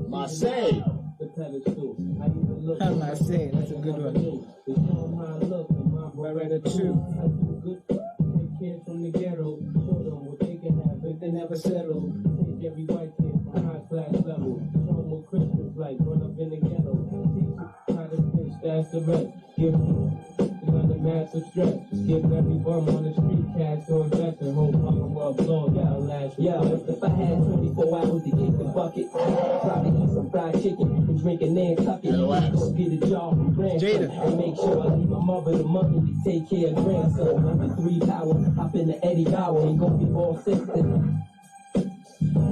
Marseille. Marseille, that's a good one. Beretta 2. Kids from the ghetto, show them what they can have if they never settle. Take every white kid from high class level. Show them what Christmas like, run up in the ghetto. Teach them how to spin, stash the rest. Give them under massive stress. Give every bum on the street cash to invest in whole fucking world blow. If I had 24 hours to kick the bucket, probably eat some fried chicken and drink a Nantucket. Go get a job from grandson and make sure I leave my mother the money to take care of grandson. Number 3 power, hop in the Eddie Bauer and go get all 60.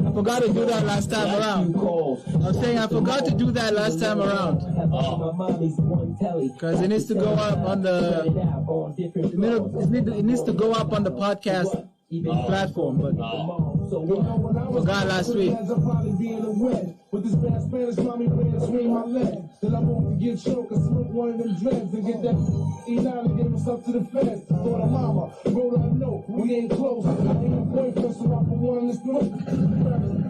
I forgot to do that last time around. I'm saying I forgot to do that last time around. Because it needs to go up on the it needs to go up on the podcast platform, but forgot last week. With this bad Spanish mommy ran swing my leg. Then I'm going to get choked and smoke one of them dreads and get that E9 and give us up to the feds. Thought of mama, wrote her a note, we ain't close. I ain't a boyfriend, so I put one in this throat.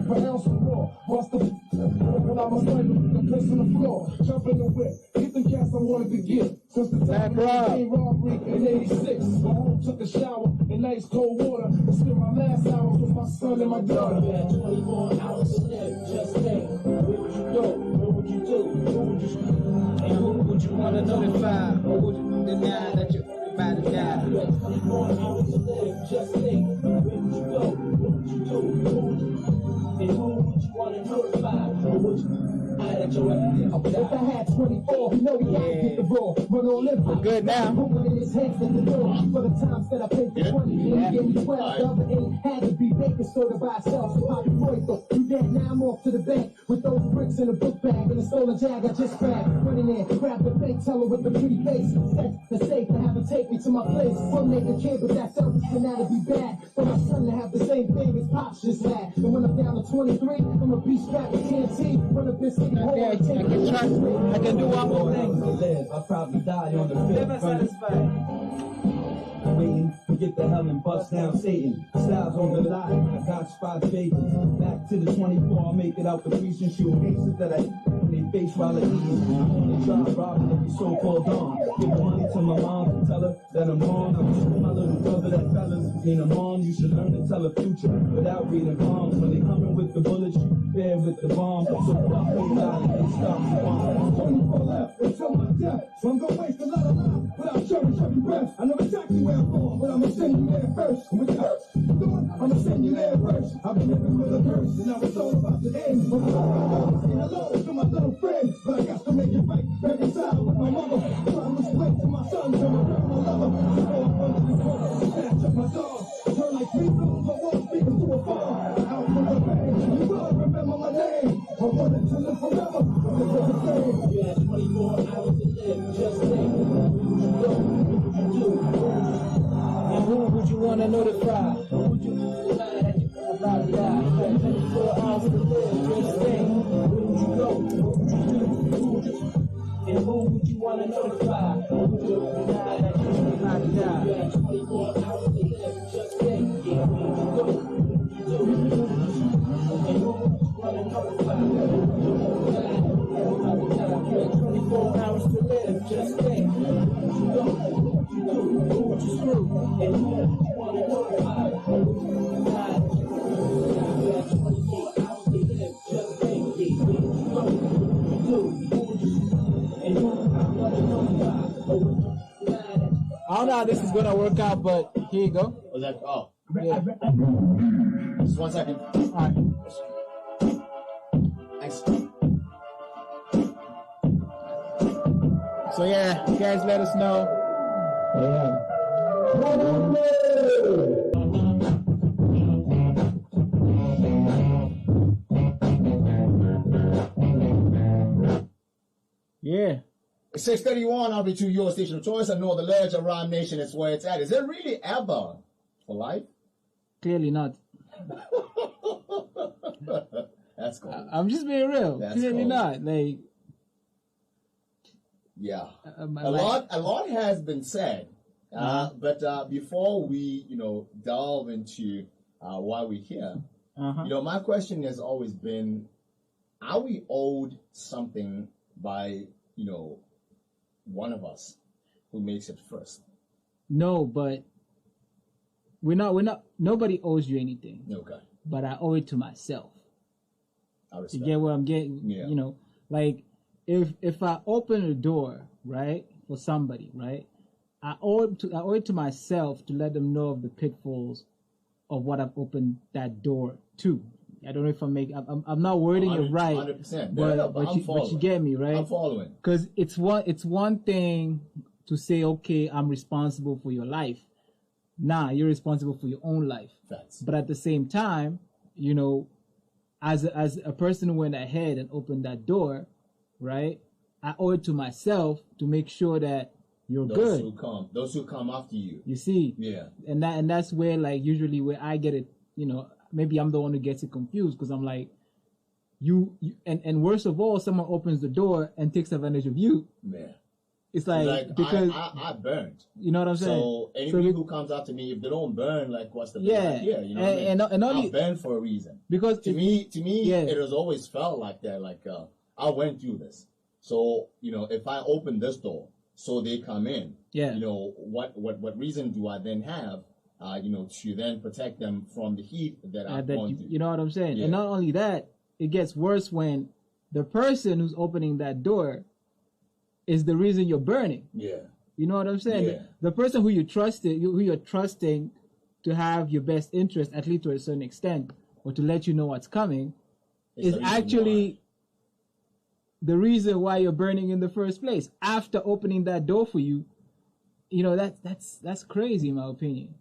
For ounce of raw, bust the when I was like, the piss on the floor, jump in the whip, get the gas I wanted to get. Since the time of the robbery in 86, my home took a shower in nice cold water and spent my last hours with my son and my daughter. 24 hours to live, just think. Where would you go? What would you do? Who would you and who would you want to notify? Or would you deny that you're about to die? 24 hours to live, just think. Where would you go? What would you do? And who would you want to notify? Or would you if I had 24, you know we gotta get the ball. Run on live. We're good now. In his hands at the door. For the times that I paid for 20, and he gave me 12. The other end had to be baking soda by itself. So Bobby Boy thought, you dead now, I'm off to the bank with those bricks in a book bag and a stolen jag I just grabbed. Went in there, grabbed the bank teller with the pretty face. Set the safe to have him take me to my place. One make a kid, but that selfish turned out to be bad. For my son to have the same thing as Pops just had. And when I'm down to 23, I'm a beast back with TNT. Run up this city home. I can do one more thing. I'll probably die on the fifth. Never satisfied. Waiting to get the hell and bust down Satan. Styles on the line, I got spots vacant. Back to the 24, I'll make it out the breach and shoot gangsters that I eat in their face while I eat. I'm on the job, robbing every so-called dawn. Give money to my mom and tell her that I'm wrong. I'm just my little brother that fellas ain't a mom. You should learn to tell a future without reading palms. When they coming with the bullets, you prepare with the bomb. So fuck they lie and they stop the bomb. 24 left until my death, so I'm gonna waste a lot of life without cherish every breath. I know exactly where I'm going, but I'ma send you there first. And with the hurt you're doing, I'ma send you there first. I've been living with a curse, and now it's all about to end. But I'm gonna say hello to my little friend, but I got to make it right, reconcile with my mother. So I'm explain to my sons and my girl, my lover. So go up under the corner, snatch up my dog. Turn like 3 rooms, but one speakers to a farm. Out from the bank, you will remember my name. I wanted to live forever, but it was the same. You had 24 hours to live, just think. Where would you go? What would you do? And who would you want to notify? Who would you lie that you're about to die? You had 24 hours to live, just think. Where would you go? What would you do? Who would you and who would you want to notify? Who would you lie that you're about to die? You had 24 hours to live, just think. Where would you go? What would you do? And who would you want to notify? Who would you lie that you're about to die? You had 24 hours to live, just think. Where would you go? Who would you screw? And who would you want to notify? Who would you lie that you're about to die? You had 24 hours to live, just think. Where would you go? Who would you and who would you want to notify? Who would you lie that I don't know how this is gonna work out, but here you go. Was that? Oh. Yeah. Just 1 second. Alright. Thanks. So yeah, you guys let us know. Yeah. Yeah. 631, RB2, your station of choice. I know the ledge of Rhyme Nation is where it's at. Is it really ever for life? Clearly not. That's cool. I'm just being real. That's Clearly cool. not. Like, yeah, a lot has been said. But before we, delve into why we're here, my question has always been: are we owed something by one of us who makes it first? No, but we're not. Nobody owes you anything. Okay. But I owe it to myself. I respect. You get what I'm getting? Yeah. Like if I open a door, right, for somebody, right, I owe it to myself to let them know of the pitfalls of what I've opened that door to. I don't know if I'm not wording it right. 100%. But you get me, right? I'm following. Because it's one thing to say, okay, I'm responsible for your life. Nah, you're responsible for your own life. Facts. But at the same time, as a person who went ahead and opened that door, right? I owe it to myself to make sure that you're good. Those who come after you. You see? Yeah. And that's where, like, usually where I get it, maybe I'm the one who gets it confused, because I'm like, and worst of all, someone opens the door and takes advantage of you. Man. It's like because I burned. You know what I'm saying? So anybody who comes after me, if they don't burn, like, what's the big idea? You know what I mean? And I burned for a reason. Because to me, it has always felt like that. Like I went through this. So if I open this door, so they come in. Yeah. What reason do I then have? To then protect them from the heat that I've gone through. You know what I'm saying? Yeah. And not only that, it gets worse when the person who's opening that door is the reason you're burning. Yeah. You know what I'm saying? Yeah. The person who you're trusting to have your best interest, at least to a certain extent, or to let you know what's coming, is actually the reason why you're burning in the first place. After opening that door for you, that's crazy in my opinion.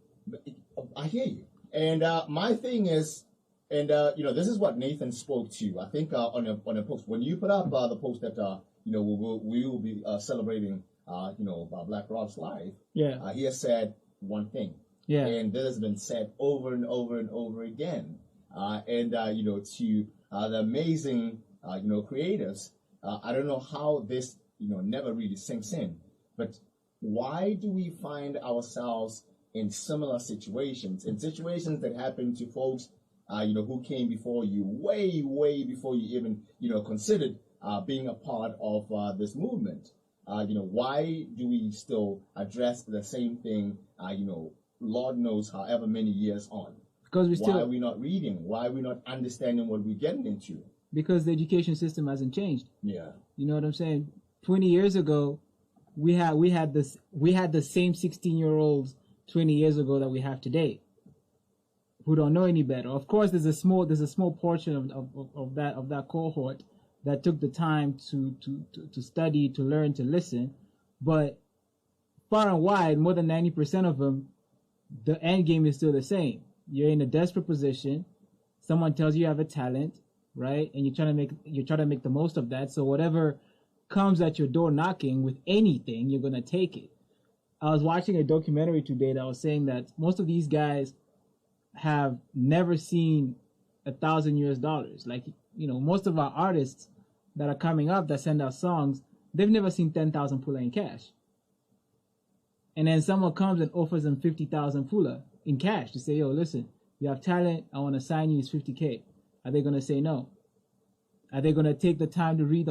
I hear you. And my thing is, this is what Nathan spoke to. I think on a post, when you put up the post that we will be celebrating Black Rob's life. Yeah. He has said one thing. Yeah. And that has been said over and over and over again. To the amazing creatives, I don't know how this never really sinks in, but why do we find ourselves in similar situations, in situations that happen to folks, who came before you, way, way before you even, considered being a part of this movement? Why do we still address the same thing, Lord knows however many years on? Because why are we not reading? Why are we not understanding what we're getting into? Because the education system hasn't changed. Yeah. You know what I'm saying? 20 years ago, we had the same 16-year-olds 20 years ago that we have today, who don't know any better. Of course, there's a small portion of that cohort that took the time to study, to learn, to listen, but far and wide, more than 90% of them, the end game is still the same. You're in a desperate position. Someone tells you have a talent, right? And you're trying to make the most of that. So whatever comes at your door knocking with anything, you're gonna take it. I was watching a documentary today that was saying that most of these guys have never seen $1,000 US. Like, most of our artists that are coming up that send out songs, they've never seen 10,000 pula in cash. And then someone comes and offers them 50,000 pula in cash to say, yo, listen, you have talent, I want to sign you, it's 50K. Are they going to say no? Are they going to take the time to read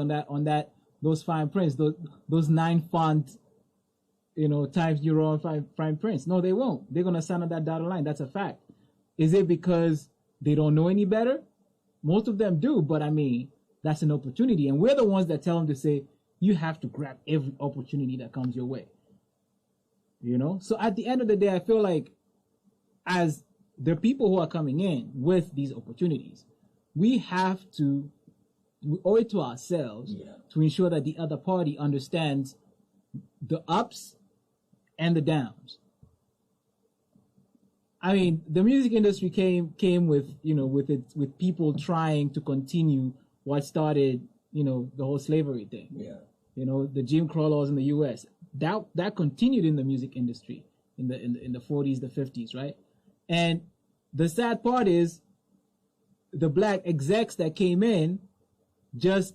those fine prints, those 9 font, Times New Roman fine prints? No, they won't. They're going to sign on that dotted line. That's a fact. Is it because they don't know any better? Most of them do, but I mean, that's an opportunity. And we're the ones that tell them to say, you have to grab every opportunity that comes your way. So at the end of the day, I feel like as the people who are coming in with these opportunities, we owe it to ourselves to ensure that the other party understands the ups and the downs. I mean, the music industry came with people trying to continue what started, the whole slavery thing. Yeah. You know, the Jim Crow laws in the U.S. That continued in the music industry in the 40s, the 50s, right? And the sad part is the black execs that came in just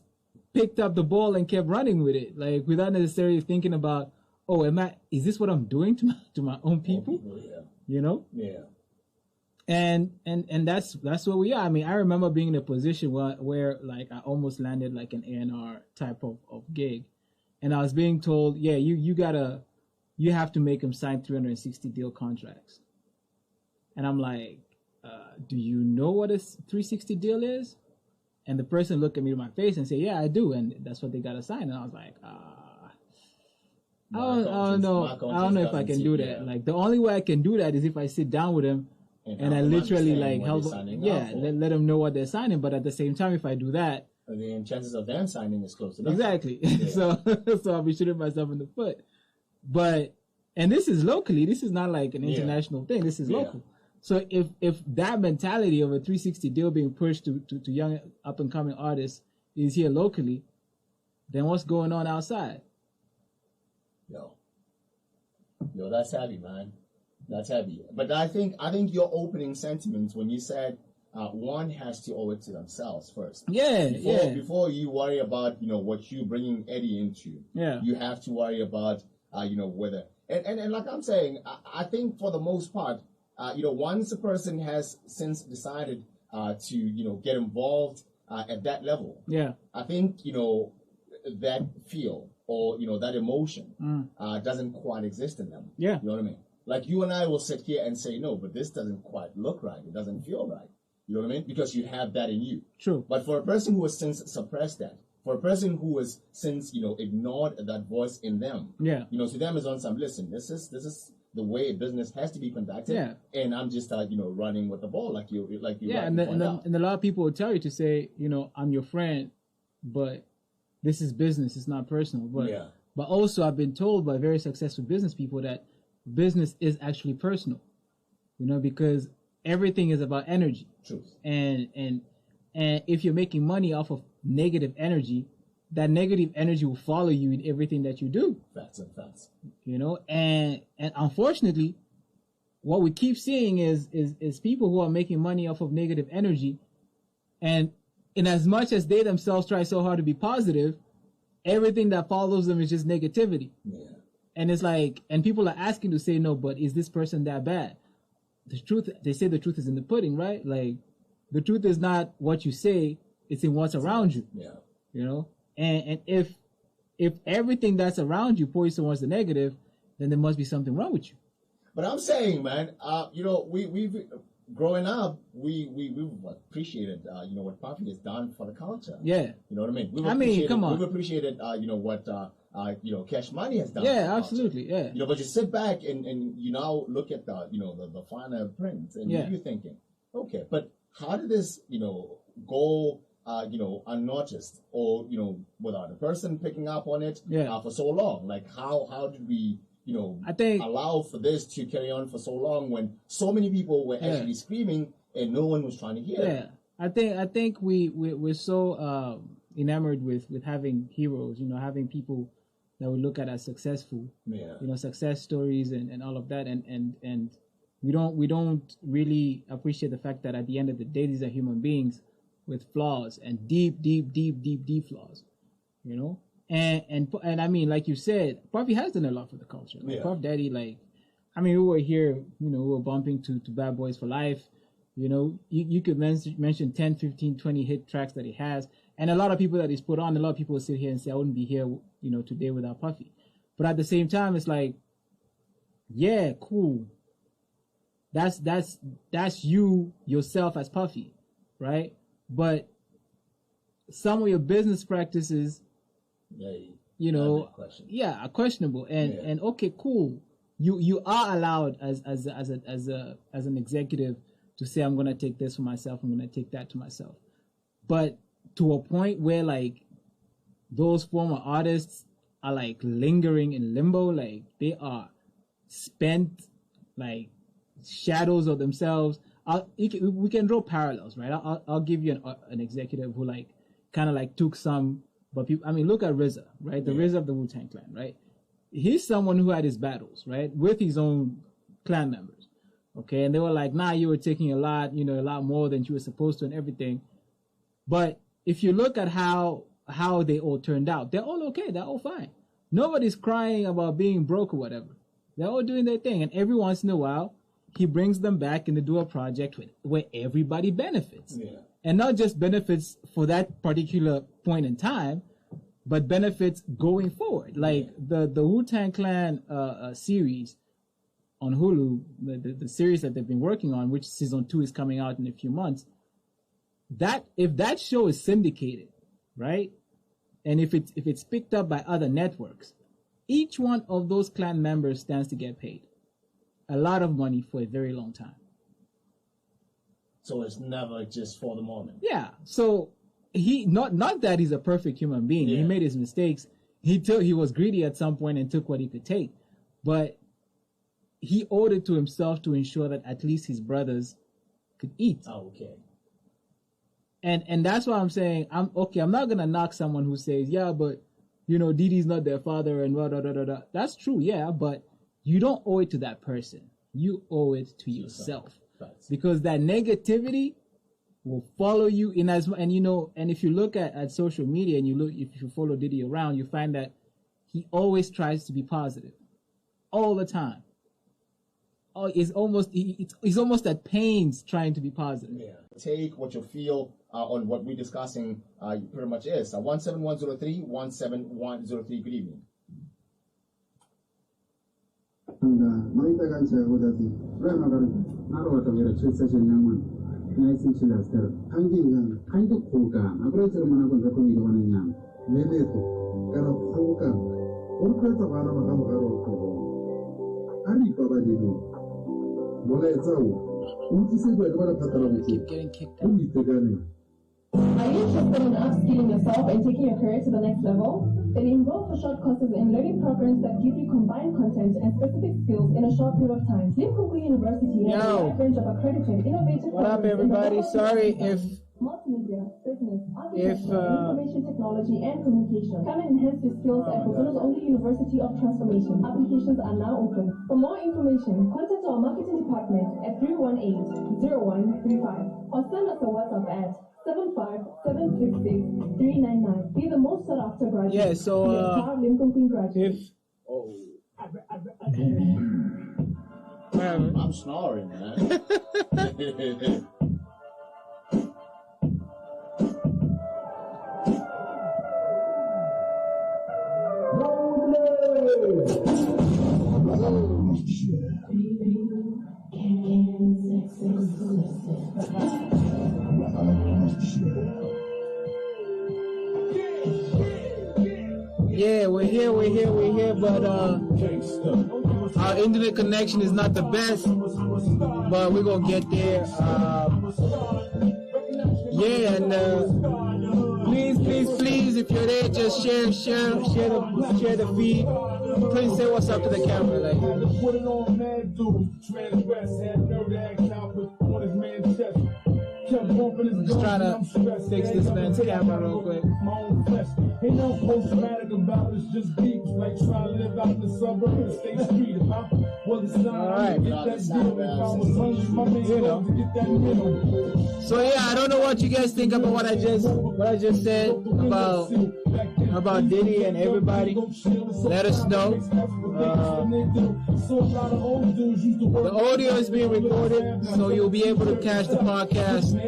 picked up the ball and kept running with it, like without necessarily thinking about, oh, is this what I'm doing to my own people? Yeah. You know? Yeah. And that's where we are. I mean, I remember being in a position where like I almost landed like an A&R type of gig, and I was being told, yeah, you have to make them sign 360 deal contracts. And I'm like, do you know what a 360 deal is? And the person looked at me in my face and said, yeah, I do. And that's what they got to sign. And I was like, I don't know if I can do that. Yeah. Like, the only way I can do that is if I sit down with them and I literally like help them, let them know what they're signing. But at the same time, if I do that, the chances of them signing is close enough. Exactly. Yeah. So I'll be shooting myself in the foot. But, and this is locally, this is not like an international thing. This is local. So if that mentality of a 360 deal being pushed to young up and coming artists is here locally, then what's going on outside? Yo, that's heavy, man. That's heavy. But I think your opening sentiments when you said one has to owe it to themselves first. Before you worry about what you bringing Eddie into. Yeah. You have to worry about whether and like I'm saying, I think for the most part. Once a person has since decided to get involved at that level, I think that feel or that emotion doesn't quite exist in them. Yeah, you know what I mean. Like you and I will sit here and say, no, but this doesn't quite look right. It doesn't feel right. You know what I mean? Because you have that in you. True. But for a person who has since suppressed that, for a person who has since ignored that voice in them, to them is on some. Listen, this is the way business has to be conducted, and I'm just running with the ball like you and a lot of people will tell you to say I'm your friend, but this is business, it's not personal. But also I've been told by very successful business people that business is actually personal, because everything is about energy. Truth. And if you're making money off of negative energy, that negative energy will follow you in everything that you do. Facts and facts. And unfortunately, what we keep seeing is people who are making money off of negative energy, and in as much as they themselves try so hard to be positive, everything that follows them is just negativity. Yeah. And it's like, and people are asking to say, no, but is this person that bad? The truth, they say the truth is in the pudding, right? Like, the truth is not what you say, it's in what's around you. Yeah. And if everything that's around you points towards the negative, then there must be something wrong with you. But I'm saying, man, we've growing up, we've appreciated what Puffy has done for the culture. Yeah, you know what I mean. Come on, we've appreciated what Cash Money has done. Yeah, absolutely. Yeah. But you sit back and you now look at the finer print, and you're thinking, okay, but how did this go? Unnoticed, or without a person picking up on it for so long. Like how did we I think allow for this to carry on for so long when so many people were actually screaming and no one was trying to hear it? I think we're so enamored with having heroes, having people that we look at as successful, success stories and all of that, and we don't really appreciate the fact that at the end of the day these are human beings with flaws and deep flaws, and I mean, like you said, Puffy has done a lot for the culture. Like Puff Daddy, we were here, we were bumping to Bad Boys for Life. You could mention 10, 15, 20 hit tracks that he has, and a lot of people that he's put on. A lot of people will sit here and say, I wouldn't be here, today without Puffy. But at the same time, it's like, yeah, cool. That's you yourself as Puffy, right? But some of your business practices, are questionable. And okay, cool. You are allowed as an executive to say, I'm gonna take this for myself, I'm gonna take that to myself. But to a point where those former artists are lingering in limbo, they are spent shadows of themselves. we can draw parallels, right? I'll give you an executive who kind of took some But people, I mean, look at RZA, right? The RZA of the Wu-Tang Clan, right? He's someone who had his battles, right, with his own clan members. Okay, and they were like, nah, you were taking a lot more than you were supposed to and everything. But if you look at how they all turned out, they're all okay. They're all fine. Nobody's crying about being broke or whatever. They're all doing their thing. And every once in a while, he brings them back and they do a project where everybody benefits. Yeah. And not just benefits for that particular point in time, but benefits going forward. Like the Wu-Tang Clan series on Hulu, the series that they've been working on, which season 2 is coming out in a few months, that if that show is syndicated, right, and if it's picked up by other networks, each one of those clan members stands to get paid a lot of money for a very long time. So it's never just for the moment. Yeah. So he not that he's a perfect human being. Yeah. He made his mistakes. He was greedy at some point and took what he could take, but he owed it to himself to ensure that at least his brothers could eat. Oh, okay. And that's why I'm saying I'm not gonna knock someone who says, yeah, but Diddy's not their father and blah, blah, blah, blah, blah. That's true, yeah, but you don't owe it to that person. You owe it to yourself. Because that negativity will follow you in and if you look at social media and if you follow Diddy around, you find that he always tries to be positive all the time. Oh, he's almost at pains trying to be positive. Yeah. Take what you feel on what we're discussing pretty much is. 17103, 17103, good evening. Keep getting kicked out. Are you interested in upskilling yourself and taking your career to the next level? Then enroll for short courses in learning programs that give you combined content and specific skills in a short period of time. Limpopo University has a wide range of accredited innovative What up, everybody? Sorry if multimedia, business, information technology, and communication. Come and enhance your skills at Botswana's only University of Transformation. Applications are now open. For more information, contact our marketing department at 318-0135 or send us a WhatsApp at 75766-399. Be the most sought after graduate. Yeah, so I'm snoring, man. Yeah, we're here, but our internet connection is not the best, but we're gonna get there. Yeah, and please, if you're there, just share the feed. Please say what's up to the camera, like. Just trying to fix this man's camera real quick. Ain't no post-traumatic about it's just deep. Like trying to live out in the suburbs and stay street. If I wasn't signed, get that deal. If I was hungry, my man to get that middle. So yeah, I don't know what you guys think about what I just said about Diddy and everybody. Let us know. The audio is being recorded, so you'll be able to catch the podcast. I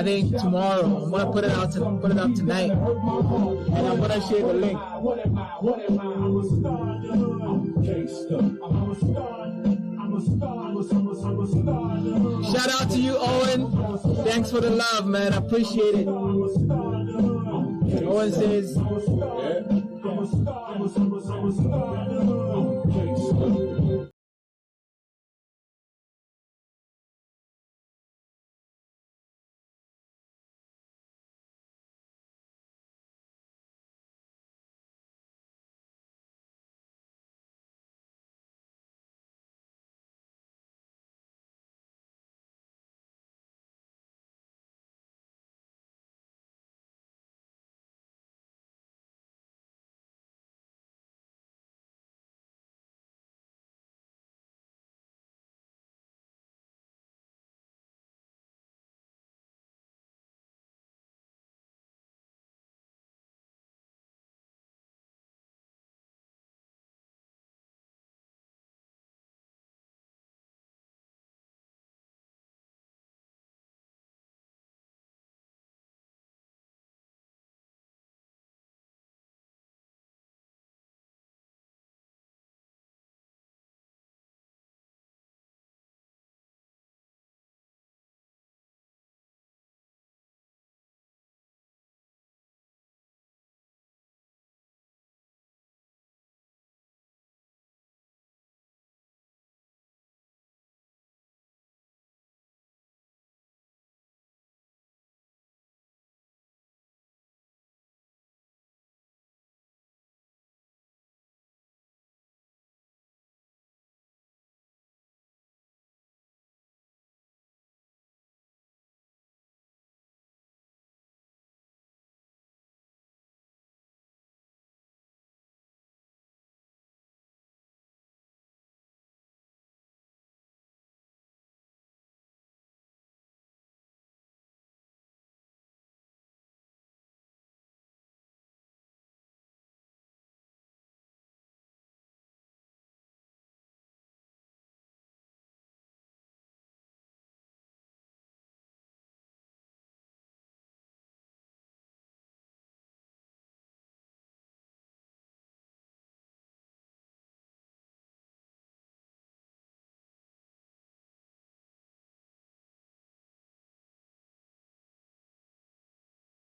think tomorrow. I'm gonna put it out tonight, and I'm gonna share the link. Shout out to you, Owen. Thanks for the love, man. I appreciate it. Owen says,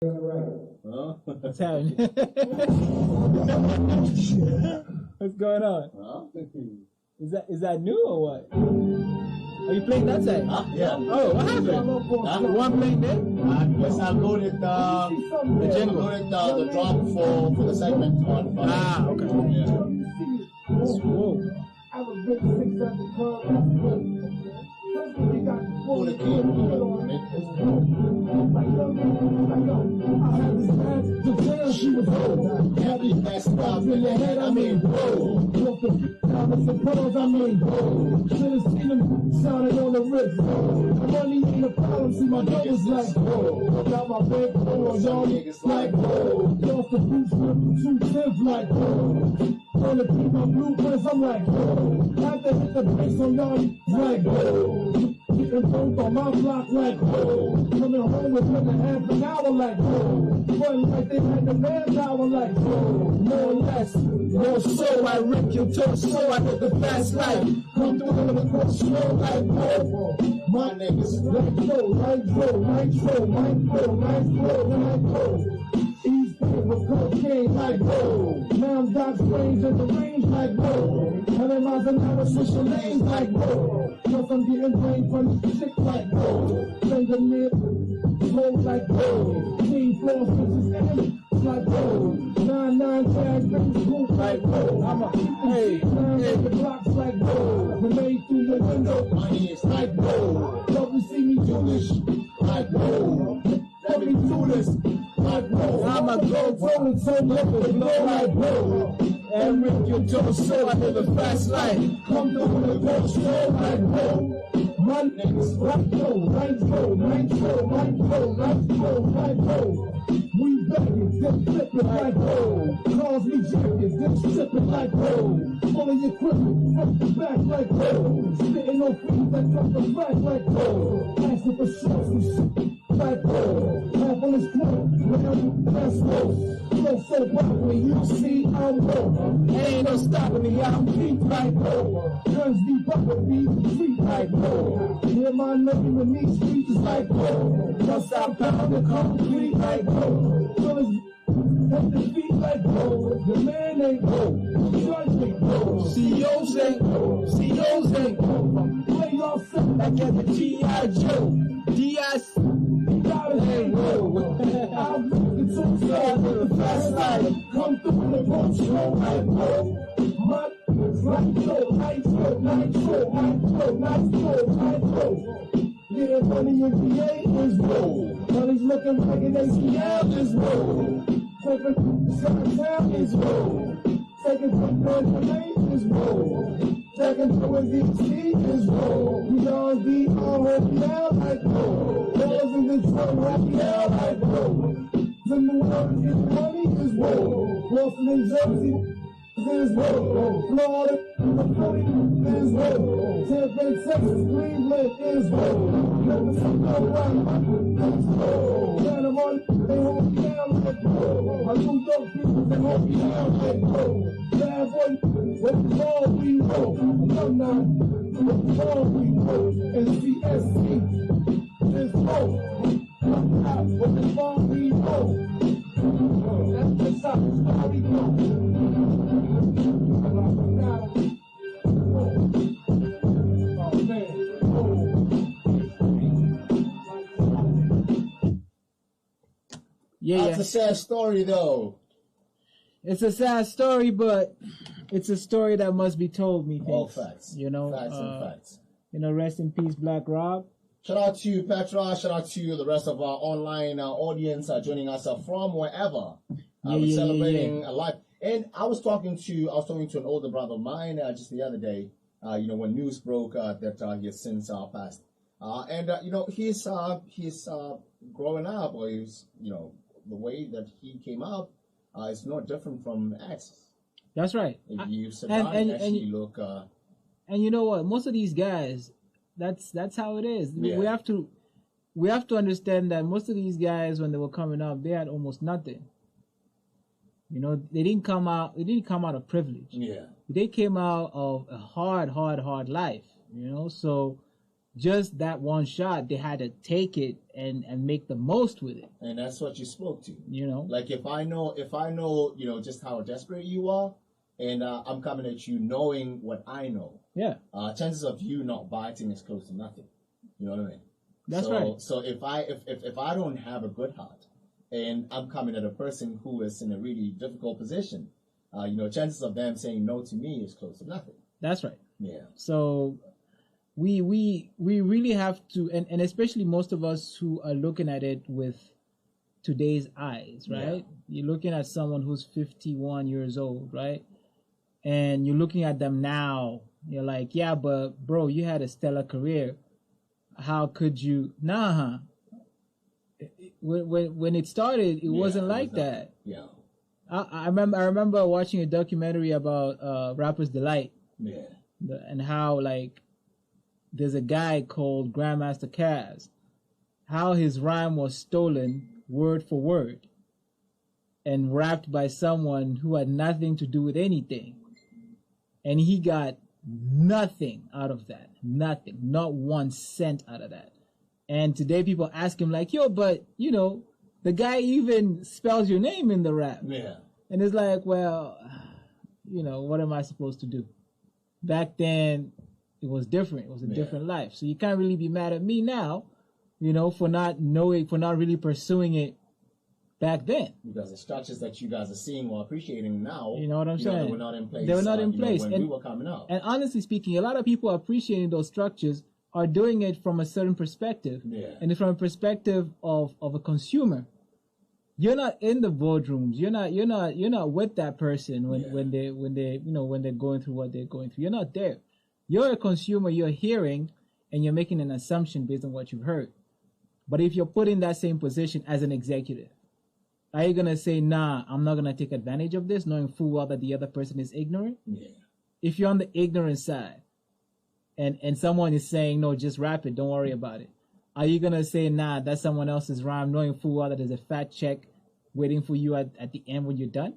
Huh? What's happening? What's going on? Huh? Is that new or what? Are you playing that side? Yeah. Oh, what happened? You want playing there? Yes, I loaded the jingle. Loaded the drop for the segment on. Okay. Yeah. Whoa. Pull the key on it. She was old. Happy that's stop in the head. I mean, whoa. Walk the down the pros, I mean, whoa. Should've seen them sounding on the wrist. Money ain't a problem, see my brothers like, whoa. Got my big on y'all niggas like, whoa. Lost the boots with 2 like, whoa. Wanna keep my blueprints, I'm like, whoa. Had to hit the brakes on y'all like, whoa. Getting both on my block like, whoa. Coming home within a half an hour like, whoa. Fun like they had the manpower like, whoa. More or less, more so I rip your torso, I live the fast life. Come through in the court slow like, whoa. My niggas like, nitro. East Bay with cocaine like, whoa. Now I'm Doc Strange in the range like, whoa. 100 miles an hour switching lanes like, whoa. Plus I'm getting brain from the chick like, whoa. Finger mid, slow like, whoa. Team floor switches and like, whoa. 9-9 tag, bring school like, whoa. I'm a hey, the blocks like, whoa. Remain through the window, money is like, whoa. Love to see me do this, like, whoa. Let me do this, like, whoa. I'm a go-go, so let me blow like, whoa. And rip your torso, I live a fast life. Come through the post show like, whoa. My niggas like, nitro. We begging, then flipping like, whoa. Calls me jackets, then stripping like, whoa. Full of equipment, from the back like, whoa. Spitting on feet that come from back like, whoa. Asking for shots and shit like, whoa. Half on his corner, that's whoa. Flow so broccoli, you see I'm whoa. Ain't no stopping me, I'm deep like, whoa. Guns deep up with me, feet like, whoa. Hear my name in these streets is like, whoa. Once I pound the concrete like, whoa. Fellas at the feet like, whoa. The man ain't whoa. Judge me, whoa. CEOs ain't whoa. CEOs ain't whoa. Play y'all set like at the G.I. Joe. D.I.C. Hey, whoa. I'm looking to start with the fast life. Come through in the boat show like, whoa. My nitro. Getting money in VA is whoa. Money's looking like an ACL is whoa. Taking downtown is whoa. Taking from Pennsylvania is whoa. Taking through in DC is whoa. We on D.R. like whoa. Dollars in Detroit happy out like whoa. The New Orleans get money is whoa. Boston and Jersey is whoa. Florida is whoa. Tampa, Texas, Cleveland is whoa. Memphis, Colorado is whoa. Panama, they hold me down like whoa. My New York people, they hold me down like whoa. Bad boy, what the ball we whoa. Alumni, what the ball we whoa. And CSC is whoa. What the ball we whoa. That's just how the story goes. Yeah, That's a sad story, though. It's a sad story, but it's a story that must be told, me. All facts. You know, facts and facts. You know, rest in peace, Black Rob. Shout out to you, Petra. Shout out to the rest of our online audience joining us from wherever. We're celebrating a life. And I was talking to an older brother of mine just the other day. You know, when news broke that he has since passed. You know, he's growing up, or he's, you know, the way that he came up is not different from X. That's right. If you sit down and actually look. And you know what? Most of these guys, that's how it is. Yeah. We have to understand that most of these guys, when they were coming up, they had almost nothing. You know, they didn't come out of privilege. Yeah. They came out of a hard life. You know, so just that one shot, they had to take it and make the most with it. And that's what you spoke to. You know, like if I know, you know, just how desperate you are, and I'm coming at you knowing what I know. Yeah. Chances of you not biting is close to nothing. You know what I mean? That's right. So if I don't have a good heart, and I'm coming at a person who is in a really difficult position, you know, chances of them saying no to me is close to nothing. That's right. Yeah. So we really have to, and especially most of us who are looking at it with today's eyes, right? Yeah. You're looking at someone who's 51 years old, right? And you're looking at them now. You're like, yeah, but bro, you had a stellar career. How could you? Nah. When it started, it wasn't like that. Yeah. I remember watching a documentary about Rapper's Delight. Yeah. And how, like, there's a guy called Grandmaster Caz, how his rhyme was stolen word for word and rapped by someone who had nothing to do with anything. And he got nothing out of that. Nothing. Not 1 cent out of that. And today people ask him like, yo, but, you know, the guy even spells your name in the rap. Yeah. And it's like, well, you know, what am I supposed to do? Back then, it was different. It was a different life. So you can't really be mad at me now, you know, for not really pursuing it back then. Because the structures that you guys are seeing or appreciating now, you know what I'm saying? They were not in place. They were not in place. When we were coming up. And honestly speaking, a lot of people appreciating those structures are doing it from a certain perspective. Yeah. And from a perspective of a consumer. You're not in the boardrooms. You're not with that person when they're going through what they're going through. You're not there. You're a consumer. You're hearing, and you're making an assumption based on what you've heard. But if you're put in that same position as an executive, are you gonna say, "Nah, I'm not gonna take advantage of this," knowing full well that the other person is ignorant? Yeah. If you're on the ignorant side, and someone is saying, "No, just rap it. Don't worry about it." Are you going to say, nah, that's someone else's rhyme, knowing full well that there's a fat check waiting for you at the end when you're done?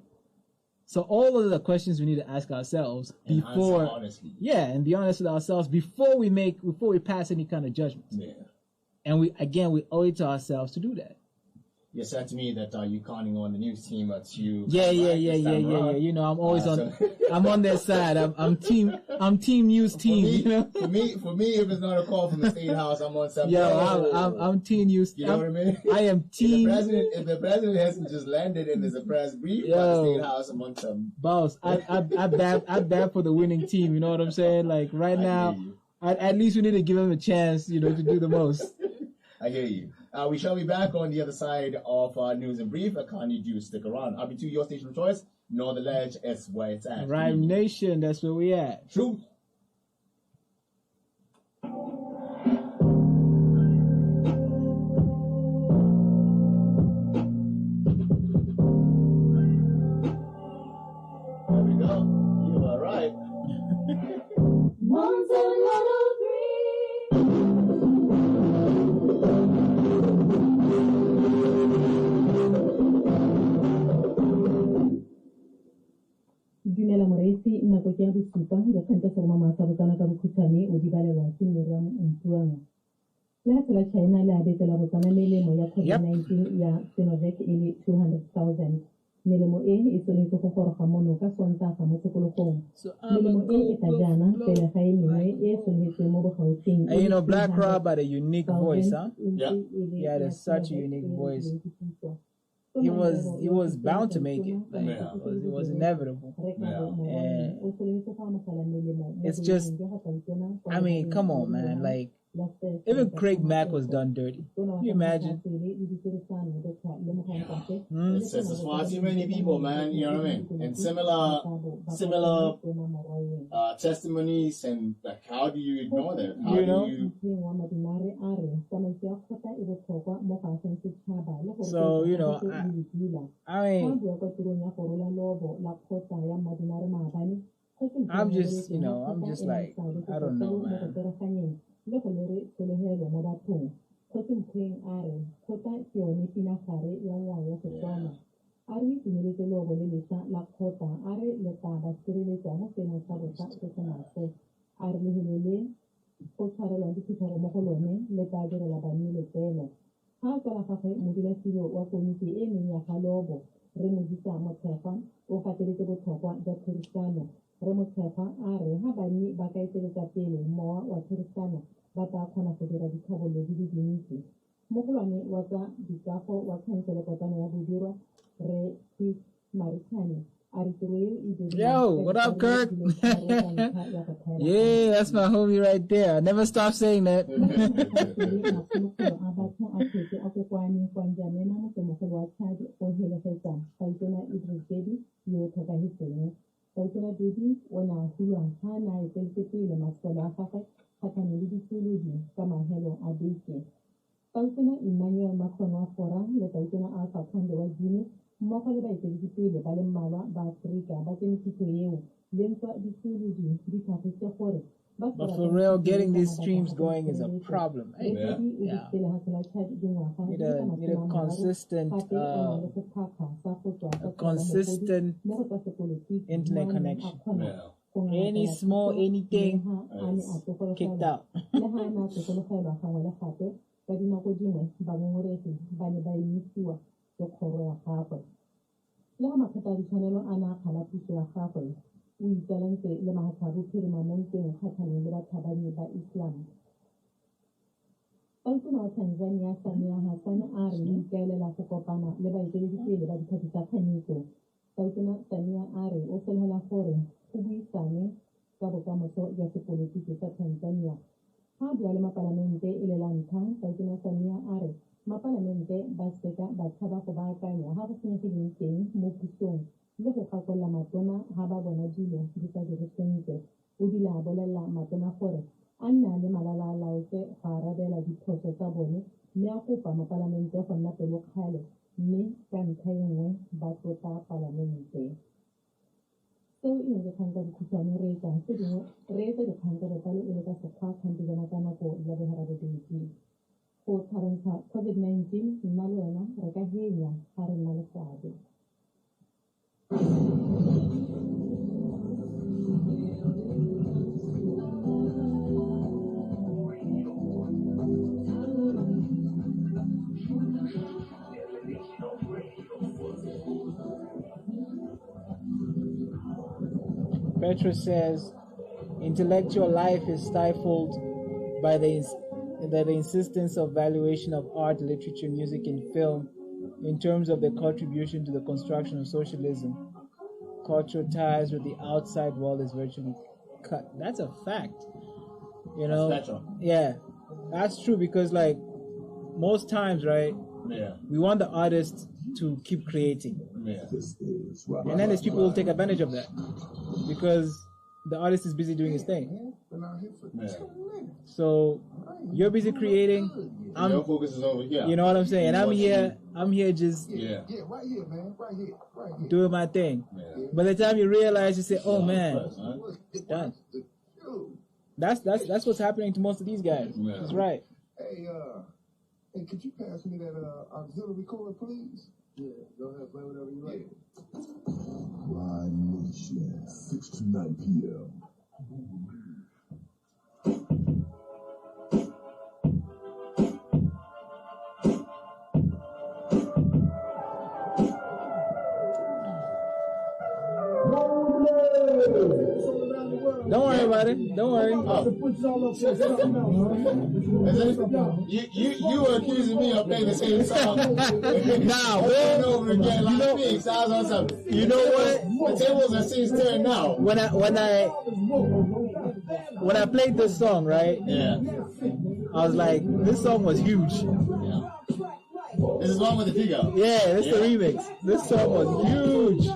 So all of the questions we need to ask ourselves and before, answer honestly. Yeah, and be honest with ourselves before we pass any kind of judgment. Yeah. And we owe it to ourselves to do that. You said to me that you're counting on the news team to yeah. You know, I'm always I'm on their side. I'm team news team. Me, you know? for me, if it's not a call from the state house, I'm on something. Yeah, I'm team news. You know what I mean? I am team. If the president hasn't just landed and there's a press brief by the state house, I'm on some. Boss, I bad for the winning team. You know what I'm saying? Like right now, at least we need to give them a chance, you know, to do the most. I hear you. We shall be back on the other side of News and Brief. I can't need you to stick around. RB2, your station of choice. Know the ledge is where it's at. Rhyme Nation, that's where we at. Truth. There we go. You are right. 17103. Dumela moreetsi nako ke ya bosupa ga kgantsa seroma maatla botsana ka bokhutshwane o di balelwa ke Miriam Ntuang. Le ha fela China le abetsela botsana melemo ya COVID-19 ya Sinovac e le 200,000. Melemo e e tsweletse go goroga mono ka Sontaga mo tikologong. Melemo e e tla jaana pele ga e mengwe e e tsweletseng mo bogauteng. And you know, Black Rob had a unique voice, huh? Yeah. He had such a unique voice. He was bound to make it. Like, it was inevitable. And it's just, I mean, come on, man. Like, even Craig Mack was done dirty. Can you imagine? It says as far as too many people, man. You know what I mean? And similar testimonies, and like, how do you ignore that? How do you? So you know, I mean, I'm just like, I don't know, man. go tshwarelwang ke phuthego mo go lone le tla direla banni letseno ga a tswela gagwe modulasetulo wa komiti e neng ya galobo re modisa Motshekga o gateletse botlhokwa jwa therisano re Motshekga a re ga banni ba ka eteletsa pele mowa wa therisano ba tla kgona go dira ditlhabololo di le dintsi mogolwane wa tsa dikago wa khanselekotlana ya bodirwa re Marikane. Yo, what up, Kirk? Yeah, that's my homie right there. I never stop saying that. mmogo le baeteledipele ba le mmalwa ba Aforika ba tsentsitse eo le ntwa ditsolodi di tlhagitse gore but for real, getting these streams going is a problem. Hey, yeah. Need a consistent internet connection. Yeah. Any small anything kicked out. Le mathata a ditshwanelo a na kgala puso ya gagwe o itsalantse le matlhabo phirima mo nteng kgatlhanong le bathabanyi ba Islam. Kansana wa Tanzania Samia Hassan a re ikaelela go kopana le baeteledipele ba dikgati tsa kganyetso. Kansana Samia a re o felela gore go buisane ka bokamoso jwa sepolotiki sa Tanzania. Ha bua le mapalamente e le la ntlha, Kansana Samia a re mapalamente ba seka ba tshaba go baakanya ga go senyegileng teng mo pusong le go gakolola matona ga ba bona dilo di sa dire sentle. O dila a bolelela matona gore a nna le malala-a-laotswe go arabela diphoso tsa bone mme a kopa mapalamente go nna pelokgale mme ka ntlha e nngwe ba tlotla palamente. Seo e ne ke kgang ka bokhutshwane re etsang tse dingwe re etsa dikgang tsa botlalo e le ka sekgwa kgantijana ka nako ya bogarabobedi. Go tshwarantsha COVID-19 nna le wena re ka henya ga re nna le seabe. Petra says, intellectual life is stifled by the insistence of valuation of art, literature, music, and film in terms of their contribution to the construction of socialism. Cultural ties with the outside world is virtually cut. That's a fact. You know? Yeah, that's true because, like, most times, right? Yeah. We want the artist to keep creating. Yeah. And then there's people who take advantage of that because the artist is busy doing his thing. Yeah. So you're busy creating. Your focus is over here. You know what I'm saying? And I'm here just right here, man. Right here. doing my thing. Yeah. By the time you realize, you say, "Oh man, it's done." That's what's happening to most of these guys. Yeah. That's right. Hey, could you pass me that auxiliary cord, please? Yeah, go ahead, play whatever you like. Rhyme Nation, 6 to 9 p.m. Don't worry about it. Don't worry. You were accusing me of playing the same song. Nah, over and over again. Like me, so I was on something. You know what? The tables are sitting still now. When I played this song, right? Yeah. I was like, this song was huge. Yeah. This is one with the figure. Yeah, this is the remix. This song was huge.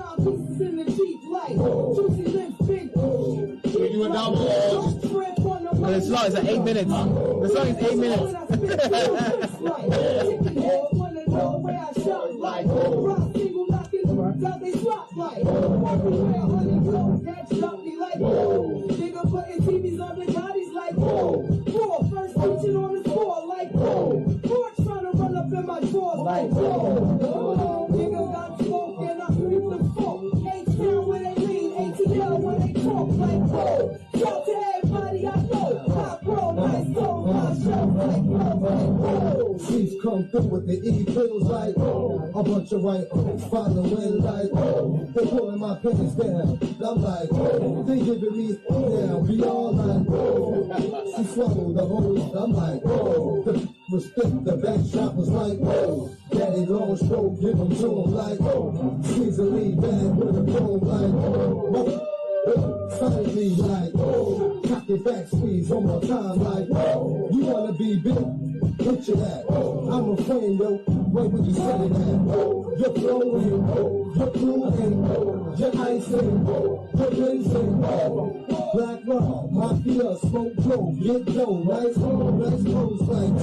We do a double But it's long, it's like 8 minutes. The song is 8 minutes. She's come through with the E-pills like a bunch of white following like they pulling my pants down. I'm like, they giving me down. We all like, she swallowed the whole. I'm like, the respect the back shot was like, daddy long stroke, give him to him like, squeeze a lead back with a comb like, finally like, cock your back squeeze one more time like, you wanna be big? Picture that. I'm a friend, yo. Where would you say that? You're flowing, you're grooving, you're icing, you're rinsing. Black rock, mafia, smoke dope, get dough, nice clothes like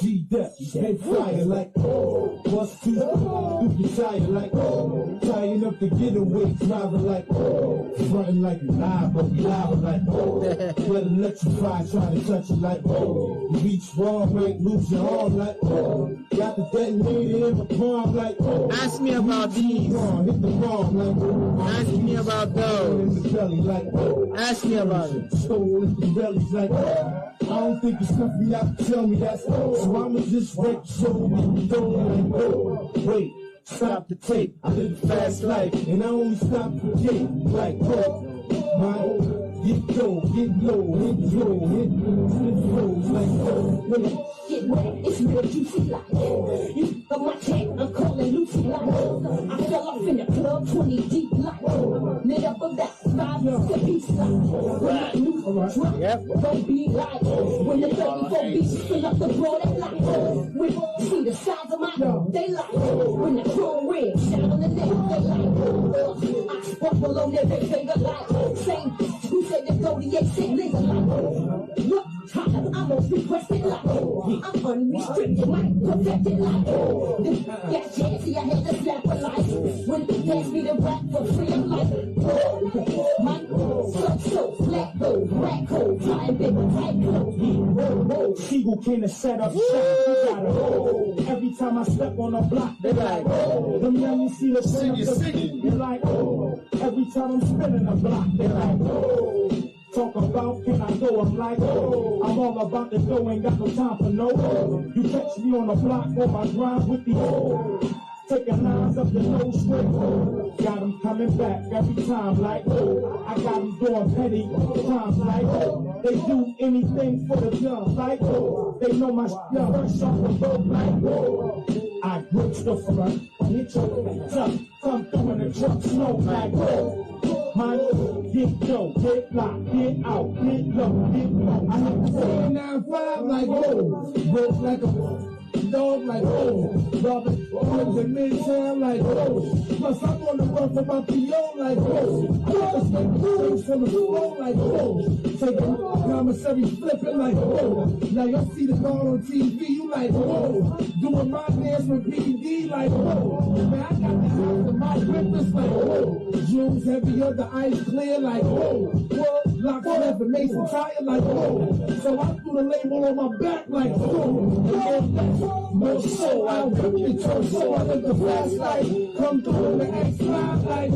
G-Dep, head fire like what's too you get tired like tying up the getaway, driving like fronting like you live, but we live like let electrify, trying to touch it like you reach wrong like lose your arm like got the detonator in the palm like Ask me about these. hit the bomb like Ask me about in those. the belly like Ask me about it. stole in the bellies like I don't think it's enough for y'all to tell me that, so I'ma just wreck so and throw like wait, stop the tape, I live a fast life and I only stop for cake like my get low, hit flows like Get wet, it's real juicy like you got my check, I'm calling Lucy like I fell off in the club 20 deep like lit up a back 5 to piece like when I new drop, don't be like when the 34 beats fill up the broad they like when see the size of my they like when the chrome red shine on the neck they like I sparkle on their finger like same who said the Zodiac say laser like look I'm most requested like I'm unrestricted, like perfected like got jazzy, I had to slap a life when they asked me to rap for free, I'm like Mike, so, black gold, black hole, flying big with tight clothes. Seagull came to set up shop, we got a every time I step on a block, they like them young you see the singing, they like every time I'm spinning a block, they like talk about can I go? I'm like, I'm all about to go, ain't got no time for no. You catch me on the block on my grind with the taking lines up the nose straight. Got them coming back every time like, I got them doing petty crimes like, they do anything for the jump like, they know my fresh off the boat like, I grip the front, hit your tuck, come through in the truck, smoke like, my get low, get locked, get out, get low, get low. I have to say 9-5 like broke like a dog like Robert Williams in Midtown like plus I'm on the run for my PO like just make moves from the floor like taking commissary flipping like now you see the guard on TV, you like doing my dance with PD like man I got the house in my witness like Jules heavier, the ice clear like locks left and Mason tire like so I threw the label on my back like no soul, I whip it to so I live the fast life. Come through in the X5 like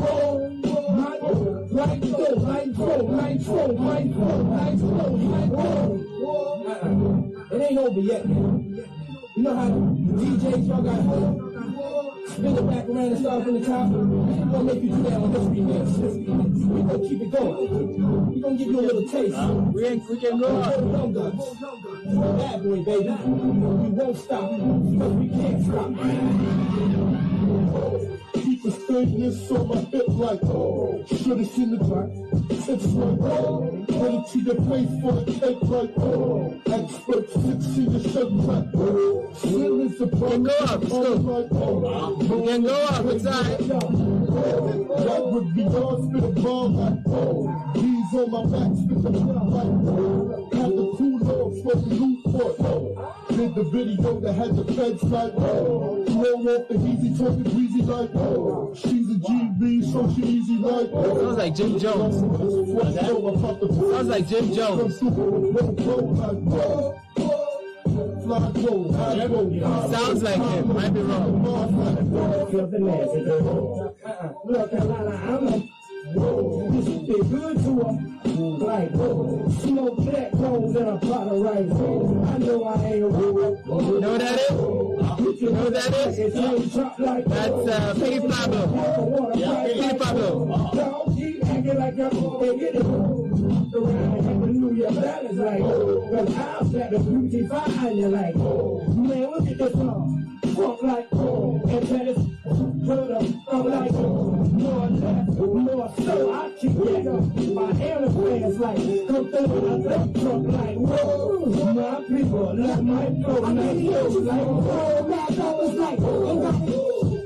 It ain't over yet. You know how DJs y'all got spin it back around and start from the top. We're gonna make you do that on this remix. We're gonna keep it going. We're gonna give you a little taste. We can go on. Bad boy, baby. We won't stop because we can't stop. Keep a steadiness on my hip like should've seen the track. It's like ready to the place for the cake like expert 16 the shirt track. Still is the Can go up, let's go. We can go up, it's alright. That would be yours, spit a bomb like G's on my back, spit the shot like had the cool dog smoking Newport. Did the video that had the feds like roll off the easy, talking breezy like she's a GB, so she easy like Sounds like Jim Jones. Sounds like Jim Jones. Sounds like him, might be wrong. Look, Carolina, I'm like, this is good to her. like smoke black cones in a pot of rice. I know I ain't a robot. You know what that is? You know what that is? That's Petey Pablo. Yeah, Petey Pablo. Dog, keep acting like I'm gonna get it. Around and renew your balance like, cause I've got the beautify you like, man, look at this song. Walk like, and tell it, put up, I'm like, more left, more so, I keep getting my airplanes like, come through the left truck like, whoa, my people, let my flow, like, whoa, my brothers like, I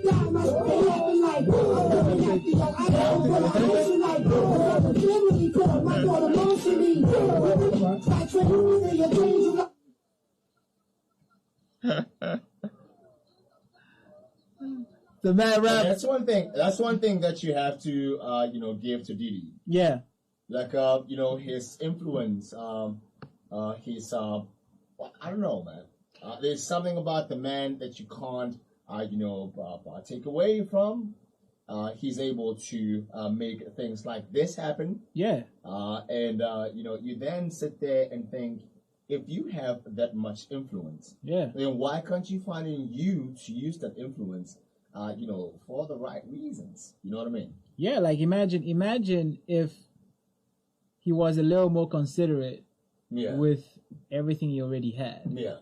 got my stay open like, I'm coming after your idol, but I listen like, I'm literally put my daughter emotionally, like, training me your dreams, The mad rap. That's one thing. That's one thing that you have to, give to Diddy. Yeah. Like, his influence, his, I don't know, man. There's something about the man that you can't, take away from. He's able to make things like this happen. Yeah. You then sit there and think, if you have that much influence, Yeah. then why can't you find in you to use that influence, for the right reasons? You know what I mean? Yeah, like imagine if he was a little more considerate with everything he already had. Yeah.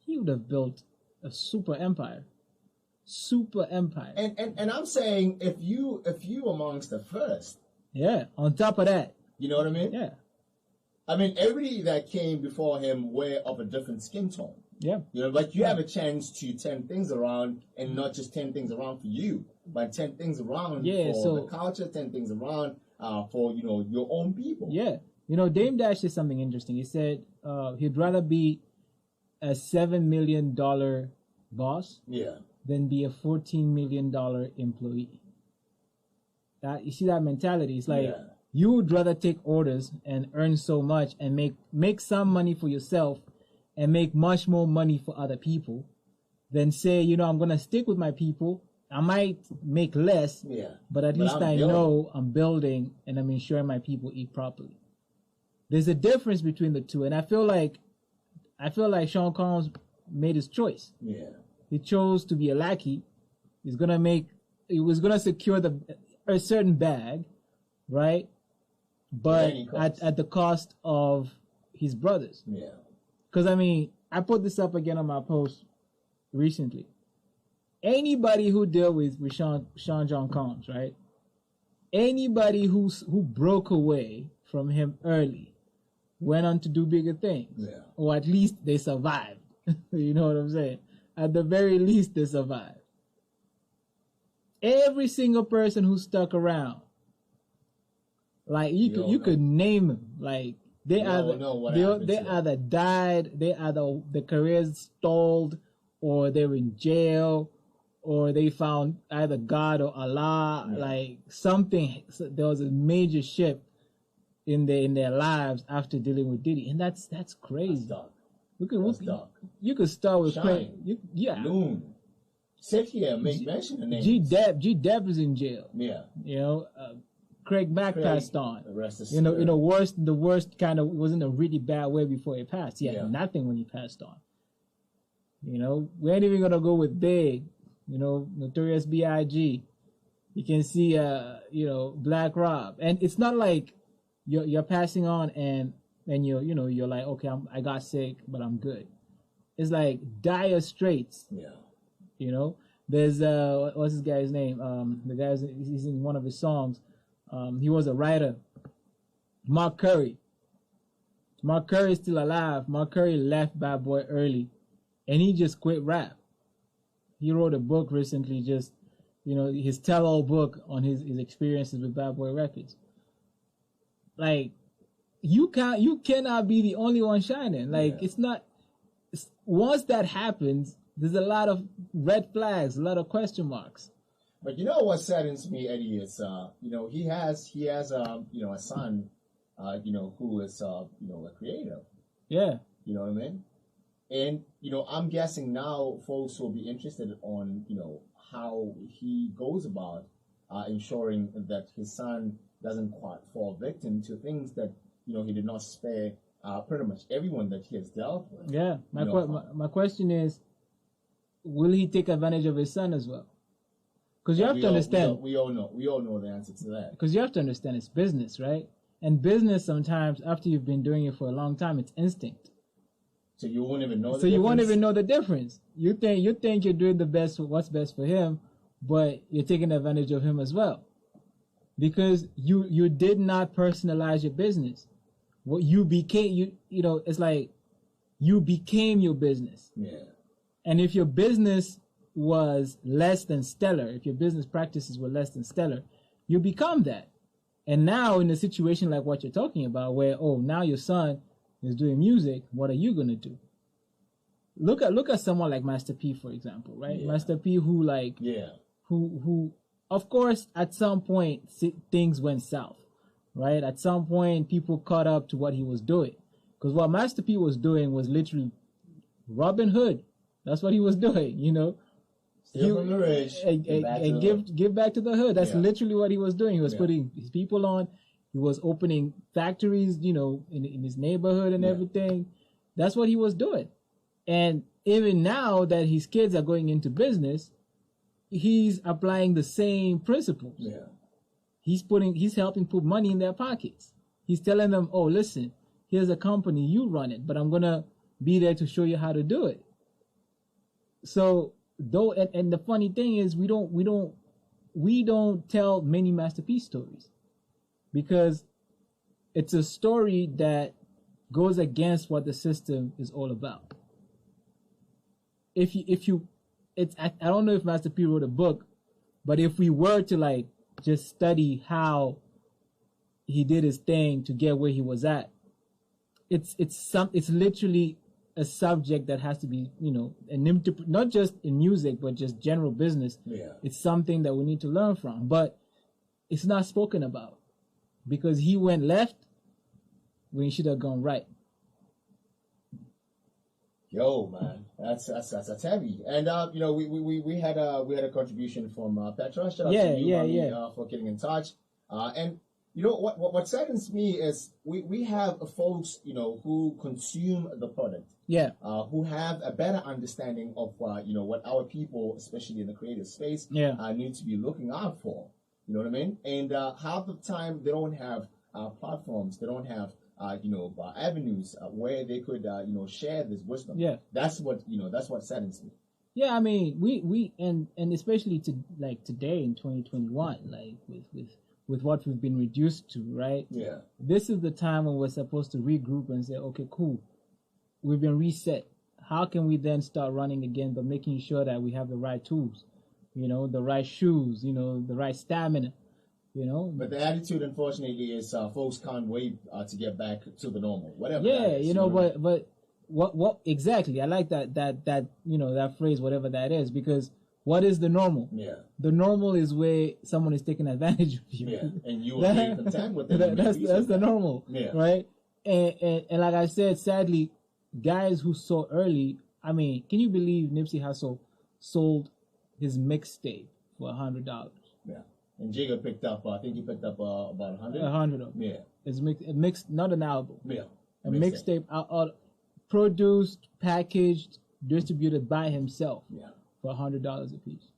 He would have built a super empire. Super empire. And I'm saying if you amongst the first. Yeah. On top of that. You know what I mean? Yeah. I mean, everybody that came before him were of a different skin tone. Yeah. But you have a chance to turn things around, and not just turn things around for you, but turn things around for the culture, turn things around for, your own people. Yeah. Dame Dash said something interesting. He said he'd rather be a $7 million boss than be a $14 million employee. You see that mentality? It's like you would rather take orders and earn so much and make some money for yourself and make much more money for other people than say, I'm going to stick with my people. I might make less, but at least I know I'm building and I'm ensuring my people eat properly. There's a difference between the two, and I feel like Sean Combs made his choice. Yeah. He chose to be a lackey. He was gonna secure a certain bag, right? But at the cost of his brothers. Yeah. Because I put this up again on my post recently. Anybody who dealt with Sean John Combs, right? Anybody who broke away from him early went on to do bigger things. Yeah. Or at least they survived. You know what I'm saying? At the very least, they survived. Every single person who stuck around, like you could name them, like they either died, the careers stalled, or they were in jail, or they found either God or Allah, like something. There was a major shift in their lives after dealing with Diddy, and that's crazy. That's dark. You could start with Loon. Sit here and mention the names. G Dep is in jail. Yeah. Craig Mack passed on. The rest is the worst kind of, was in a really bad way before he passed. He had nothing when he passed on. We ain't even gonna go with Big. Notorious B.I.G. You can see Black Rob, and it's not like you're passing on and you're like, okay, I got sick, but I'm good. It's like dire straits. Yeah. There's what's this guy's name? The guy's, he's in one of his songs. He was a writer. Mark Curry. Mark Curry is still alive. Mark Curry left Bad Boy early, and he just quit rap. He wrote a book recently, just his tell-all book on his experiences with Bad Boy Records. Like, you cannot be the only one shining. Like, it's not. Once that happens, there's a lot of red flags, a lot of question marks. But what saddens me, Eddie, is he has a son, who is a creative. Yeah. You know what I mean? And I'm guessing now folks will be interested on how he goes about ensuring that his son doesn't quite fall victim to things that he did not spare pretty much everyone that he has dealt with. Yeah. My question is, will he take advantage of his son as well? Because you have to understand. We all know the answer to that. Because you have to understand it's business, right? And business sometimes, after you've been doing it for a long time, it's instinct. So you won't even know. You won't even know the difference. You think you're doing the best, what's best for him, but you're taking advantage of him as well, because you did not personalize your business. What you became, it's like you became your business. Yeah. And if your business was less than stellar, if your business practices were less than stellar, you become that. And now in a situation like what you're talking about, where now your son is doing music, what are you gonna do? Look at someone like Master P, for example, right? Yeah. Master P, who of course at some point things went south, right? At some point people caught up to what he was doing, because what Master P was doing was literally Robin Hood. That's what he was doing, Steal from the rich and give back to the hood. That's literally what he was doing. He was putting his people on. He was opening factories, in his neighborhood and everything. That's what he was doing. And even now that his kids are going into business, he's applying the same principles. Yeah. He's helping put money in their pockets. He's telling them, oh, listen, here's a company, you run it, but I'm gonna be there to show you how to do it. So and the funny thing is we don't tell many masterpiece stories, because it's a story that goes against what the system is all about. I don't know if Master P wrote a book, but if we were to just study how he did his thing to get where he was at, it's literally a subject that has to be, not just in music, but just general business. Yeah. It's something that we need to learn from, but it's not spoken about because he went left when he should have gone right. Yo, man, that's heavy. And we had a contribution from Petra. Shout out to you, for getting in touch. And what saddens me is we have folks who consume the product. Yeah. Who have a better understanding of what our people, especially in the creative space, need to be looking out for. You know what I mean? And half the time they don't have platforms. They don't have avenues where they could share this wisdom. Yeah. That's what saddens me. Yeah, I mean, we and especially today in 2021, with what we've been reduced to, right? Yeah. This is the time when we're supposed to regroup and say, okay, cool, we've been reset. How can we then start running again, but making sure that we have the right tools, the right shoes, the right stamina, But the attitude, unfortunately, is folks can't wait to get back to the normal, whatever. Yeah, that is, but what exactly? I like that phrase, whatever that is, because what is the normal? Yeah. The normal is where someone is taking advantage of you. Yeah, and you will be content with it. That's the normal. Yeah. Right? And like I said, sadly, guys who saw early, I mean, can you believe Nipsey Hussle sold his mixtape for $100? Yeah. And Jigga picked up, I think he picked up about 100. 100 of them. Yeah. It's mixed, not an album. Yeah. A mixtape, produced, packaged, distributed by himself. Yeah. For $100 a piece.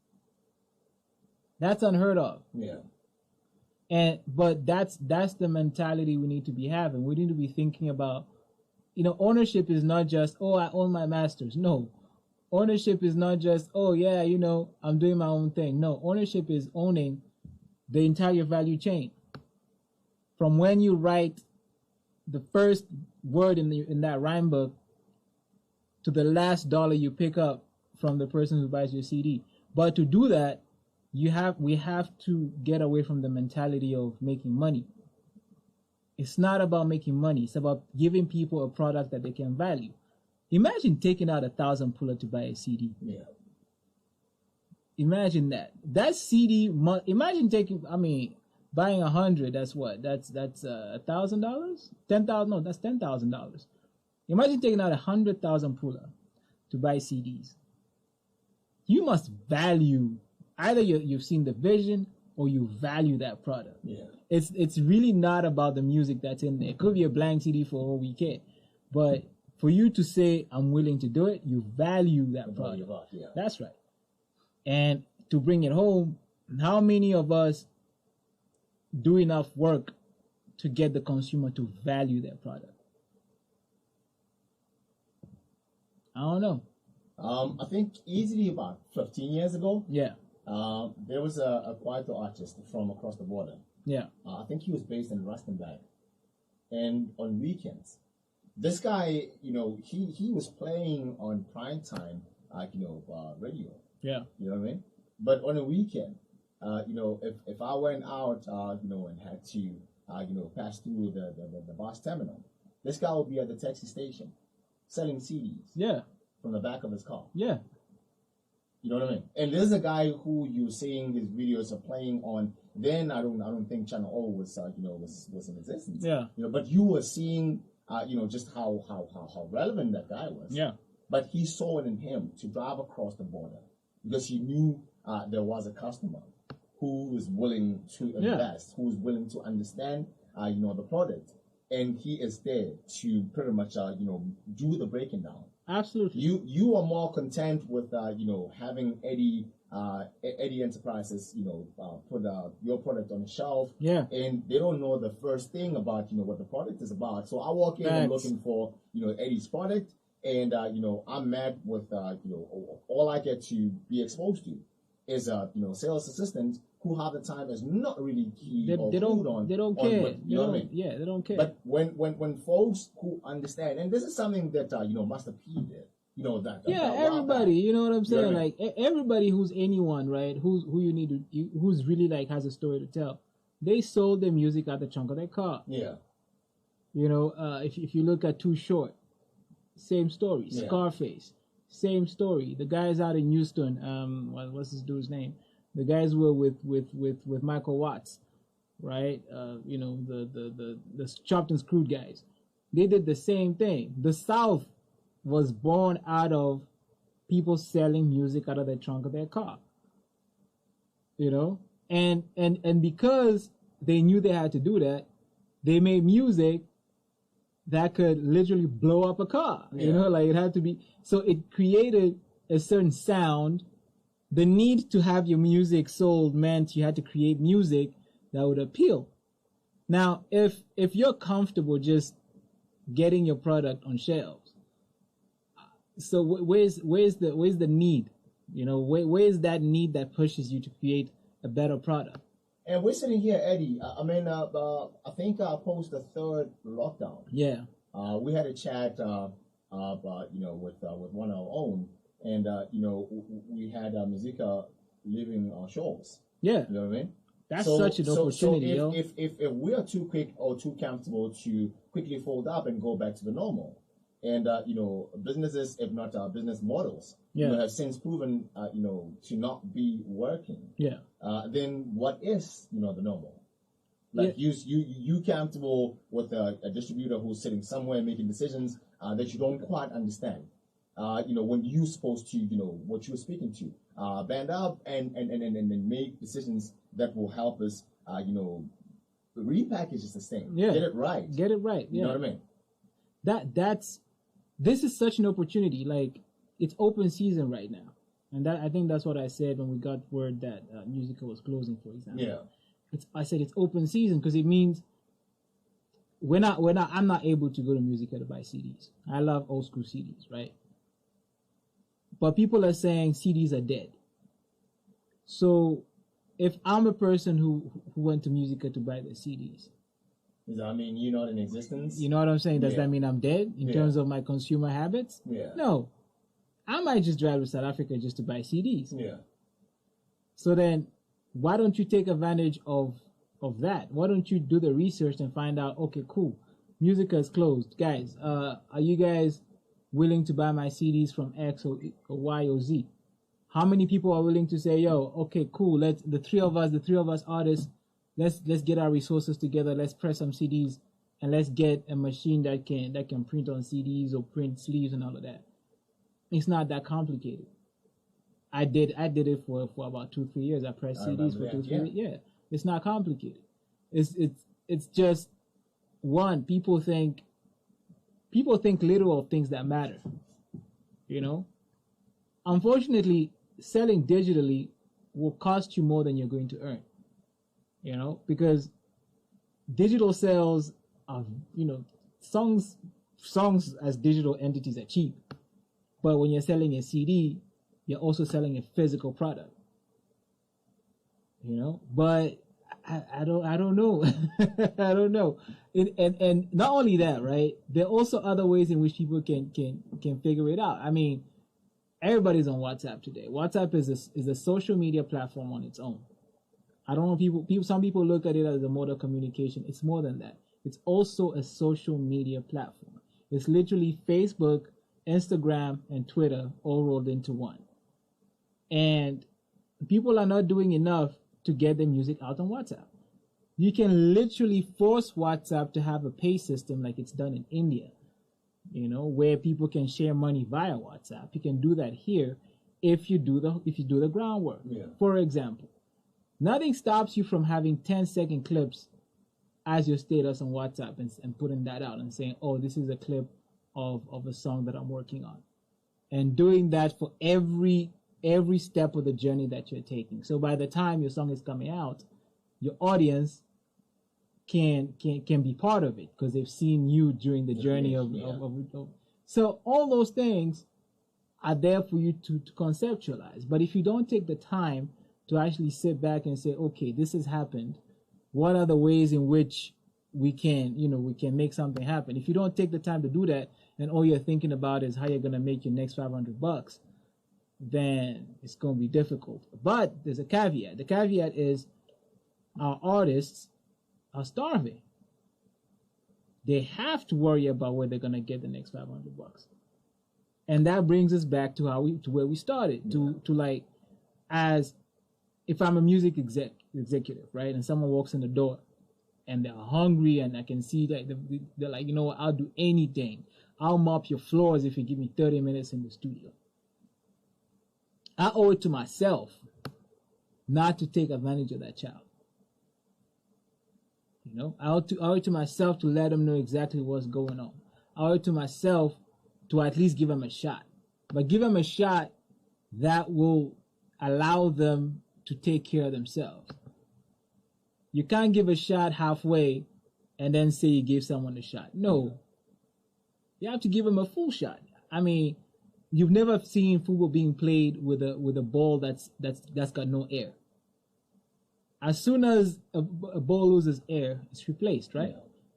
That's unheard of. Yeah. But that's the mentality we need to be having. We need to be thinking about, ownership is not just, I own my masters. No. Ownership is not just, I'm doing my own thing. No. Ownership is owning the entire value chain. From when you write the first word in that rhyme book to the last dollar you pick up from the person who buys your CD. But to do that, we have to get away from the mentality of making money. It's not about making money. It's about giving people a product that they can value. Imagine taking out 1,000 puller to buy a CD. Yeah. Imagine that. That CD, imagine buying 100, that's what? That's $1,000? $10,000? No, that's $10,000. Imagine taking out 100,000 puller to buy CDs. You must value, either you've seen the vision or you value that product. Yeah. It's really not about the music that's in there. It could be a blank CD for all we care, but for you to say I'm willing to do it, you value that product. Yeah. That's right. And to bring it home, how many of us do enough work to get the consumer to value their product? I don't know. I think easily about 15 years ago, Yeah. there was a kwaito artist from across the border. Yeah. I think he was based in Rustenburg. And on weekends, this guy, he was playing on prime time, radio. Yeah. You know what I mean? But on a weekend, if I went out, and had to, pass through the bus terminal, this guy would be at the taxi station selling CDs Yeah. from the back of his car. Yeah. You know what I mean? And there's a guy who you're seeing his videos are playing on. Then I don't think Channel O was was in existence. Yeah. But you were seeing just how relevant that guy was. Yeah. But he saw it in him to drive across the border because he knew there was a customer who was willing to invest, who was willing to understand the product, and he is there to pretty much do the breaking down. Absolutely. You are more content with having Eddie Enterprises put your product on the shelf, and they don't know the first thing about what the product is about. So I walk in and looking for Eddie's product, and I'm met with all I get to be exposed to is sales assistants who have the time is not really key They don't care. What, you know what I mean? Yeah, they don't care. But when folks who understand, and this is something that Master P did, everybody, you know what I'm saying? You know what I Like everybody who's anyone, right? Who's really like has a story to tell. They sold their music at the trunk of their car. Yeah. If you look at Too Short, same story. Yeah. Scarface, same story. The guys out in Houston, what's this dude's name? The guys were with Michael Watts, right? The chopped and screwed guys. They did the same thing. The South was born out of people selling music out of the trunk of their car. And because they knew they had to do that, they made music that could literally blow up a car. It had to be. So it created a certain sound. The need to have your music sold meant you had to create music that would appeal. Now, if you're comfortable just getting your product on shelves, so where's the need? Where's that need that pushes you to create a better product? And we're sitting here, Eddie. I think post the third lockdown. Yeah. We had a chat, with one of our own. And, we had Musica leaving our shows. Yeah. You know what I mean? That's such an opportunity, so if we are too quick or too comfortable to quickly fold up and go back to the normal, and, businesses, if not business models, have since proven, to not be working. Yeah. Then what is, the normal? Like you comfortable with a distributor who's sitting somewhere making decisions that you don't quite understand. When you're supposed to, what you're speaking to, band up and make decisions that will help us, repackage this thing. Yeah. Get it right. Yeah. You know what I mean? This is such an opportunity. Like, it's open season right now. And I think that's what I said when we got word that Musica was closing, for example. Yeah. I said it's open season because it means I'm not able to go to Musica to buy CDs. I love old school CDs, right? But people are saying CDs are dead. So if I'm a person who went to Musica to buy the CDs, does that mean you're not in existence? You know what I'm saying? Does that mean I'm dead in terms of my consumer habits? Yeah. No. I might just drive to South Africa just to buy CDs. Yeah. So then why don't you take advantage of that? Why don't you do the research and find out, okay, cool, Musica is closed. Guys, are you guys willing to buy my CDs from X or Y or Z? How many people are willing to say, yo, okay, cool, the three of us artists, let's get our resources together, let's press some CDs, and let's get a machine that can print on CDs or print sleeves and all of that. It's not that complicated. I did it for about 2-3 years. I pressed CDs for 2-3 years. Yeah, it's not complicated. It's just one. People think little of things that matter. You know, unfortunately, selling digitally will cost you more than you're going to earn. You know, because digital sales are, you know, songs as digital entities are cheap, but when you're selling a CD, you're also selling a physical product. You know, but I don't know. I don't know. And not only that, right? There are also other ways in which people can figure it out. I mean, everybody's on WhatsApp today. WhatsApp is a social media platform on its own. I don't know, some people look at it as a mode of communication. It's more than that. It's also a social media platform. It's literally Facebook, Instagram, and Twitter all rolled into one. And people are not doing enough to get their music out on WhatsApp. You can literally force WhatsApp to have a pay system like it's done in India, you know, where people can share money via WhatsApp. You can do that here if you do the groundwork. Yeah. For example, nothing stops you from having 10-second clips as your status on WhatsApp and putting that out and saying, oh, this is a clip of a song that I'm working on. And doing that for every step of the journey that you're taking. So by the time your song is coming out, your audience can be part of it because they've seen you during the journey of so all those things are there for you to conceptualize. But if you don't take the time to actually sit back and say, okay, this has happened, what are the ways in which we can make something happen? If you don't take the time to do that and all you're thinking about is how you're going to make your next $500, then it's going to be difficult. But there's a caveat. The caveat is our artists are starving. They have to worry about where they're going to get the next $500. And that brings us back to where we started, to like, as if I'm a music executive, right? And someone walks in the door and they're hungry and I can see that they're like, you know what, I'll do anything. I'll mop your floors if you give me 30 minutes in the studio. I owe it to myself not to take advantage of that child. You know, I owe it to myself to let them know exactly what's going on. I owe it to myself to at least give them a shot. But give them a shot that will allow them to take care of themselves. You can't give a shot halfway and then say you gave someone a shot. No. You have to give them a full shot. I mean, you've never seen football being played with a ball that's got no air. As soon as a ball loses air, it's replaced, right?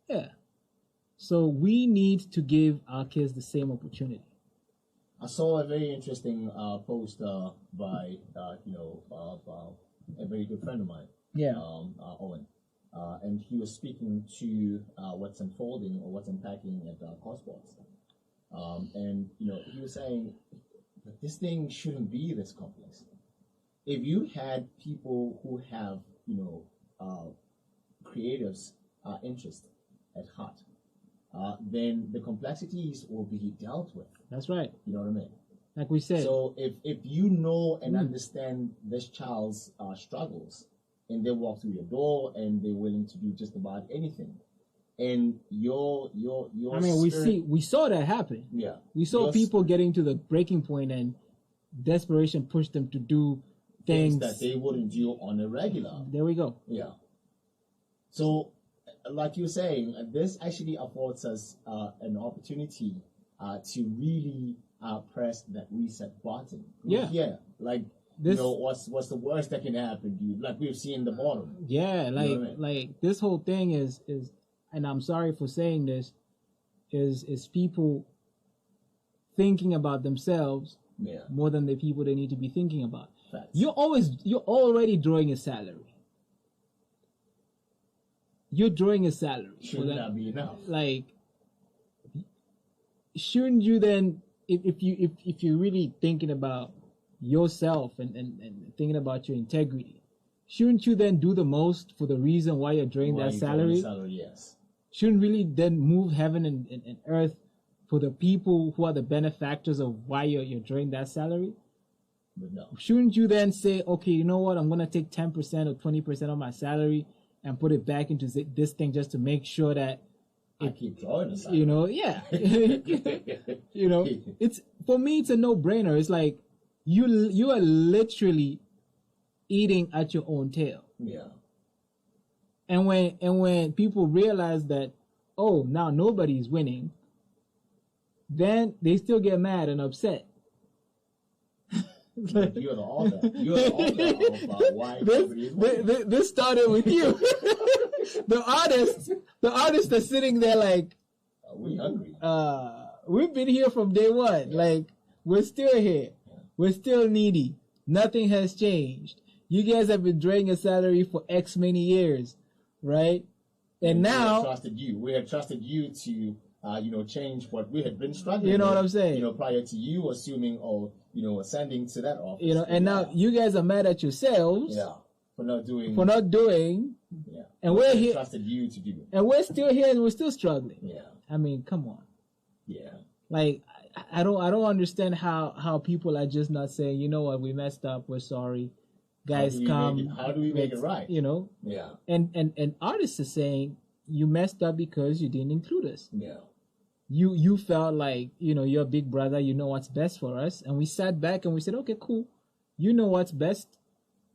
Yeah. So we need to give our kids the same opportunity. I saw a very interesting post by a very good friend of mine, Owen, and he was speaking to what's unfolding or what's unpacking at Cossports. And he was saying that this thing shouldn't be this complex. If you had people who have creatives interest at heart, then the complexities will be dealt with. That's right. You know what I mean? Like we said. So if you know and understand this child's struggles, and they walk through your door and they're willing to do just about anything, and your I mean, we saw that happen. Yeah. We saw people getting to the breaking point and desperation pushed them to do things that they wouldn't do on a regular. There we go. Yeah. So, like you're saying, this actually affords us an opportunity to really press that reset button. Yeah. Yeah. Like, this, what's the worst that can happen, dude? Like we've seen the bottom. Yeah. Like this whole thing is, and I'm sorry for saying this, is people thinking about themselves more than the people they need to be thinking about. Facts. You're already drawing a salary. You're drawing a salary. Shouldn't that be enough? Like, shouldn't you then, if you're really thinking about yourself and thinking about your integrity, shouldn't you then do the most for the reason why you're drawing that salary? Yes. Shouldn't really then move heaven and earth for the people who are the benefactors of why you're drawing that salary? But no. Shouldn't you then say, okay, you know what? I'm gonna take 10% or 20% of my salary and put it back into this thing just to make sure that I keep drawing the salary. you know, yeah. You know, it's for me. It's a no-brainer. It's like you are literally eating at your own tail. Yeah. And when people realize that, oh, now nobody's winning, then they still get mad and upset. You're the author. You're the author of why nobody is winning. This started with you. The artists are sitting there like, We hungry. we've been here from day one. Yeah. Like, we're still here. Yeah. We're still needy. Nothing has changed. You guys have been drawing a salary for X many years, right? And we had now, trusted you. We had trusted you to, change what we had been struggling. You know with, what I'm saying? Prior to you assuming or ascending to that office. and now you guys are mad at yourselves Yeah. For not doing. Yeah. And what we're we here, trusted you to do. and we're still here, and we're still struggling. Yeah. I mean, come on. Yeah. Like, I don't understand how people are just not saying, you know what, we messed up, we're sorry, guys, come. How do we make it right? Yeah. Yeah. And artists are saying you messed up because you didn't include us. Yeah. You felt like, you're a big brother, you know what's best for us, and we sat back and we said, okay, cool, you know what's best,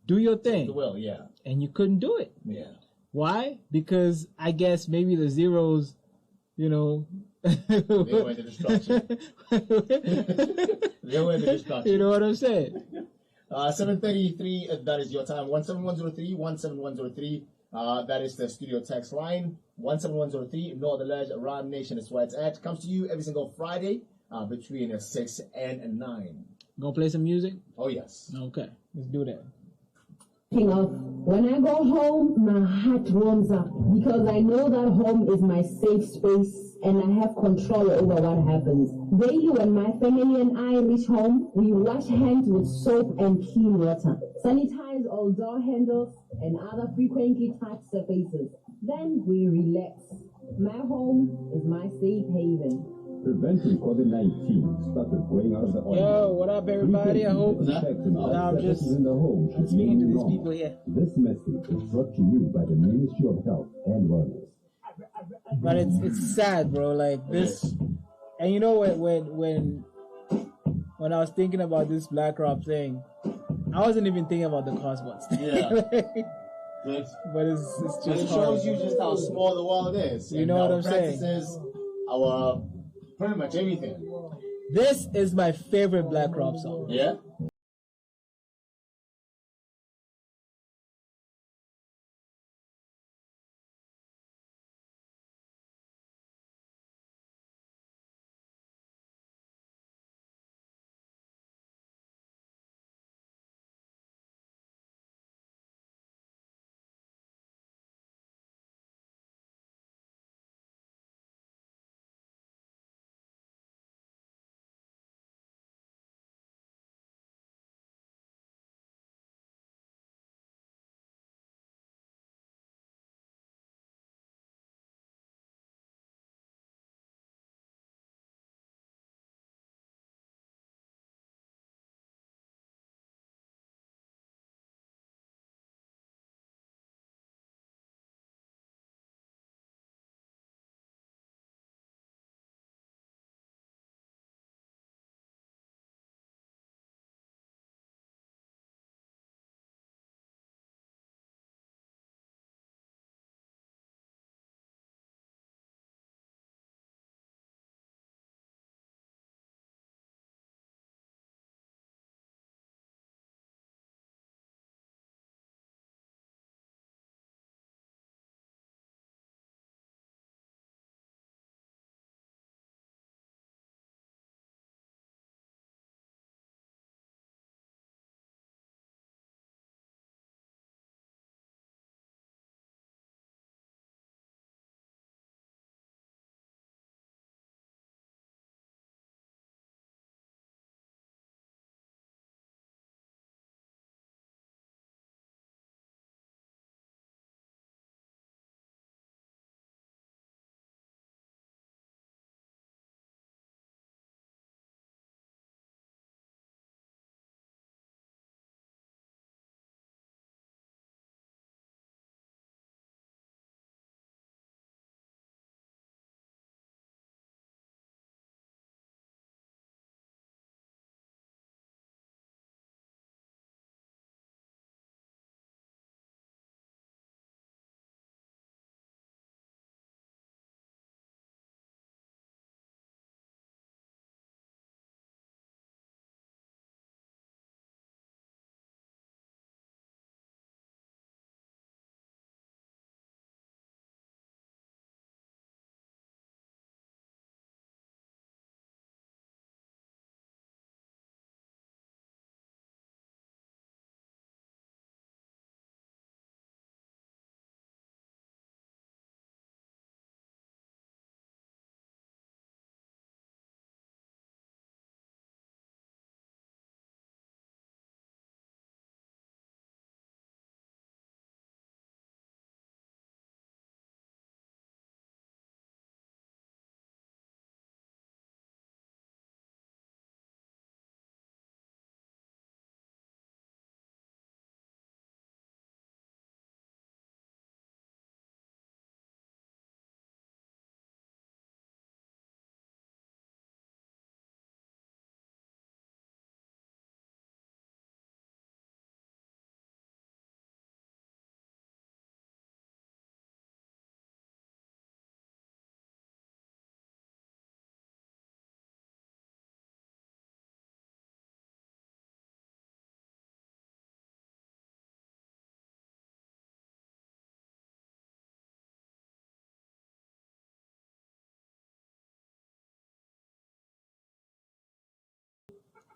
do your thing. Well, yeah. And you couldn't do it. Yeah. Why? Because I guess maybe the zeros, They were the destruction. They were the destruction. You know what I'm saying? 7:33. That is your time. 17103 17103. That is the studio text line. 17103. Northern Ledge Rhyme Nation is where it's at. Comes to you every single Friday between 6 and 9. Gonna play some music? Oh yes. Okay, let's do that. Of when I go home, my heart warms up because I know that home is my safe space and I have control over what happens. Daily, when my family and I reach home, we wash hands with soap and clean water, sanitize all door handles and other frequently touched surfaces. Then we relax. My home is my safe haven. Preventing COVID-19 starts with going out of the ordinary. Yo, what up, everybody? I hope. I'm just in the home should speaking to be these normal. people here. This message is brought to you by the Ministry of Health and Wellness. But it's sad, bro. Like this, and when I was thinking about this BlackRock thing, I wasn't even thinking about the Cosmos thing. Yeah. But it's just it shows horrible. you just how small the world is. You know what I'm saying? Practices, our pretty much everything. This is my favorite BlackRock song. Yeah.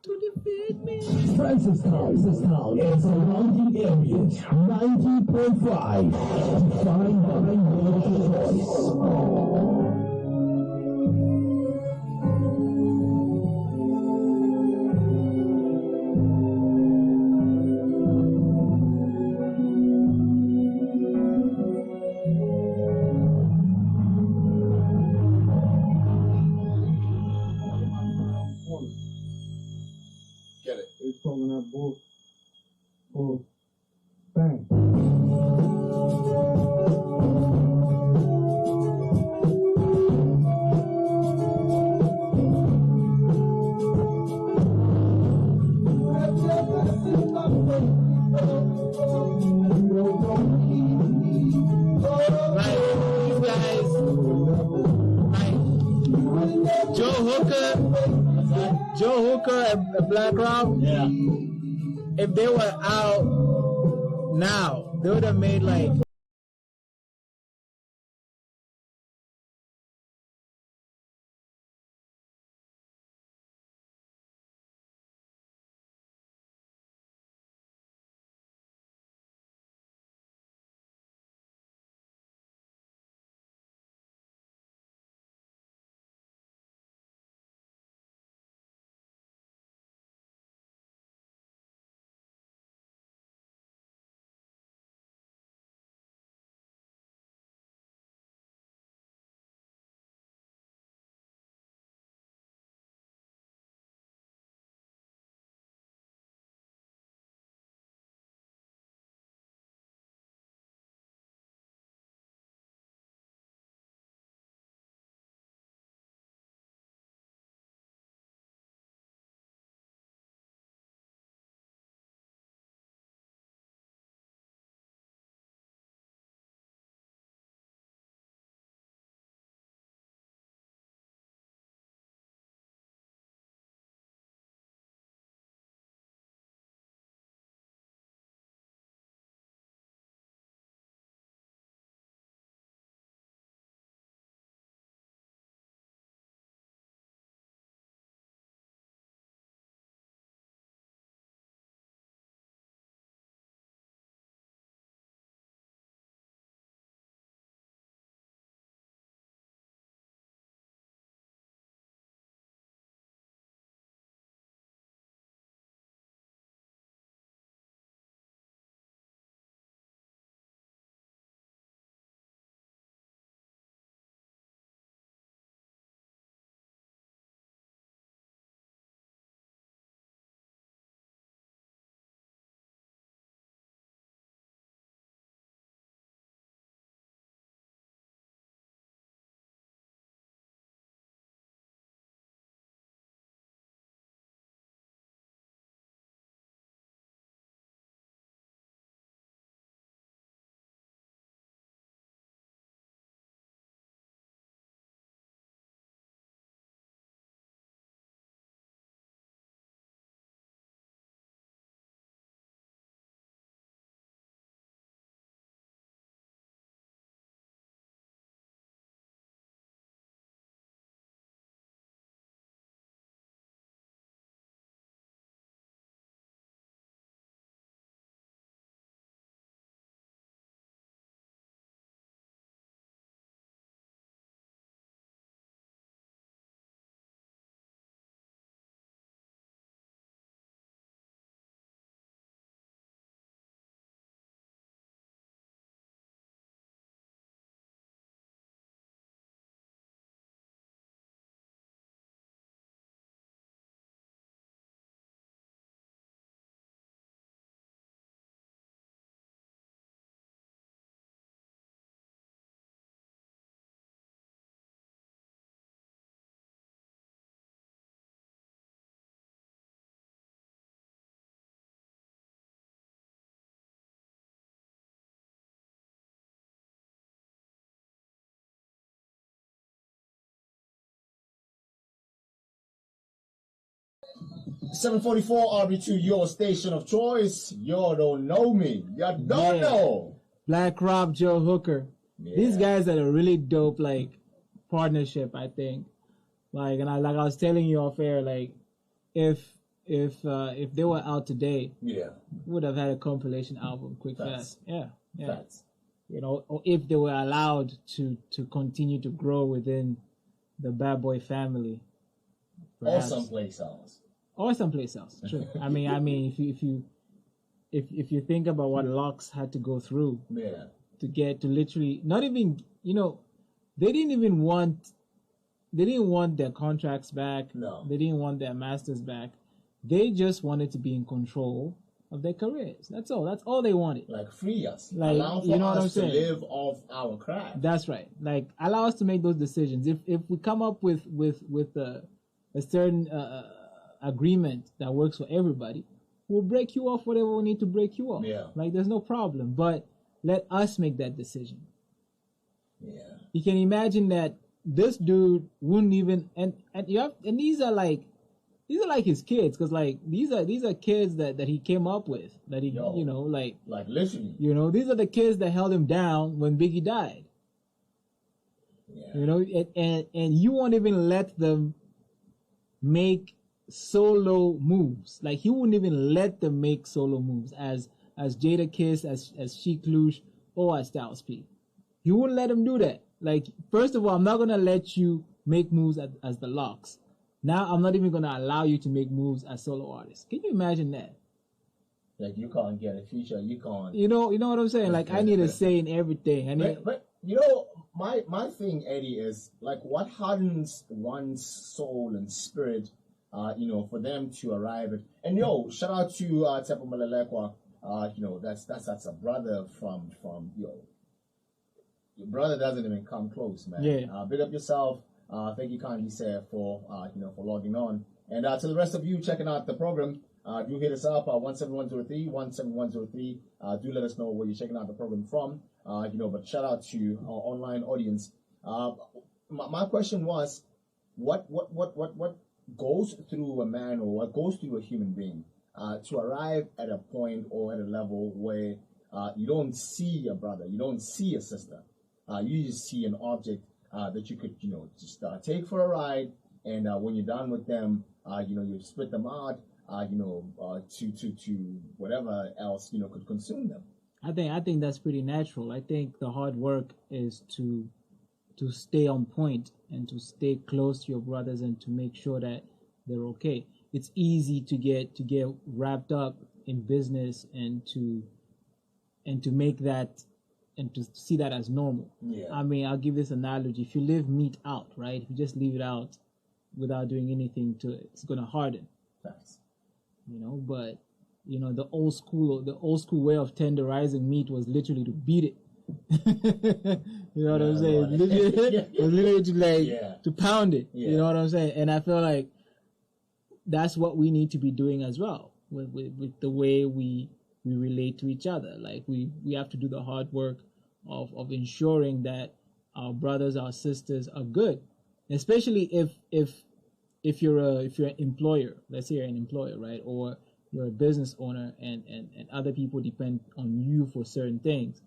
to defeat me. Francistown and surrounding areas, 90.5, defined by your choice. Get it. It's talking that bull. Bang. Like these guys, like Joe Hooker and Black Rob. Yeah. If they were out now, they would have made like $744 RB2, your station of choice. You don't know me. You don't know. Black Rob, Joe Hooker. Yeah. These guys are a really dope like partnership, I think. Like, and I was telling you off air, like, if if they were out today, Yeah. would have had a compilation album quick Facts. fast. Yeah. Facts. You know, or if they were allowed to continue to grow within the Bad Boy family, Or perhaps. someplace else. Or someplace else. True. I mean, if you think about what Locks had to go through Yeah. to get to literally not even, you know, they didn't want their contracts back. No. They didn't want their masters back. They just wanted to be in control of their careers. That's all. That's all they wanted. Like, free us. Like, Allow for you know what us I'm to saying? live off our craft. That's right. Like, allow us to make those decisions. If we come up with a certain agreement that works for everybody, we'll break you off whatever we need to break you off. Yeah. Like, there's no problem. But let us make that decision. Yeah. You can imagine that this dude wouldn't even and these are like his kids, because like these are kids that he came up with, that he Yo. you know, like literally. you know, these are the kids that held him down when Biggie died. Yeah. You know, and you won't even let them make solo moves. Like, he wouldn't even let them make solo moves as Jada Kiss, as Chic Luge, or as Styles P. He wouldn't let them do that. Like, first of all, I'm not gonna let you make moves as the Locks. Now I'm not even gonna allow you to make moves as solo artists. Can you imagine that? Like, you can't get a feature. You can't. You know what I'm saying? Like, I need a say in everything. But you know, my thing, Eddie, is like, what hardens one's soul and spirit, you know, for them to arrive at. And yo, shout out to Tepo Malelekwa. You know, that's a brother from yo. Your brother doesn't even come close, man. Yeah. Big up yourself. Thank you kindly, sir, for you know, for logging on. And to the rest of you checking out the program, do hit us up 17103 17103. Do let us know where you're checking out the program from. You know, but shout out to our online audience. My question was, what goes through a man, or what goes through a human being to arrive at a point or at a level where you don't see a brother, you don't see a sister, you just see an object that you could, you know, just take for a ride, and when you're done with them, you know, you split them out, you know, to whatever else, you know, could consume them. I think that's pretty natural. I think the hard work is to stay on point and to stay close to your brothers and to make sure that they're okay. It's easy to get wrapped up in business and to make that and to see that as normal. Yeah. I mean, I'll give this analogy. If you leave meat out, right? If you just leave it out without doing anything to it, it's gonna harden. Facts. You know, but you know, the old school way of tenderizing meat was literally to beat it. You know what I'm saying? Right. It was literally to like to pound it. Yeah. You know what I'm saying? And I feel like that's what we need to be doing as well with the way we relate to each other. Like we have to do the hard work of ensuring that our brothers, our sisters are good. Especially if you're an employer, let's say you're an employer, right? Or you're a business owner and other people depend on you for certain things.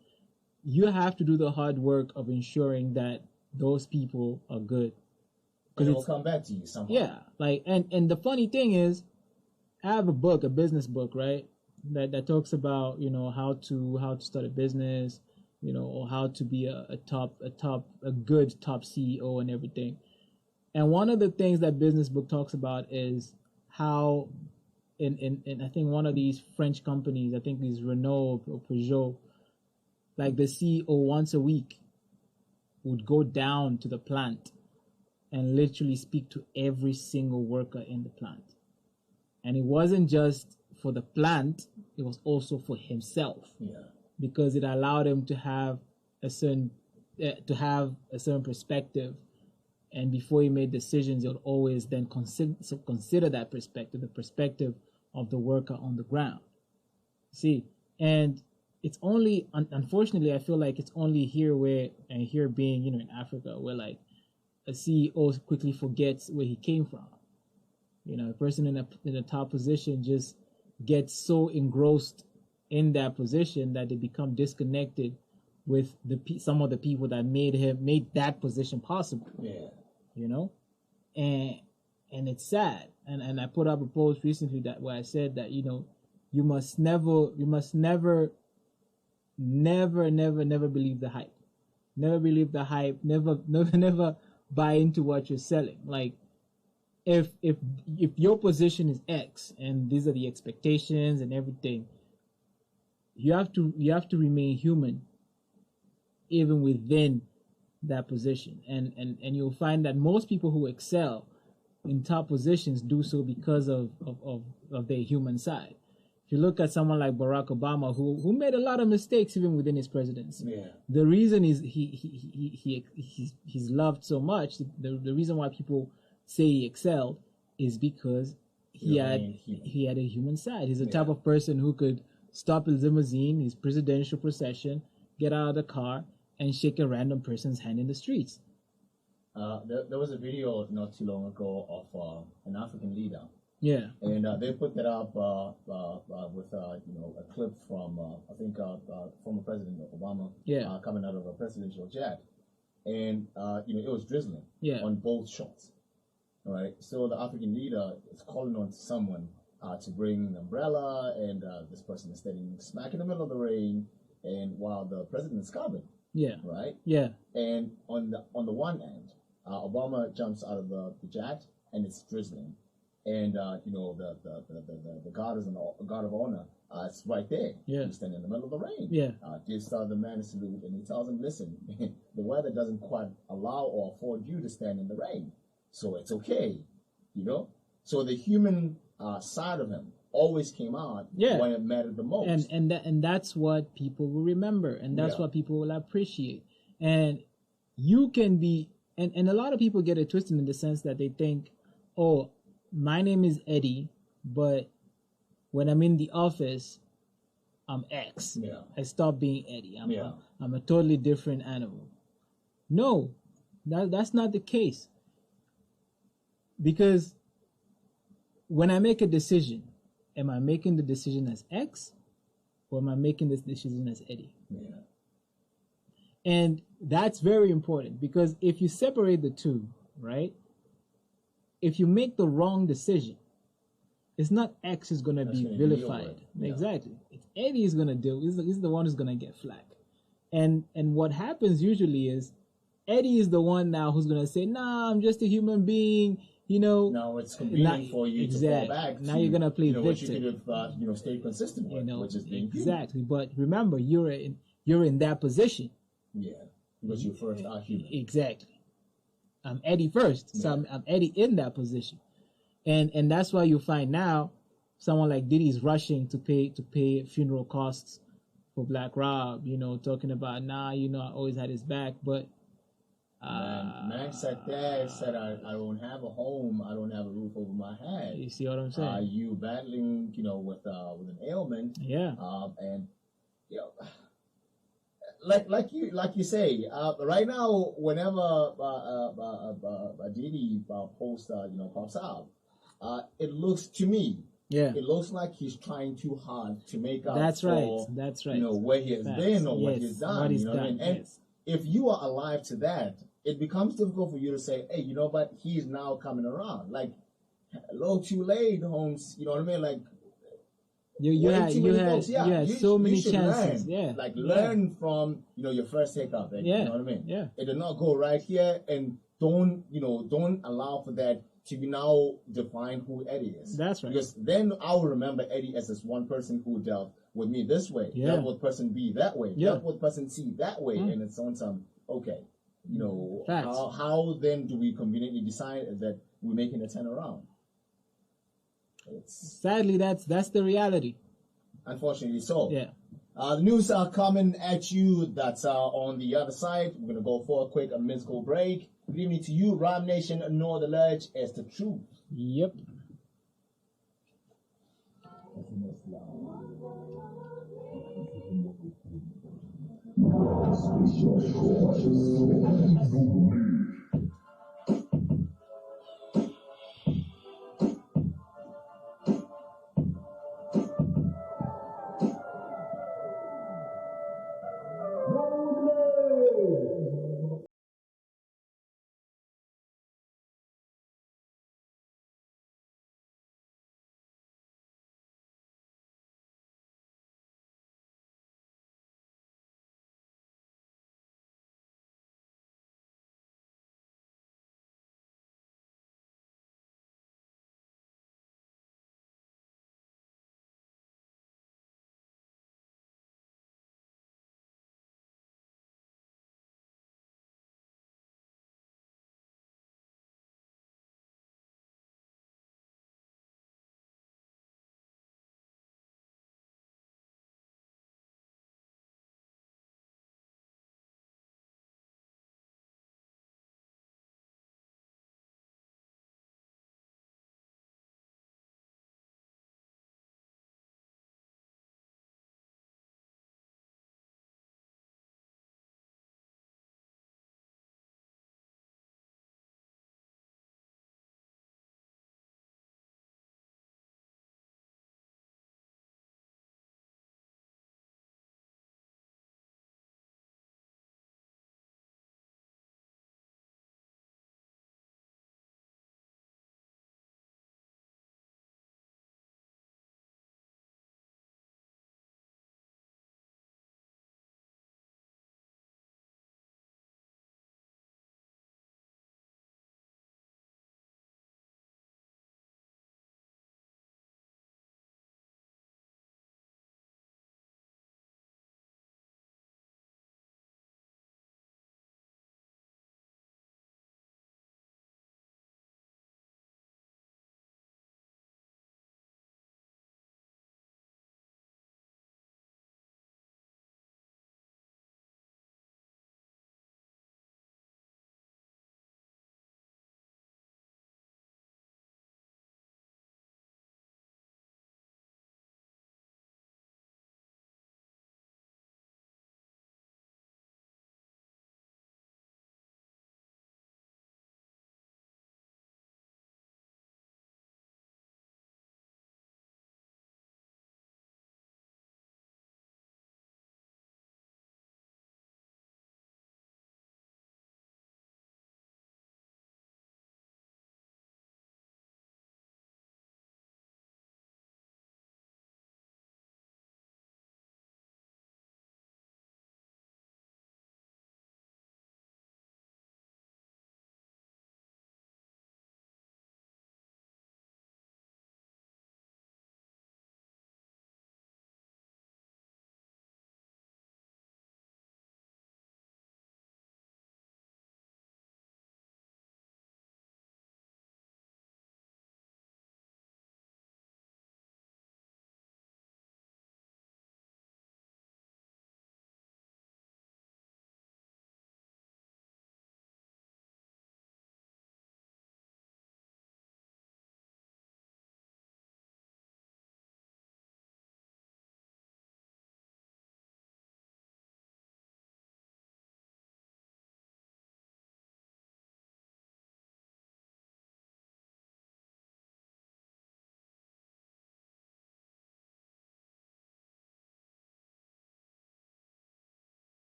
You have to do the hard work of ensuring that those people are good. Because it will come back to you somehow. Yeah. Like, and the funny thing is, I have a business book, right? That talks about, you know, how to start a business, you know, or how to be a good top CEO and everything. And one of the things that business book talks about is how in I think one of these French companies, I think these Renault or Peugeot, like the CEO once a week would go down to the plant and literally speak to every single worker in the plant. And it wasn't just for the plant, it was also for himself. Yeah. Because it allowed him to have a certain perspective, and before he made decisions, he would always then consider that perspective, the perspective of the worker on the ground. See, and it's only, unfortunately, I feel like it's only here being, you know, in Africa, where like a CEO quickly forgets where he came from. You know, a person in a top position just gets so engrossed in that position that they become disconnected with some of the people that made that position possible. Yeah. You know, and it's sad. and I put up a post recently that where I said that you must never believe the hype. Never believe the hype. Never buy into what you're selling. Like if your position is X and these are the expectations and everything, you have to remain human even within that position. And you'll find that most people who excel in top positions do so because of their human side. If you look at someone like Barack Obama, who made a lot of mistakes even within his presidency, the reason is he's loved so much. The reason why people say he excelled is because he had a human side. He's the type of person who could stop his limousine, his presidential procession, get out of the car, and shake a random person's hand in the streets. There was a video not too long ago of an African leader. Yeah. And they put that up with a clip from I think former President Obama coming out of a presidential jet, and it was drizzling on both shots. All right. So the African leader is calling on someone to bring an umbrella, and this person is standing smack in the middle of the rain, and while the president is covered. Yeah. Right. Yeah. And on the one end, Obama jumps out of the jet, and it's drizzling. And the guard of honor is right there. Yeah. He's standing in the middle of the rain. Yeah. Gives the man a salute, and he tells him, "Listen, the weather doesn't quite allow or afford you to stand in the rain, so it's okay." So the human side of him always came out when it mattered the most. And that's what people will remember, and that's what people will appreciate. And you can be, and a lot of people get it twisted in the sense that they think, oh, my name is Eddie, but when I'm in the office, I'm X. Yeah. I stop being Eddie. I'm a totally different animal. No, that's not the case. Because when I make a decision, am I making the decision as X, or am I making this decision as Eddie? Yeah. And that's very important, because if you separate the two, right? If you make the wrong decision, it's not X is going to be vilified. Exactly. It's Eddie is going to deal. He's the one who's going to get flack. And what happens usually is Eddie is the one now who's going to say, "Nah, I'm just a human being." Now it's convenient for you to fall back. Now you're going to play victim. What you could have stayed consistent with, which is being exactly. But remember, you're in that position. Yeah, because you first are human. Exactly. I'm Eddie first, so I'm Eddie in that position, and that's why you find now someone like Diddy is rushing to pay funeral costs for Black Rob. Talking about I always had his back, but man sat there said, I don't have a home, I don't have a roof over my head. You see what I'm saying? You battling with an ailment, and like you say, right now, whenever Diddy post pops out, it looks to me, it looks like he's trying too hard to make up. That's for, right. That's right. Where he has been or what he's done. And if you are alive to that, it becomes difficult for you to say, hey, but he's now coming around. Like, a little too late, Holmes. You know what I mean? Like. You had so many chances. Learn from your first hiccup. You know what I mean? Yeah. It did not go right here, and don't allow for that to now define who Eddie is. That's right. Because then I will remember Eddie as this one person who dealt with me this way, dealt with person B that way, dealt with person C that way, and it's on some how then do we conveniently decide that we're making a turn around? Sadly, that's the reality. Unfortunately so. Yeah. The news are coming at you. That's on the other side. We're going to go for a quick musical break. Good evening to you, Rhyme Nation. Know the Lurch is the truth. Yep.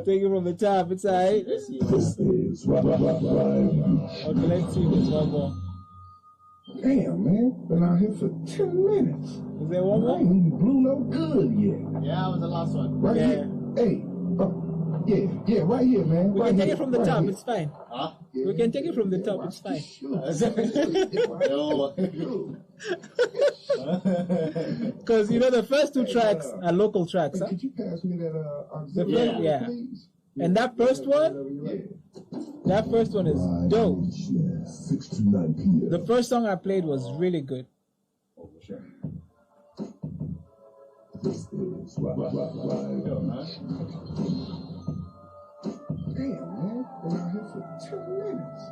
Take it from the top. It's alright. Let's see. This is RHYME. Okay, let's see this one more. Damn, man. Been out here for 10 minutes. Is there one I more? ain't even blew no good yet. Yeah, that was the last one. Right Yeah. here. Hey. Yeah, right here, man. We right can take here, it from the right top. here. It's fine. Huh? We can take it from the top. It's fine. No. Because you know the first two tracks are local tracks, huh? Could you pass me that The auxiliary, first, yeah. please? And that first one, that first one is dope. 6 to 9 p.m. The first song I played was really good. Oh, for sure. This is RHYME. Damn, man. Been out here for 10 minutes.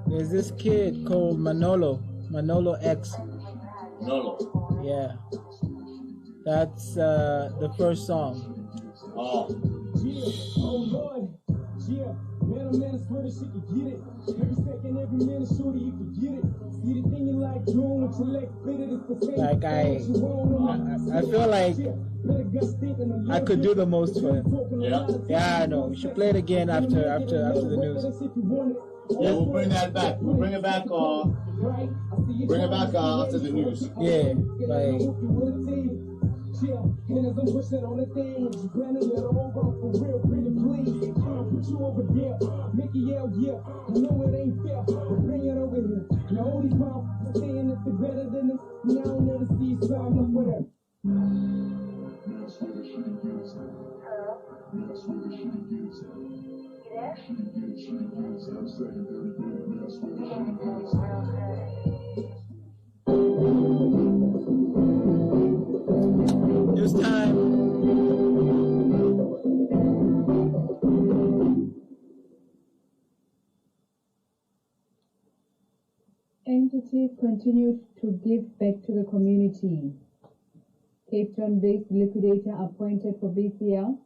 There's this kid called Manolo X. Nolo. Yeah. That's the first song. Oh. Oh Lord, yeah, man, I swear this shit can get it. Every second, every minute, shorty, you can get it. See the thing you like doing with your legs fitted, it's the same. Like I feel like I could do the most for him. Yeah. Yeah, I know. We should play it again after the news. Yeah, we'll bring that back. We'll bring it back. Bring it back after the news. Yeah, like Yeah, and as I'm pushing on the thing, you better let her over for real, pretty please. Put you over there, Mickey yeah. I know it ain't fair, but bring it over here. Now all these mouths saying that they're better than this. Now I don't never see so I'm up for that. news time. Entities continued to give back to the community. Cape Town-based liquidator appointed for BCL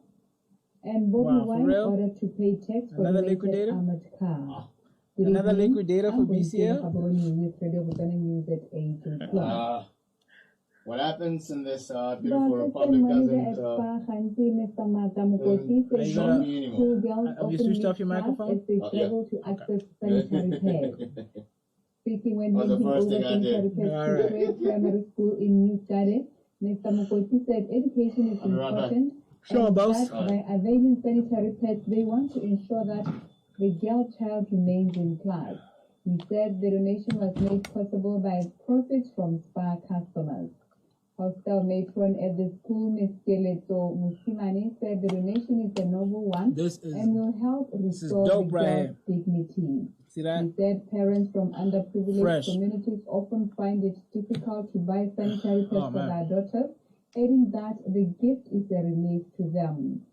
and Bobby Wow, for Wine real? ordered to pay tax for Another related liquidator? armored car. Good Another evening. liquidator for I'm going to BCL? Gaborone with Radio Botana News at 8 o'clock. What happens in this beautiful republic doesn't shock me anymore. Have you switched off your microphone? As they Oh, yeah. struggle to access sanitary pads. Speaking when That was the handing first over thing I did. sanitary pads All to right. Trade Primary School in New Stade, Mr. Mukoti said education is I'll be right back. important. Sure, and boss. that by availing sanitary pads, they want to ensure that the girl child remains in class. He said the donation was made possible by profits from SPA customers. Hostel matron at the school, Ms. Keleto Musimani, said the donation is a noble one This is and will help is restore the dope right girl's dignity. see He that? said parents from underprivileged Fresh. communities often find it difficult to buy sanitary pads Oh, for man. their daughters, adding that the gift is a relief to them.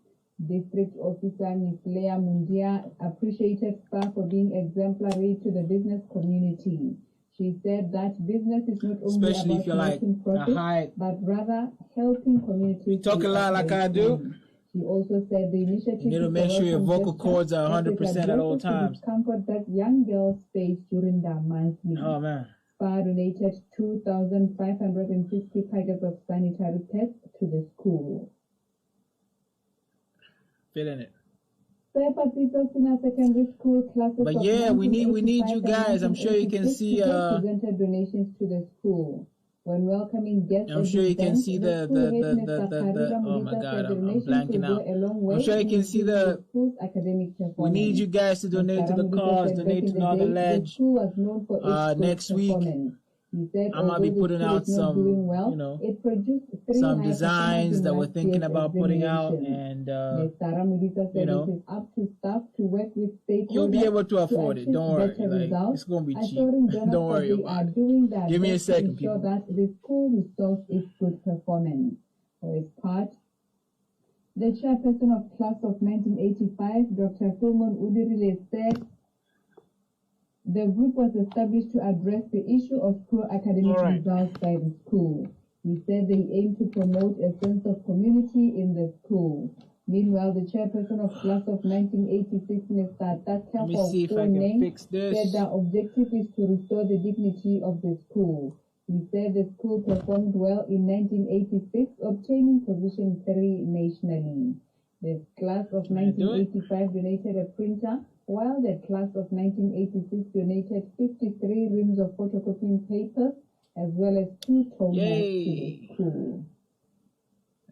District Officer Ms. Leah Mundia appreciated staff for being exemplary to the business community. She said that business is not only Especially about if you're like making a profit, high. but rather helping communities. Talk a lot like I do. She also said the initiative You need to is make a sure your welcome vocal gesture cords are that 100% at all addresses the times. discomfort that young girls face during their monthly. Oh man. SPA donated 2,550 packets of sanitary pads to the school. Feeling it. Pepatito Senior Secondary School classes But of yeah, we need you 1985 guys. I'm and sure you can 1986 see presented donations to the school. When welcoming guests, I'm at sure the you can event, see the the school head, Mr. Karida oh my Mulisa, God, said the I'm donations blanking will out. go a long way I'm sure you can see in improving the school's academic performance. we need you guys to donate to the Mr. cause, Mulisa said donate back to in Northern the day, the Ledge. school was known for its good Next week, performance. He said, I might be although the putting school out is not some, doing well, you know, it produced three some high designs performers in that we're last thinking year's about putting out, examination. and Mr. Ramudisa you said know, it is up to staff to work with stakeholders you'll be able to afford it. achieve Don't worry, better like results, it's gonna be cheap. assuring donors Don't worry that they about are it. doing their Give me a best to second, ensure people. that the school restores its good performance. for its part. The chairperson of class of 1985, Dr. Philmon Udirile, said the group was established to address the issue of poor academic results by the school. He said they aim to promote a sense of community in the school. Meanwhile, the chairperson of class of 1986, Mr. Tatka said the objective is to restore the dignity of the school. He said the school performed well in 1986, obtaining position 3 nationally. The class of 1985 donated a printer, while the class of 1986 donated 53 reams of photocopying paper, as well as 2 toners to the school.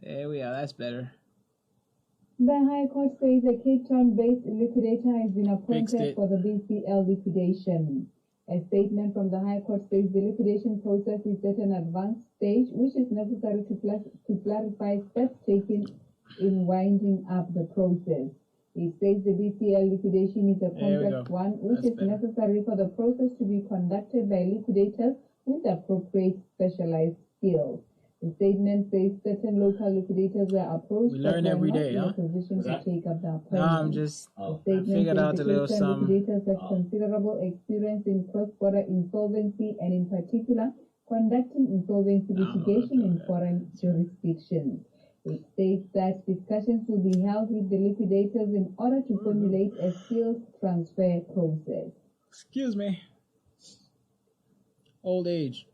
There we are, that's better. The High Court says a Cape Town-based liquidator has been appointed for the BCL liquidation. A statement from the High Court says the liquidation process is at an advanced stage, which is necessary to clarify steps taken in winding up the process. It says the BCL liquidation is a complex one, which is necessary for the process to be conducted by liquidators with appropriate specialized skills. The statement says certain local liquidators were approached but were not in a position to take up the appointment. No, I'm just figured out a little something. Liquidators have considerable experience in cross-border insolvency and in particular conducting insolvency litigation in foreign jurisdictions. It states that discussions will be held with the liquidators in order to formulate a skills transfer process. Excuse me. Old age.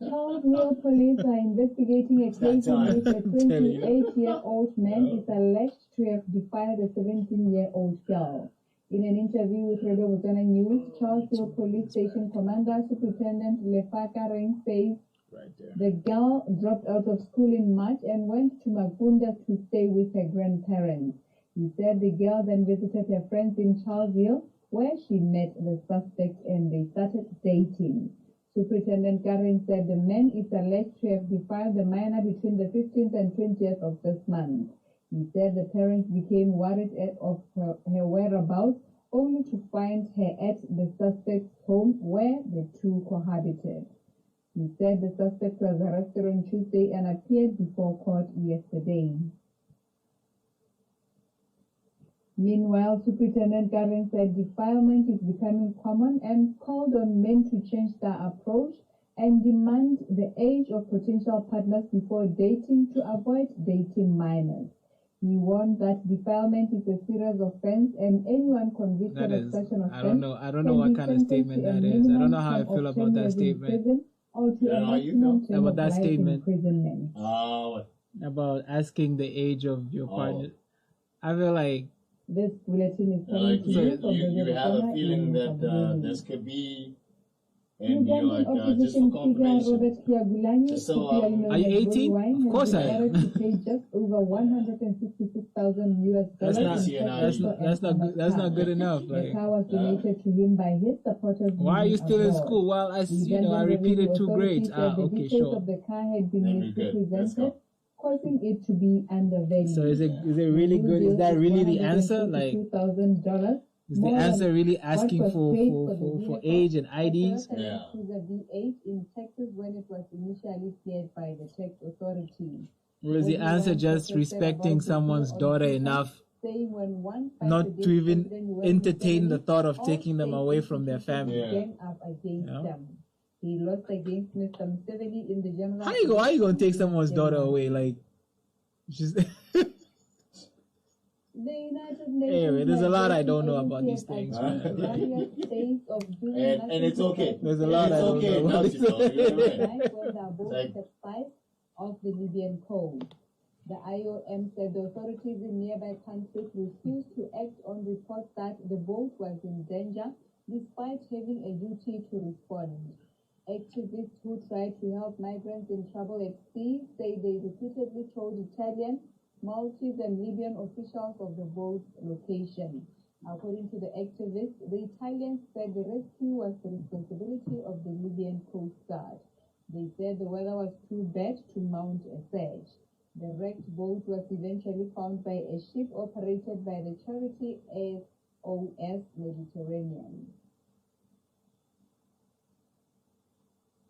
Charles Hill police are investigating a case in which a 28-year-old man is alleged to have defiled a 17-year-old girl. In an interview with Radio Botswana News, Charles Hill Police Station Commander Superintendent Lefaka Rain says the girl dropped out of school in March and went to Makunda to stay with her grandparents. He said the girl then visited her friends in Charlesville, where she met the suspect and they started dating. Superintendent Karen said the man is alleged to have defiled the minor between the 15th and 20th of this month. He said the parents became worried of her whereabouts, only to find her at the suspect's home where the two cohabited. He said the suspect was arrested on Tuesday and appeared before court yesterday. Meanwhile, Superintendent Karen said defilement is becoming common and called on men to change their approach and demand the age of potential partners before dating to avoid dating minors. He warned that defilement is a serious offense and anyone convicted of such an offense I don't know what kind of statement that is. I don't know how I feel about that statement. Or to a maximum term about of that life statement imprisonment. About asking the age of your partner. I feel like this bulletin is coming to you from you have a feeling that this could be, and you're like, just for confirmation. Are you 18? Of course I am. To pay just over $166,000 That's not good enough. The car was donated to him by his supporters. Why are you still in school? Well, I repeated 2 grades. Okay, sure. Of the car had been misrepresented, causing it to be undervalued. So is it really good? Is that really the answer? Like, $2,000. Is the answer really asking for age and IDs? Yeah. To the V8 in Texas when it was initially cleared by the tax authority. Or is the answer just respecting someone's daughter enough not to even entertain the thought of taking them away from their family? He lost against Mr. Museveni in the general. How you gonna take someone's daughter away? Like, just. Anyway, there's a lot I don't know about these things. And it's okay. There's a lot I don't know. Of the Libyan code. The IOM said the authorities in nearby countries refused to act on reports that the boat was in danger despite having a duty to respond. Activists who tried to help migrants in trouble at sea say they repeatedly told Italian, Maltese and Libyan officials of the boat's location. According to the activists, the Italians said the rescue was the responsibility of the Libyan Coast Guard. They said the weather was too bad to mount a search. The wrecked boat was eventually found by a ship operated by the charity SOS Mediterranean.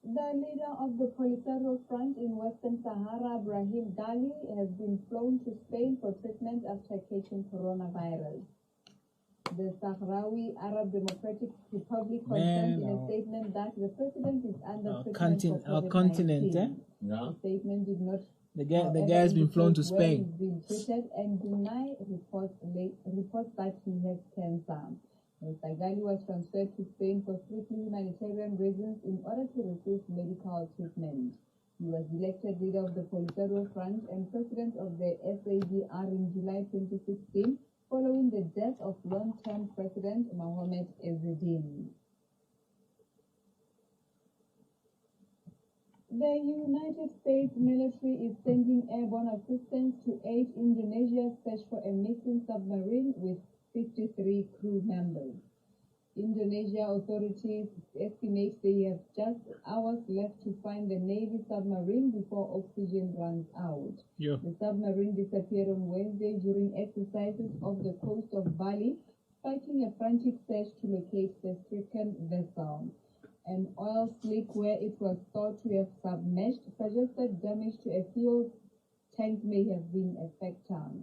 The leader of the Polisario Front in Western Sahara, DIDDY, has been flown to Spain for treatment after catching coronavirus. The Sahrawi Arab Democratic Republic confirmed in a statement that the president is under treatment for COVID-19. Continent, eh? The statement did not. The guy has been flown to Spain. He's been treated and deny reports that he has cancer. Mr. Gali was transferred to Spain for strictly humanitarian reasons in order to receive medical treatment. He was elected leader of the Polisario Front and president of the SADR in July 2016, following the death of long-term president Mohamed Ezzedine. The United States military is sending airborne assistance to aid Indonesia's search for a missing submarine with 53 crew members. Indonesia authorities estimate they have just hours left to find the Navy submarine before oxygen runs out. Yeah. The submarine disappeared on Wednesday during exercises off the coast of Bali, fighting a frantic search to locate the stricken vessel. An oil slick where it was thought to have submerged suggested damage to a fuel tank may have been a factor.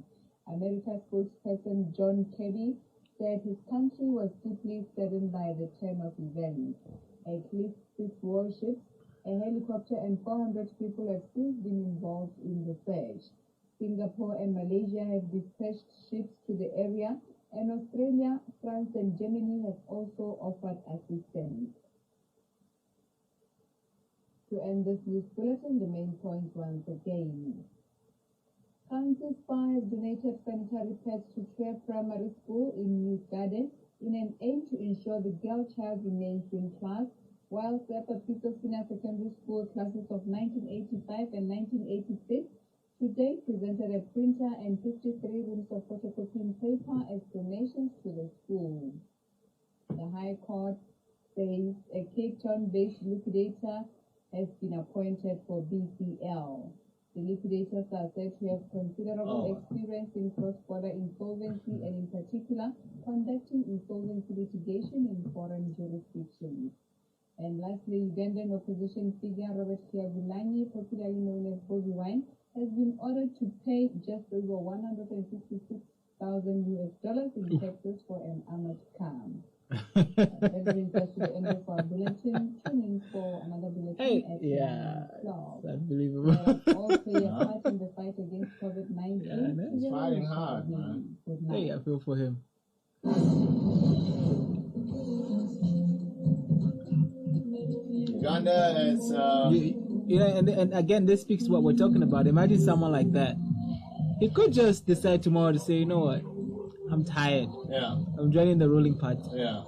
America's spokesperson John Kirby said his country was deeply saddened by the turn of events. At least 6 warships, a helicopter, and 400 people have since been involved in the search. Singapore and Malaysia have dispatched ships to the area, and Australia, France, and Germany have also offered assistance. To end this news bulletin, the main points once again. County Spa has donated sanitary pads to Trey Primary School in New Garden in an aim to ensure the girl child remains in class, while Sepapito Senior Secondary School classes of 1985 and 1986 today presented a printer and 53 reams of photocopying paper as donations to the school. The High Court says a Cape Town-based liquidator has been appointed for BCL. The liquidators are said to have considerable experience in cross-border insolvency and in particular conducting insolvency litigation in foreign jurisdictions. And lastly, Ugandan opposition figure Robert Kyagulanyi, popularly known as Bobi Wine, has been ordered to pay just over $166,000 in taxes for an armored car. That brings us to the end of our bulletin. Tune in for another bulletin at 9:00. Unbelievable. Let us all play a part in the fight against COVID-19. He's fighting hard, man. Good night. Hey, I feel for him. Uganda, it's and again, this speaks to what we're talking about. Imagine someone like that. He could just decide tomorrow to say, you know what, I'm tired. Yeah. I'm joining the ruling party. Yeah.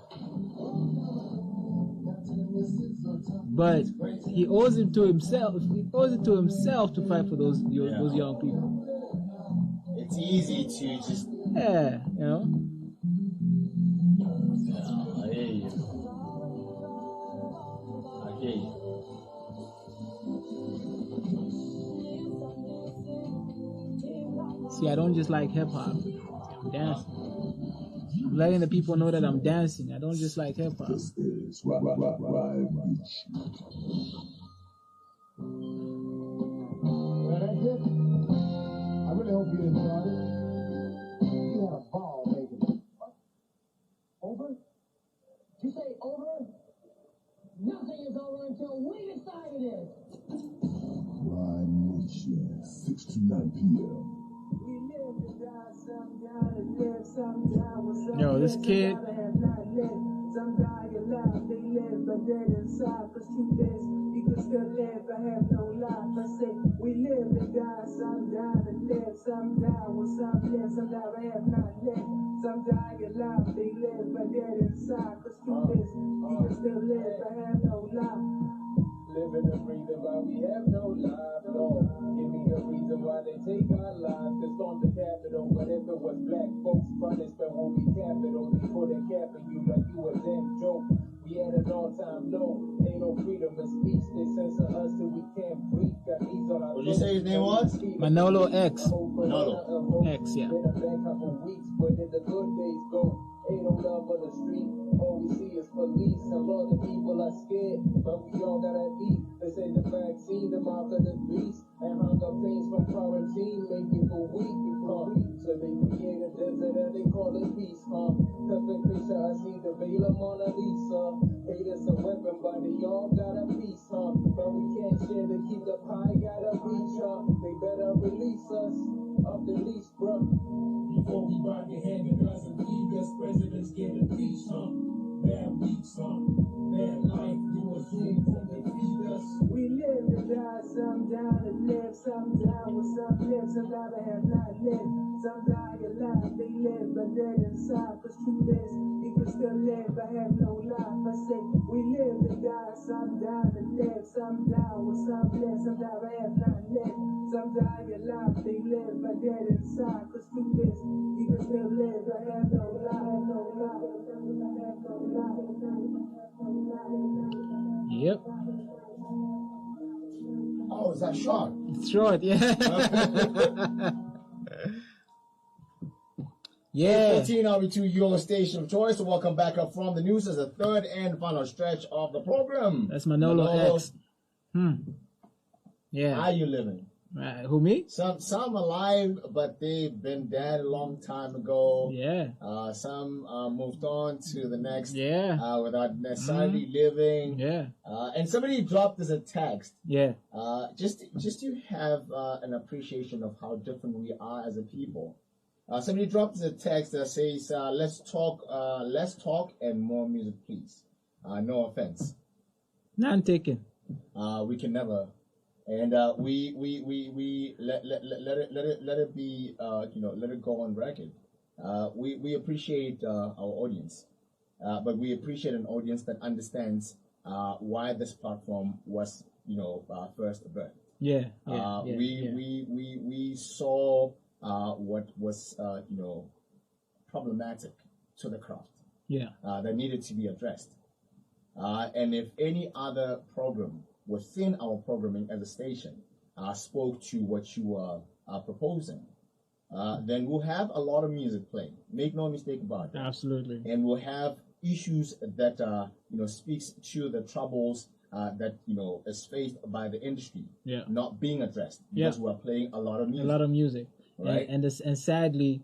But he owes it to himself. He owes it to himself to fight for those young people. It's easy to just you know. Yeah, I hear you. See, I don't just like hip hop. I'm dancing. I'm letting the people know that I'm dancing. I don't just like hip hop. This is RHYME Nation. Well, that's it. I really hope you enjoyed it. You had a ball making it. Over? Did you say over? Nothing is over until we decide it is. RHYME Nation, 6 to 9 p.m. Yo, this kid. Some die alive, they live, but dead inside. For 2 days, you can still live, I have no life. I say, we live and die, some die and live, some die with some live, some die, I have not lived. Some die alive, they live, but dead inside. For 2 days, you can still live, I have no life. Living and breathing, but we have no life, no. Give me a reason why they take our lives. They storm the Capitol, but if it was black folks, punishment won't be capital. They put a cap in you like you a damn joke. We at an all-time low. Ain't no freedom of speech. They censor us till we can't breathe. Got these on our. What did you say his name was? Manolo X. Manolo X, yeah. Been a back couple weeks, but in the good days go. Ain't no love on the street. All we see is police. A lot of people are scared, but we all gotta eat. They say the vaccine, the mark of the beast, and hunger pains from quarantine make people weak. So they create a desert and they call it peace, huh? Cause the picture I see the veil of Mona Lisa. Hate is a weapon, but they all got a piece, huh? But we can't share to keep the pie, gotta reach, huh? They better release us off the leash, bruh. Before we rock your hand in us and leave us, presidents get impeached, huh? Bad weeks, huh? Bad life, you assume from the feed us. We live and die, some die to live, some die with some live, some die to have not lived. Some die alive, they live but dead inside. Cause truth is, you can still live but have no life. I say, we live and die, some die to live, some die with some live, some die but have not lived. Some die alive, they live but dead inside. Cause truth is, you can still live but have no life, no life, have no life. Yep. Oh, is that short? It's short, yeah. Yeah. 15 RB2, your station of choice. So welcome back up from the news as the third and final stretch of the program. That's Manolo X. Yeah. How you living? Who, me? Some alive, but they've been dead a long time ago. Yeah. Some moved on to the next. Yeah. Without necessarily living. Yeah. And somebody dropped us a text. Yeah. Just to have an appreciation of how different we are as a people. Somebody dropped us a text that says, "Let's talk and more music, please." No offense. None taken. We can never. And we let it be, let it go on record. We appreciate our audience, but we appreciate an audience that understands why this platform was, first birthed. Yeah. We saw what was, problematic to the craft. Yeah. That needed to be addressed. And if any other program within our programming as a station spoke to what you are proposing, then we'll have a lot of music playing. Make no mistake about it. Absolutely. And we'll have issues that speaks to the troubles that is faced by the industry. Yeah. Not being addressed because we're playing a lot of music. A lot of music. Right. And sadly,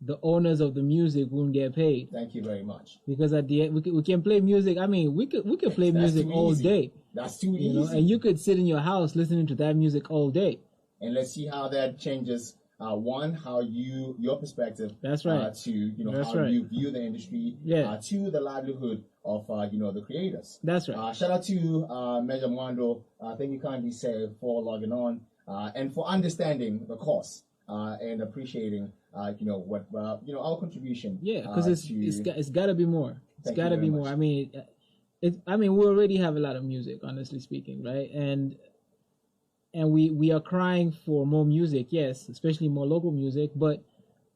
the owners of the music won't get paid. Thank you very much. Because at the end, we can play music. I mean, we could play music all day. That's too easy. And you could sit in your house listening to that music all day. And let's see how that changes. How your perspective. That's right. To how you view the industry. Yeah. To the livelihood of the creators. That's right. Shout out to Major Mwando. Thank you kindly, sir, for logging on and for understanding the cause and appreciating what our contribution. Yeah, because it's got to be more. It's got to be more. I mean, we already have a lot of music, honestly speaking, right? And we are crying for more music, yes, especially more local music. But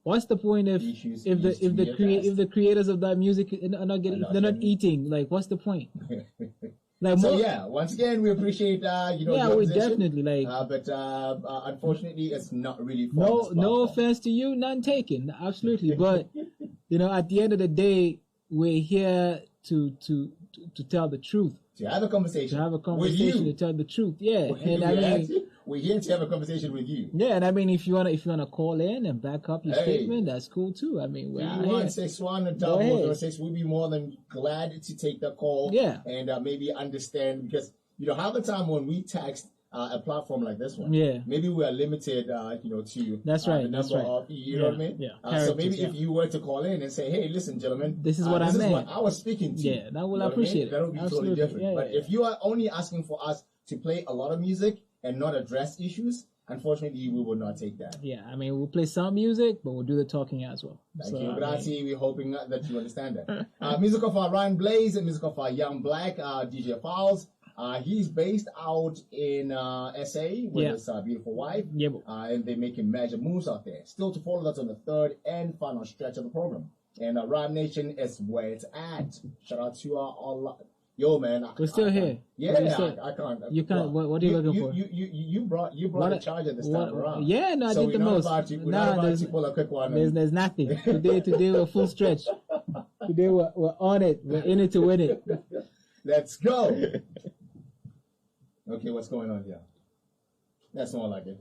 what's the point if the creators of that music are not getting, they're not eating? Like, what's the point? Once again, we appreciate we definitely but unfortunately, it's not really. No offense to you, none taken, absolutely. But at the end of the day, we're here to tell the truth. To have a conversation. With you. To tell the truth, yeah. We're here to have a conversation with you. Yeah, and I mean, if you wanna call in and back up your statement, that's cool too. I mean, we're out here. 361-0006. We'd be more than glad to take the call. Yeah. And maybe understand, because half the time when we text a platform like this one, maybe we are limited, to that's right. the number of, know what I mean? Yeah. So maybe if you were to call in and say, "Hey, listen, gentlemen, this is what this is what I was speaking to." Yeah, that will appreciate it. That would be totally different. Yeah, but if you are only asking for us to play a lot of music and not address issues, unfortunately, we will not take that. Yeah, I mean, we'll play some music, but we'll do the talking as well. Thank you, Grazie. We're hoping that you understand that. Music of our Ryan Blaze and music of our Young Black, DJ Fowles. He's based out in SA with his beautiful wife. Yeah. And they're making major moves out there. Still to follow that on the third and final stretch of the program. And Rhyme Nation is where it's at. Shout out to Yo, man, We're still here. Yeah, I can't. You can't. What are you looking for? You brought the charger this time around. Yeah, no, I did the most. We're not about to pull a quick one. There's nothing. Today we're full stretch. Today we're on it. We're in it to win it. Let's go. Okay, what's going on here? That's more like it.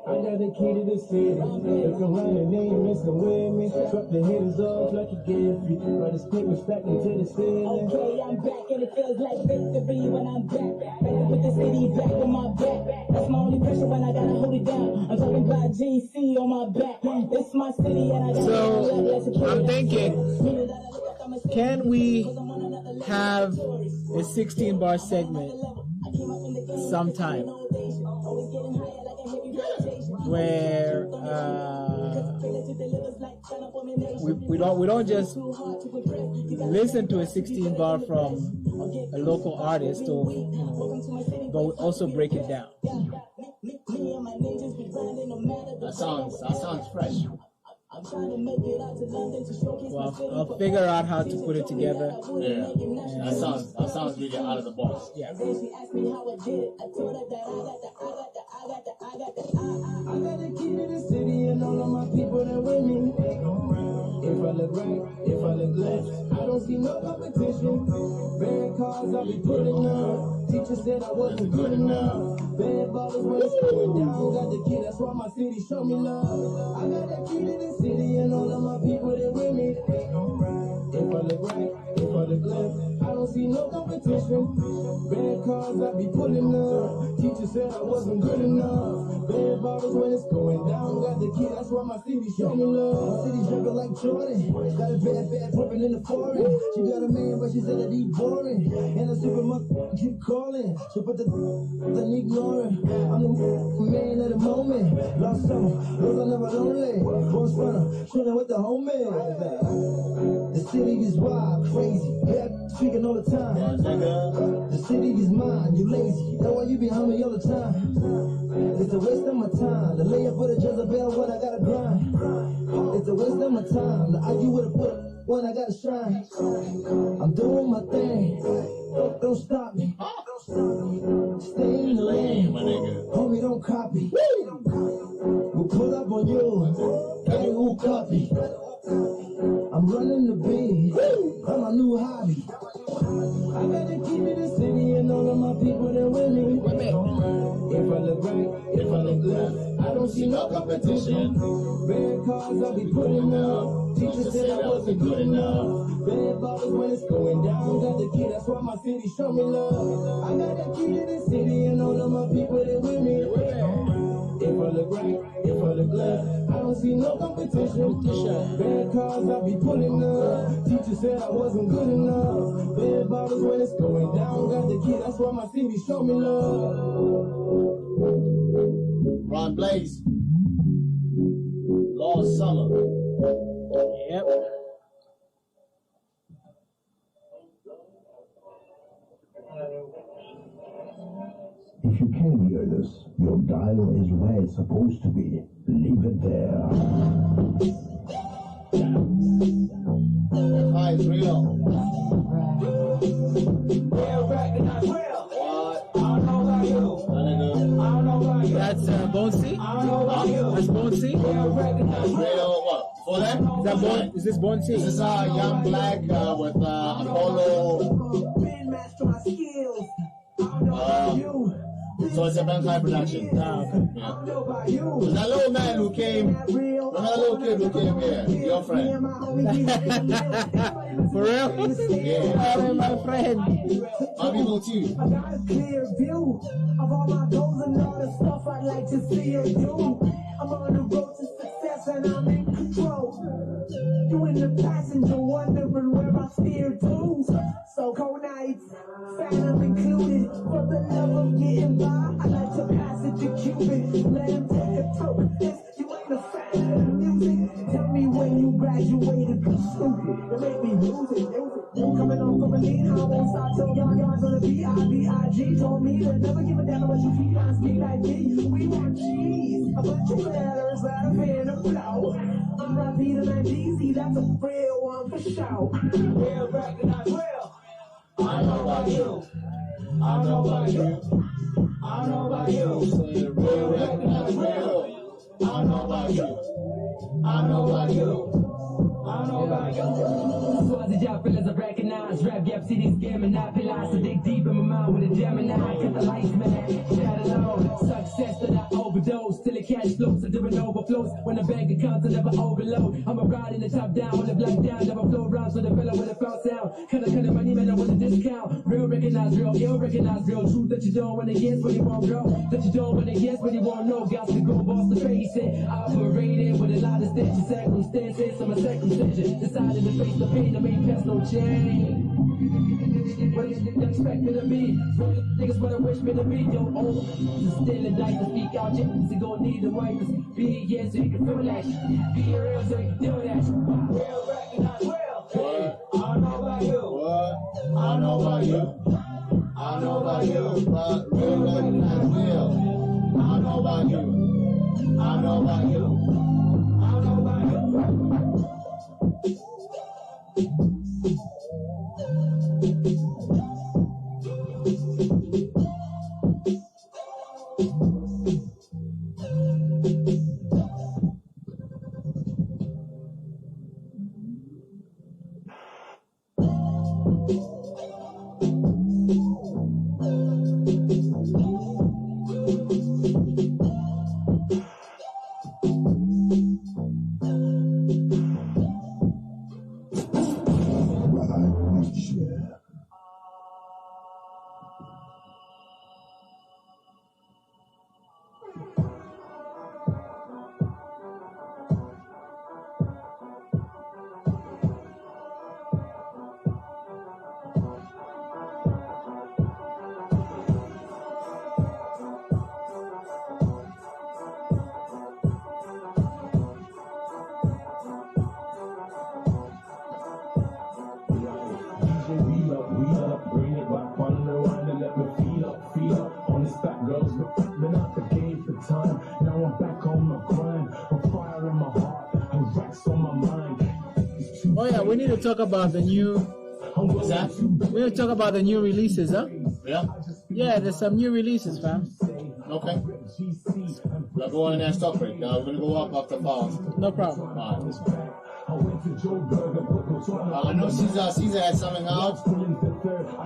I got the key to the city. Look around and they ain't messing with me. Drop the haters off like a gift. Right, it's quick, respect into the ceiling. Okay, I'm back and it feels like victory when I'm back. Back with the city back on my back. That's my only pressure when I gotta hold it down. I'm talking about GC on my back. This my city and I gotta So I'm thinking, can we have a 16-bar segment sometime where we don't just listen to a 16-bar from a local artist, or but we also break it down. That sounds fresh. Well, I'll figure out how to put it together. Yeah, that sounds really out of the box. Yeah. I got the key to the city and all of my people that with me. If I look right, if I look left, I don't see no competition. Bad cars I'll be putting up. Teacher said I wasn't good enough. Bad bottles when it's going down. Got the key, that's why my city show me love. I got that key to the city and all of my people that with me. If I look right, if I look left, I don't see no competition. Bad cars I be pulling up. Teacher said I wasn't good enough. Bad bottles when it's going down. Got the key, that's why my city show me love. My city jumping like Jordan. Got a bad pumping in the foreign. She got a man, but she said that he boring. And a super keep calling. She put the ignoring. I'm the man of the moment. Last summer, those are never lonely. Boss runner, chilling with the homies. The city is wild, crazy. Bad speaking all the time. The city is mine, you lazy. That's why you be humming all the time. It's a waste of my time. The layup with a Jezebel when I gotta grind. It's a waste of my time. The argue with a put when I gotta shine. I'm doing my thing. Don't stop me. Stay in the lane. Homie, don't copy. We'll pull up on you. Hey, who copy? I'm running the biz. I'm a new hobby. I gotta keep it the city and all of my people that with me. If I look right, if I look left, I don't see no competition. Bad cars I'll be putting up. Teacher said I wasn't good enough. Bad bottles when it's going down. Got the key, that's why my city show me love. I got the key to the city and all of my people that with me. If I look right, if I look left, I don't see no competition. Bad cars I'll be pulling up. Teacher said I wasn't good enough. Bad bottles when it's going down. Got the key, that's why my city show me love. Ron Blaze. Lost Summer. Yep. If you can hear this, your dial is where it's supposed to be. Leave it there. Hi, it's real. That's Bone C? That's Bone C? That's real. What? For that? Is this Bone C? This is Young Black with Apollo. So it's a Bankai production. Yeah. There's that little man who came, that little kid who came here, your friend. For real? Yeah. Oh, my friend. My people too. I got a clear view of all my goals and all the stuff I'd like to see you do. I'm on the road to success and I'm in control. You in the passenger wondering where I steer to. So cold nights, phantom included. For the love of getting by, I like to pass it to Cupid. Let him take a toke. You ain't a fan of the music. Tell me when you graduated, be stupid. It made me lose it. Coming on from a lean, I won't stop till yards on the BIBIG. Told me to never give a damn about you feet on speed like me. We want cheese, a bunch of letters that are in a flow. That's a real one for sure. Real recognize real. I know about you. I know about you. I know about you. Real recognize real. I know about you. I know about you. I know about you. So as a job fellas I recognize rap yep cities game and not realize to dig deep in my mind with a Gemini. Cause the lights man, shout alone. Success that I overdose till the cash flows so different overflows. When the bank accounts I never overload. I'm a ride in the top down, on the black down, never flow around so the fella with a foul sound. Kinda money man I want a discount. Real recognize real, ill recognize real. Truth that you don't wanna guess but you won't grow. That you don't wanna guess but you won't know. Got to go boss the face it. Operated with a lot of stench circumstances. I'm a circumcision. Decided to face the pain that made past no change. What you expect me to be? Niggas what I wish me to be. Yo, oh, to still a dice to speak out. Chicks you gon' need the right to be yeah, so you can feel that. Be real so you can do that. Real recognize real. I know about you. What? I know about you. I know about you. But real recognize real. I know about you. I know about you. I know about you. Oh yeah, we need to talk about the new. What's that? We need to talk about the new releases, huh? Yeah? Yeah, there's some new releases, fam. Okay. We'll go on in that stop break. We're going to go up after pause. No problem. Alright. I know Caesar had something out. I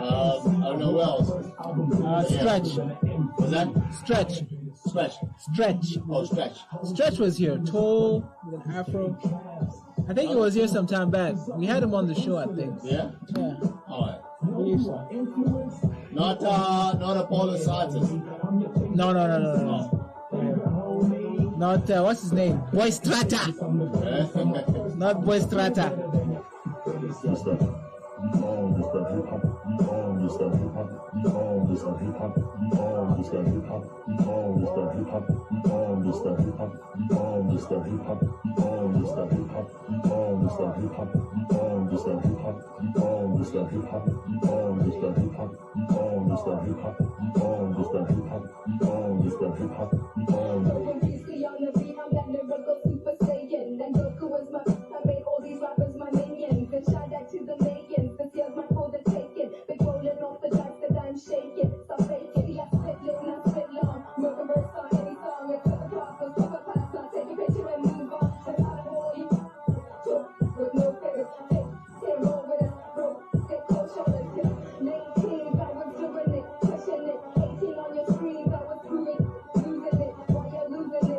don't know who else. Stretch. Was that? Stretch. Stretch. Oh, Stretch. Stretch was here. Tall, with an afro. I think he was here some time back. We had him on the show, I think. Yeah? Yeah. Alright. I believe so. Not Apollo Santos. No. Not, what's his name? Boy Strata. Not Boy Strata. Losing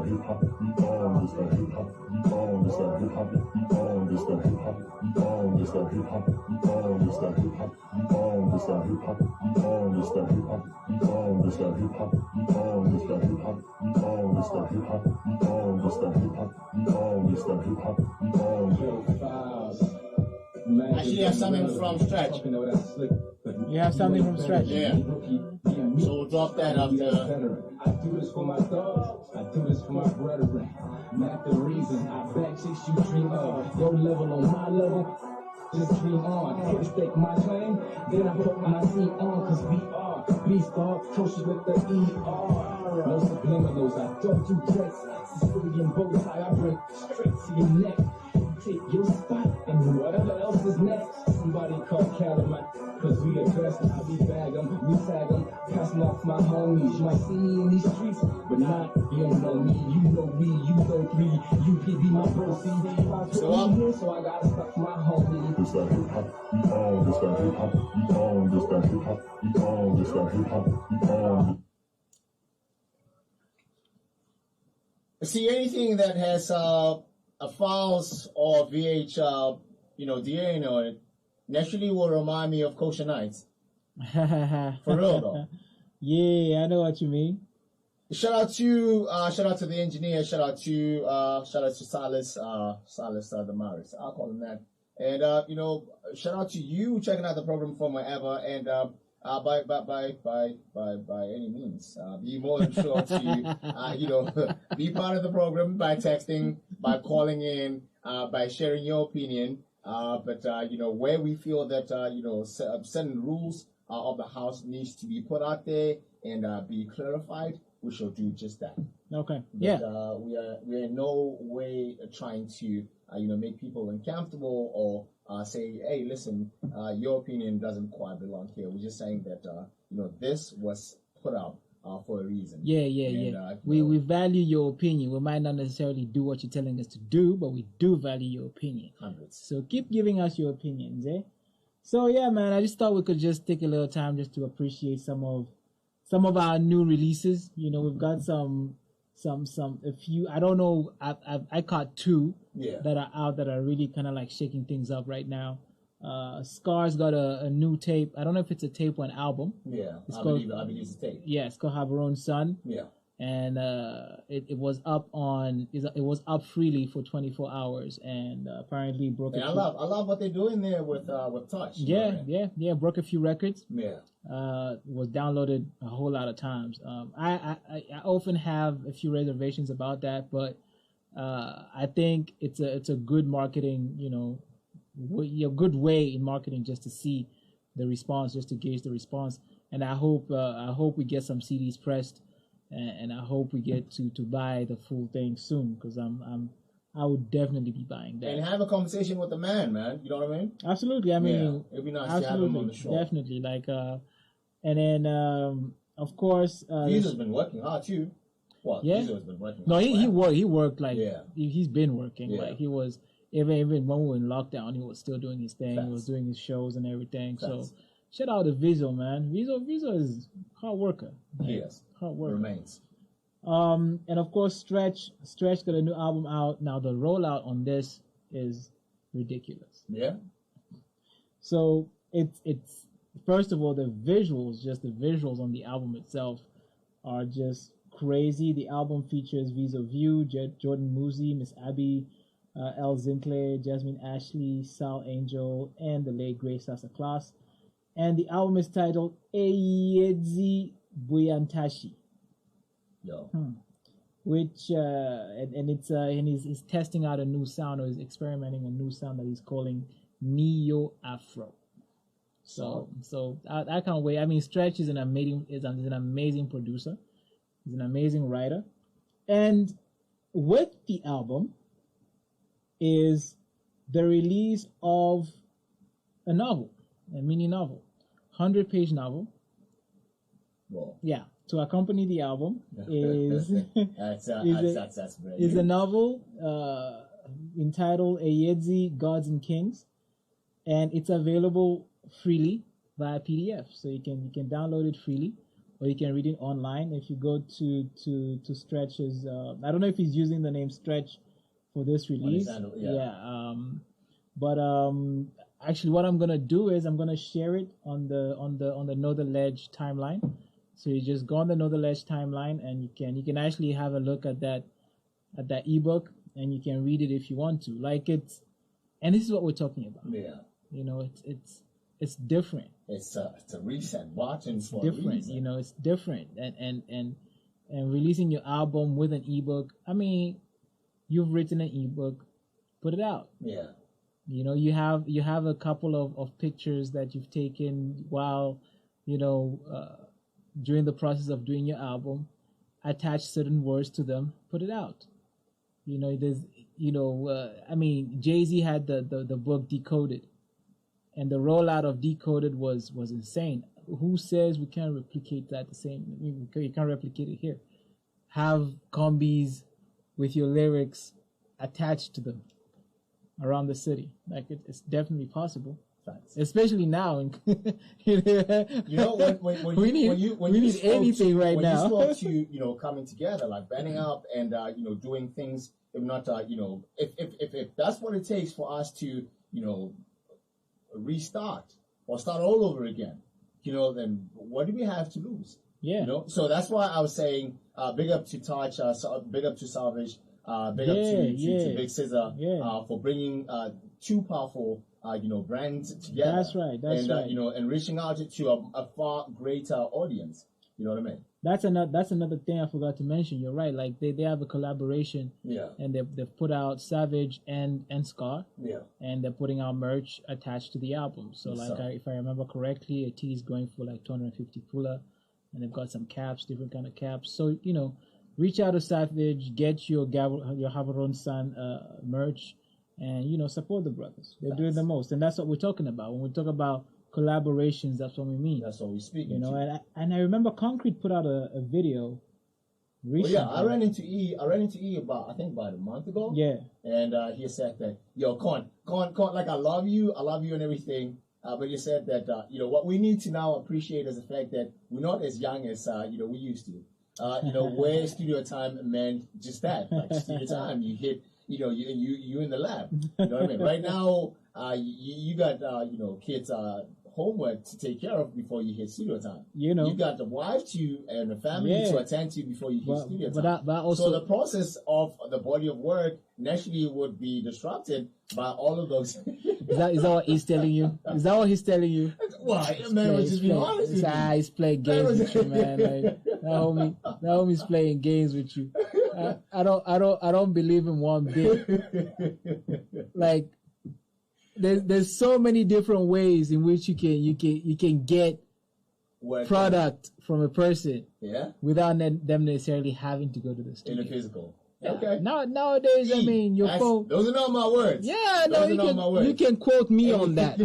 hip hop, we on. It's the hip hop, we on. It's the hip hop, we on. It's the hip hop, we on. It's the hip hop, we on. It's the hip hop, we on. It's the hip hop, we on. It's the hip hop, we on. It's the hip hop, we on. It's the hip hop, we on. It's the hip hop, we on. It's the hip hop, we on. It's the hip hop, we on. Actually, have something from Stretch. You have something from Stretch. Yeah. So we'll drop that after. I do this for my dogs. I do this for my brethren. Not the reason I back chicks you dream of. Your level on my level. Just dream on. Can't stake my claim. Then I put my C on. Cause we are B-Star. Coaches with the E-R. No subliminals. I don't do threats. Sicilian bow tie. I break straight to your neck. Take your spot and whatever else is next. Somebody call Calumet, cause we the best. I be bag 'em, we tag 'em, pass 'em off my homies. You might see me in these streets, but not, you don't know me. You know me, you know me. You be my bro, see. So I'm here, so I gotta stop my homie. It's the hip hop, we on. It's the hip hop, we on. It's the hip hop, we on. It's the hip hop, we on. See, anything that has a files or VH, DNA on it, naturally will remind me of Kosher Nights. For real though. Yeah, I know what you mean. Shout out to the engineer. Shout out to Silas, the Maris. I'll call him that. And shout out to you checking out the program from wherever. And by any means, be more than sure to be part of the program by texting, by calling in, by sharing your opinion. But where we feel that certain rules of the house needs to be put out there and be clarified, we shall do just that. Okay. But, yeah. We are in no way trying to make people uncomfortable or say, hey, listen, your opinion doesn't quite belong here. We're just saying that this was put out for a reason. Yeah. We value your opinion. We might not necessarily do what you're telling us to do, but we do value your opinion. Hundreds. So keep giving us your opinions, eh? So yeah, man, I just thought we could just take a little time just to appreciate some of our new releases. We've got a few. I don't know. I caught two that are out that are really kind of like shaking things up right now. Scar's got a new tape. I don't know if it's a tape or an album. Yeah, I believe it's a tape. Yeah, it's called Have Our Own Son. Yeah. And it was up freely for 24 hours, and apparently broke. I love what they're doing there with Touch. Yeah, broke a few records. Yeah. Was downloaded a whole lot of times. I often have a few reservations about that, but I think it's a good marketing, a good way in marketing just to see the response, just to gauge the response. And I hope we get some CDs pressed. And I hope we get to buy the full thing soon, because I would definitely be buying that. And have a conversation with the man. You know what I mean? Absolutely. I mean, it'd be nice to have him on the show. Definitely. And then of course, Visa's been working hard too. Well, yeah. Visa's been working. No, he worked he's been working. Yeah. Like he was even when we were in lockdown, he was still doing his thing. Facts. He was doing his shows and everything. Facts. So shout out to Visa, man. Visa is hard worker. Yes. Hard work. Remains. And of course, Stretch got a new album out. Now the rollout on this is ridiculous. Yeah. So it's first of all, the visuals on the album itself are just crazy. The album features Visa View, Jordan Muzi, Miss Abby, L. Zinclair, Jasmine Ashley, Sal Angel, and the late Grace Sasa Class. And the album is titled Eyedzi Buyantashi. Yo. Which and it's and he's testing out a new sound, or he's experimenting a new sound that he's calling Neo Afro. So I can't wait. I mean, Stretch is an amazing producer. He's an amazing writer, and with the album is the release of a novel, a mini novel, 100-page novel. Whoa. Yeah. To accompany the album is that's is a novel entitled Eyedzi Gods and Kings, and it's available freely via PDF. So you can download it freely or you can read it online. If you go to Stretch's, I don't know if he's using the name Stretch for this release. Actually, what I'm gonna do is I'm gonna share it on the Know the Ledge timeline. So you just go on the Know the Ledge timeline, and you can actually have a look at that ebook, and you can read it if you want to. And this is what we're talking about. Yeah. You know, it's different. It's a reset button for different. a reason. You know, it's different, and releasing your album with an ebook. I mean, you've written an ebook, put it out. Yeah. You know, you have a couple of pictures that you've taken while, during the process of doing your album, attach certain words to them, put it out. You know, there's, Jay-Z had the book Decoded, and the rollout of Decoded was insane. Who says we can't replicate that the same? You can't replicate it here. Have combis with your lyrics attached to them around the city. It's definitely possible. Thanks. Especially now. When you need anything right now. When you spoke to, coming together, like banding up and, doing things, if not, if that's what it takes for us to, restart or start all over again, then what do we have to lose? Yeah. So that's why I was saying, big up to Touch, big up to Savage, big up to Big Scissor, for bringing, two powerful, brands together. That's right. That's right. And reaching out to a far greater audience. You know what I mean? That's another thing I forgot to mention. You're right. Like they have a collaboration. Yeah. And they've put out Savage and Scar. Yeah. And they're putting out merch attached to the album. So if I remember correctly, a tee is going for like 250 pula, and they've got some caps, different kind of caps. So reach out to Savage, get your Havaron San merch, and support the brothers. They're doing the most, and that's what we're talking about. When we talk about collaborations, that's what we mean. That's what we speak. And I remember Concrete put out a video recently. Well, I ran into E about a month ago. Yeah. And he said that, yo, Con, like I love you and everything. But you said that what we need to now appreciate is the fact that we're not as young as we used to. Where studio time meant just that, like studio time. You hit, you in the lab. You know what I mean? Right now, you got kids homework to take care of before you hit studio time. You got the wife and the family to attend to before you hit studio time. But also, so the process of the body of work naturally would be disrupted by all of those. Is that what he's telling you? Is that what he's telling you? Well, man, just be honest with you. He's playing games with you, man. Like, that homie's playing games with you. I don't believe in one bit. Like, there's so many different ways in which you can get product from a person without them necessarily having to go to the studio. In the physical. Yeah. Okay. Nowadays, I mean, your phone. Those are not my words. Yeah, you can quote me on that.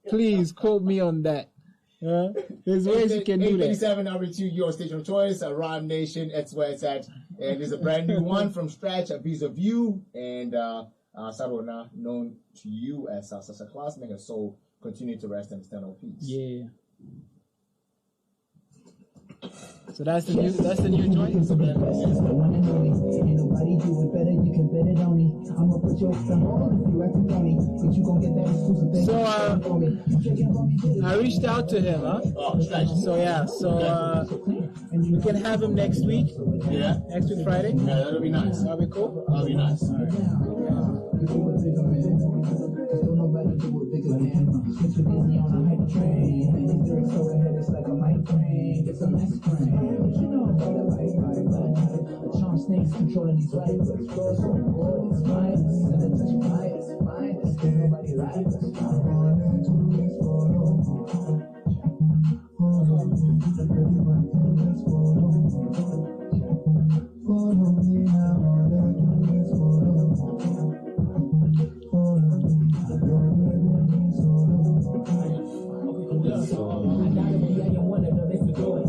Please quote me on that. There's ways you can do that. 837 RB2, your station of choice, Rhyme Nation. That's where it's at. And there's a brand new one from Stretch, A Piece of You, and Sarona, known to you as a classmaker. So continue to rest and stand on peace. Yeah. So that's the new joint. Ain't nobody do it better, you can bet it on me. I'ma put your thumb on if you acting funny. But you gon' get that exclusive thing. So I reached out to him, huh? So we can have him next week. Yeah. Next week Friday. Yeah, that'll be nice. That'll be cool. That'll be nice. All right. Don't nobody do it bigger than him. Since you're busy on a hype train, his lyrics so ahead, it's like a mic train. Get some ice cream. But you know about the the charm snakes controlling these vibes. It's so good, it's fine. And then touch fire, it's fine. It's nobody likes. Follow me now, all I do is follow. I gotta be, I am one of them, let's do it.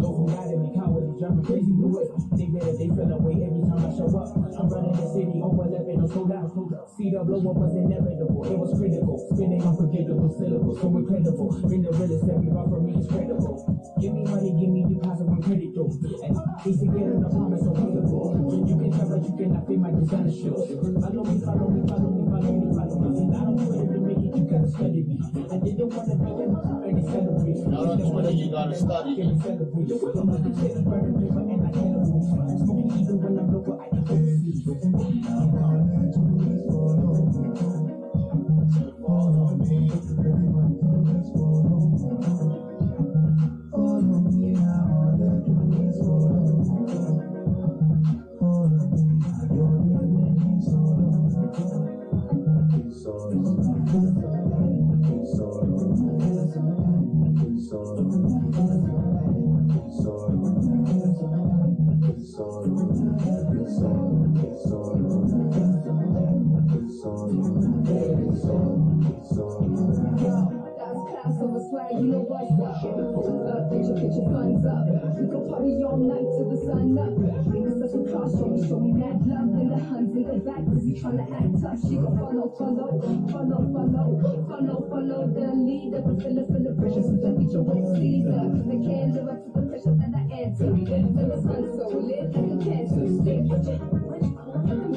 Those who gotta be cowardly, driving crazy, do it. They better, they feel away every time I show up. I'm running the city over 11 no sold out. See the blow up was inevitable. It was critical. Spinning unforgettable syllables, so incredible. Been the realest every offer me is credible. Give me money, give me deposit when credit though. And easy getting the promise available. When you can tell that you cannot fit my designer shoes. Follow me, follow me, follow me, follow me, follow me. See, I don't want to make it, you gotta study me. I didn't want to make it, I didn't celebrate. Now that's what you gotta study. Can't celebrate. I'm not the same burning paper and I can't lose. Smoking even when I'm lower, I can see. Follow me, everyone just follow me. Follow me now, all they do is follow me. Follow me, you're living in solo. It's solo. It's solo. It's solo. It's solo. It's solo. It's solo. It's solo. It's solo. That's class over swag, you know what's up. Get your guns up. We go party all night till the sun up. Niggas that's in class, show me mad love. And the huns in the back, cause we tryna act tough. She gon' follow the leader. But feel the pressure, so just get your wet sleeves up. Cause they can't live up to the pressure that I add to. When the sun's so lit, like a cancer. Stay, put your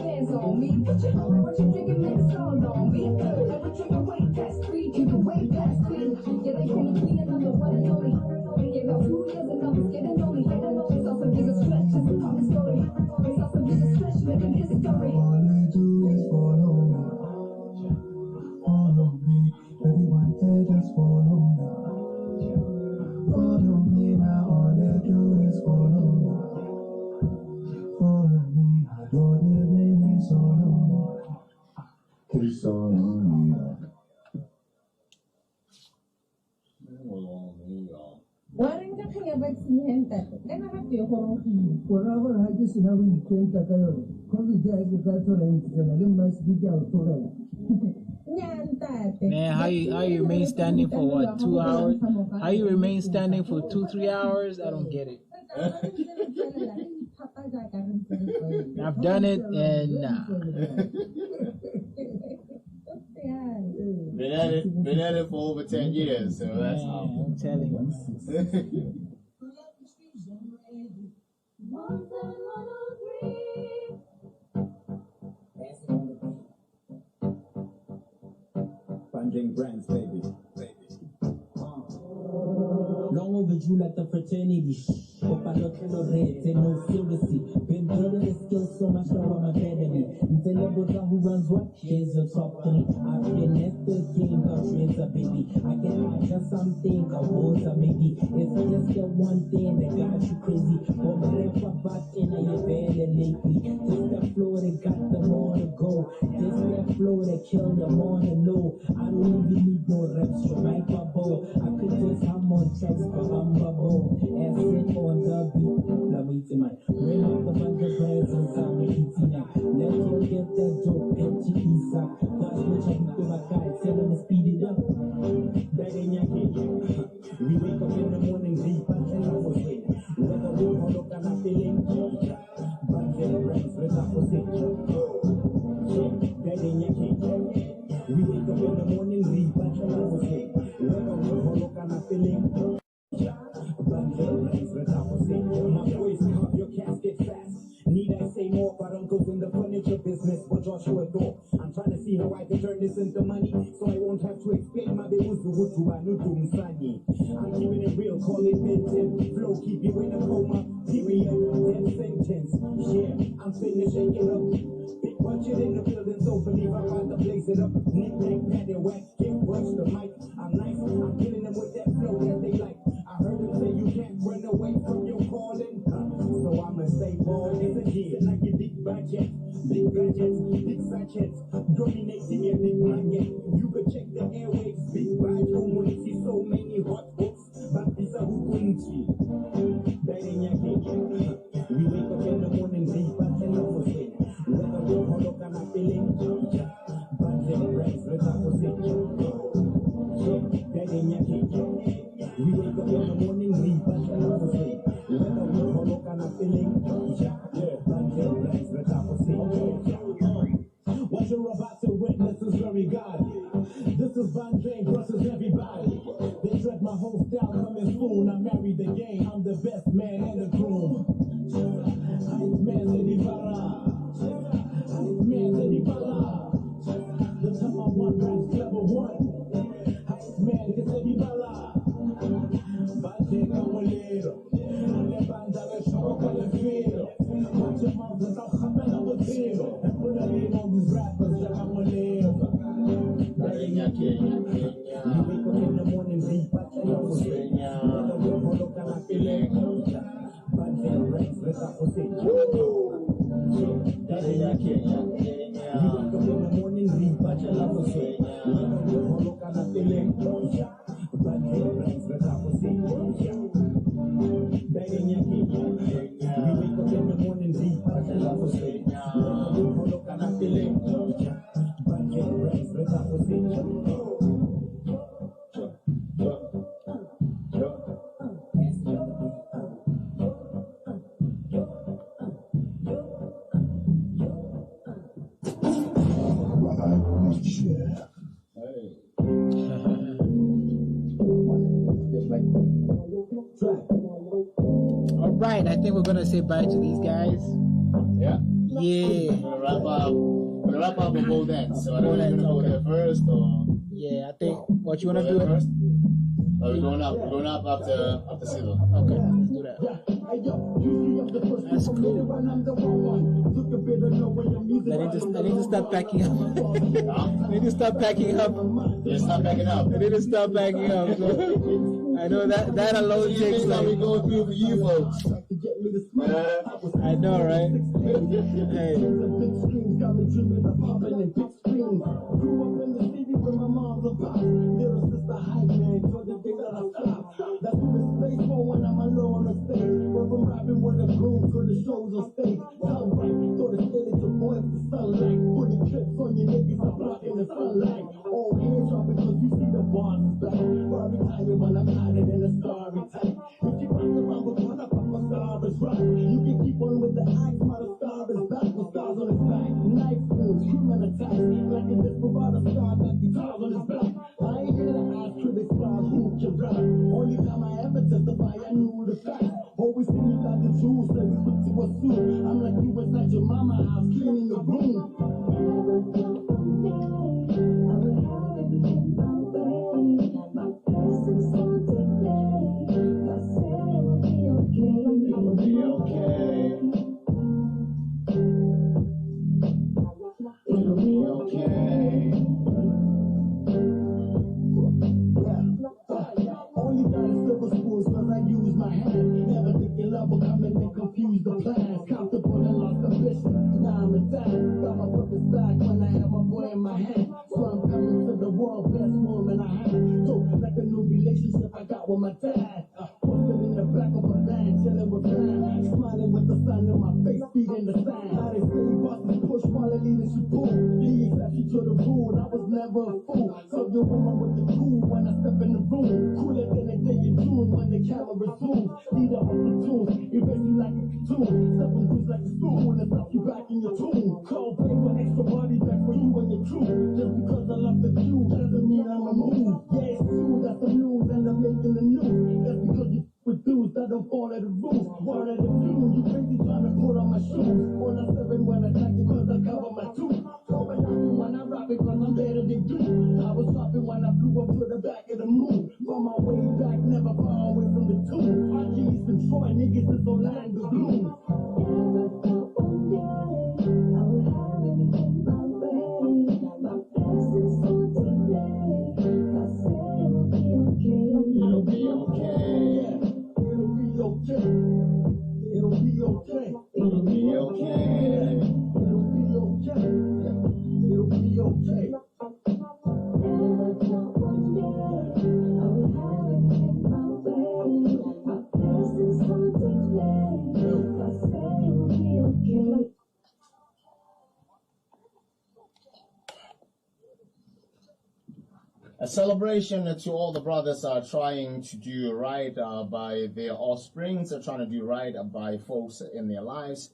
hands on me. What you drinking, make a song on me. I would drink away past 3, drink away past 3. Yeah, they call me and I'm the one and only. Yeah, about 2 years and I was getting lonely. It's also a bigger stretch, it's a common story. It's also a bigger stretch, making history. All they do is follow me. Follow me, everyone there just follow me. Follow me now, all they do is follow me. Follow me, I don't live in solo. It's all on me. Waring ka kaya vaccine ta. Kana ka te horo ki. Whatever I just now we can't take care of. Because the agricultural and must be out for them. Man, how you remain standing for what, 2 hours? How you remain standing for 2-3 hours? I don't get it. I've done it and nah. Been at it for over 10 years, so that's how. I'm telling you. Funding brands, baby. Long overdue like the fraternity. Hope I look in the red, say no seriously. Been building the skills so much now I'm ahead of me. Until I go down who runs what? Here's the top 3. I've been at the game, got razor, baby. I can add just something, a water, maybe. It's just the one thing that got you crazy. But the rap about in your bed lately. This that flow that got them more to go. This that flow that kill them on the low. I don't even need no reps to write my bow. I could just hum on tracks for Bumbo. And sit on the beat. Let me see my bring up the bunch of prayers and sound me eating up. Let's go get that dope, empty pizza. That's what I do with my guys. Tell them to speed it up. That ain't your kid. We wake up in the morning deep and I was waiting. Whether we hold up and I'm feeling but then friends with us was it. That ain't your kid. We wake up in the morning deep and I was waiting. Whether we hold up and I'm feeling my boys, carve your casket fast. Need I say more about uncles in the furniture business? But Joshua thought, I'm trying to see how I can turn this into money, so I won't have to explain my bills to Sunny. I'm keeping it real, call it mid-tip. Flow, keep you in a coma, period, death sentence. Yeah, I'm finishing it up. Big budget in the building, so believe I'm about to blaze it up. Knick-knack, pat and whack, get watch the mic. I'm nice, I'm killing them with that flow that they like. I heard them say you can't run away from your calling, so I'ma stay born as a kid. Like a big budget, big gadgets, big sachets, dominating your big magnet. You could check the airwaves, big bad home, see so many hot books, but these are who couldn't see. That ain't your kid. We wake up in the morning, deep, but then I was in. Whether we hold up and I'm feeling, but then friends, let us go sit. That ain't your kid. We wake up in the morning, leave, but then I was in. Whether we hold up and I'm feeling, but then friends, let us go sit. what you're about to witness is very godly. This is Van Dang versus everybody. They dread my whole style coming soon. I married the game. I'm the best man and the groom. Hype man, Lady Bala. Hype man, Lady Bala. The time I want rap's clever one. Hype man, que Lady Bala. Van Dang Camolero. Le banda le show con el filo. Watch your mouth and I'll come in with zero. And put a name on these rappers like Camolero. Kenya, Kenya, Kenya. You wake up in the morning, deep, I tell you what's Kenya. Kenya, Kenya, All right, I think we're gonna say bye to these guys. Yeah. Yeah. We're gonna wrap up and go then. So I don't know if you're gonna go there first or. Yeah, I think. What you wanna Go do? there first? Or we're going up. We're going up after Silver. Okay, let's do that. That's cool. I need to stop packing up. I need to stop packing up. Yeah, stop backing up. I need to stop backing up. So I know that alone takes That we like. go through for you folks. I know, right? Hey. Grew up in the city where my mom's a pop. Little sister hype man, told the day that I stop. That's who the space for when I'm alone on the stage. Where I'm rapping with a broom for the shows on stage. Tell right, throw the stage to boy the sunlight. Putting clips on your niggas, I'm blocking the sunlight. All hands dropping cause you see the bars is back. Every time when I'm hiding in a starry type. If you pass around with one up, my star is right. You can keep on with the act, my star is back. With stars on his back, knife wounds, human attacks. Like in this provider star, got guitars on his back. I ain't here to ask critics about who can rap. Only time I ever testify, I knew the facts. Always see me got the jewels, let me put to a suit. I'm like you inside your mama house, cleaning your room. It'll be okay. It'll be okay. Only got a silver spoon cause I use my hand. Never thinking love will come and confuse the plans. Comfortable and lost ambition. Now I'm a dime. Got my purpose back when I have my boy in my hand. So I'm coming to the world, best woman I had. So like a new relationship I got with my dad. Posted in the back of a van, chilling with fam. Smiling with the sun in my face, feet in the sand. Now they say bosses push while the leadership pull. The exception to the rule, I was never a fool. So the woman with the cool when I step in the room. Cooler than the day in June when the camera zooms. Need a whole platoon, erase you like a cartoon. Stepping loose like a spoon and drop you back in your tune. Call play for extra body back for you and your crew. Just because I love the view doesn't mean I'm a move. Yeah, it's true, that's the news and I'm making the news. That's because you with dudes that don't fall at the rules. One at the view, you crazy trying to put on my shoes. On a 7 when I attack you cause I cover my tooth. Open up when I rap it cause I'm better than you. I was dropping when I flew up to the back of the moon. On my way back, never far away from the tomb. Achilles and Troy, niggas is Orlando Bloom. It'll be okay. It'll be okay. It'll be okay. It'll be okay. It'll be okay. It'll be okay. A celebration to all the brothers are trying to do right by their offsprings, are trying to do right by folks in their lives.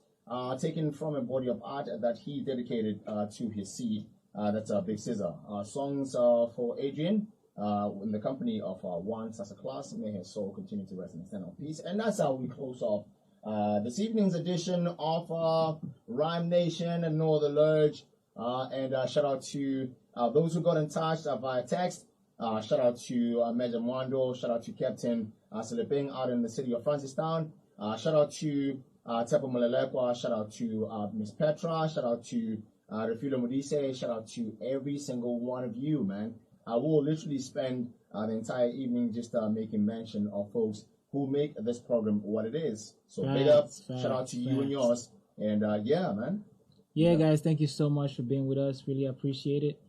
taken from a body of art that he dedicated to his seed. That's Big Scissor. Songs for Adrian in the company of One Sasa Class. May his soul continue to rest in eternal peace. And that's how we close off this evening's edition of Rhyme Nation and No Other Lurge. And shout out to those who got in touch via text. Shout out to Major Mwando. Shout out to Captain Siliping out in the city of Francistown. Shout out to Tepo Malelekwa. Shout out to Miss Petra. Shout out to Refilo Modise. Shout out to every single one of you, man. I will literally spend the entire evening just making mention of folks who make this program what it is. So big up. Shout out to you and yours. And yeah, man. Yeah, guys, thank you so much for being with us. Really appreciate it.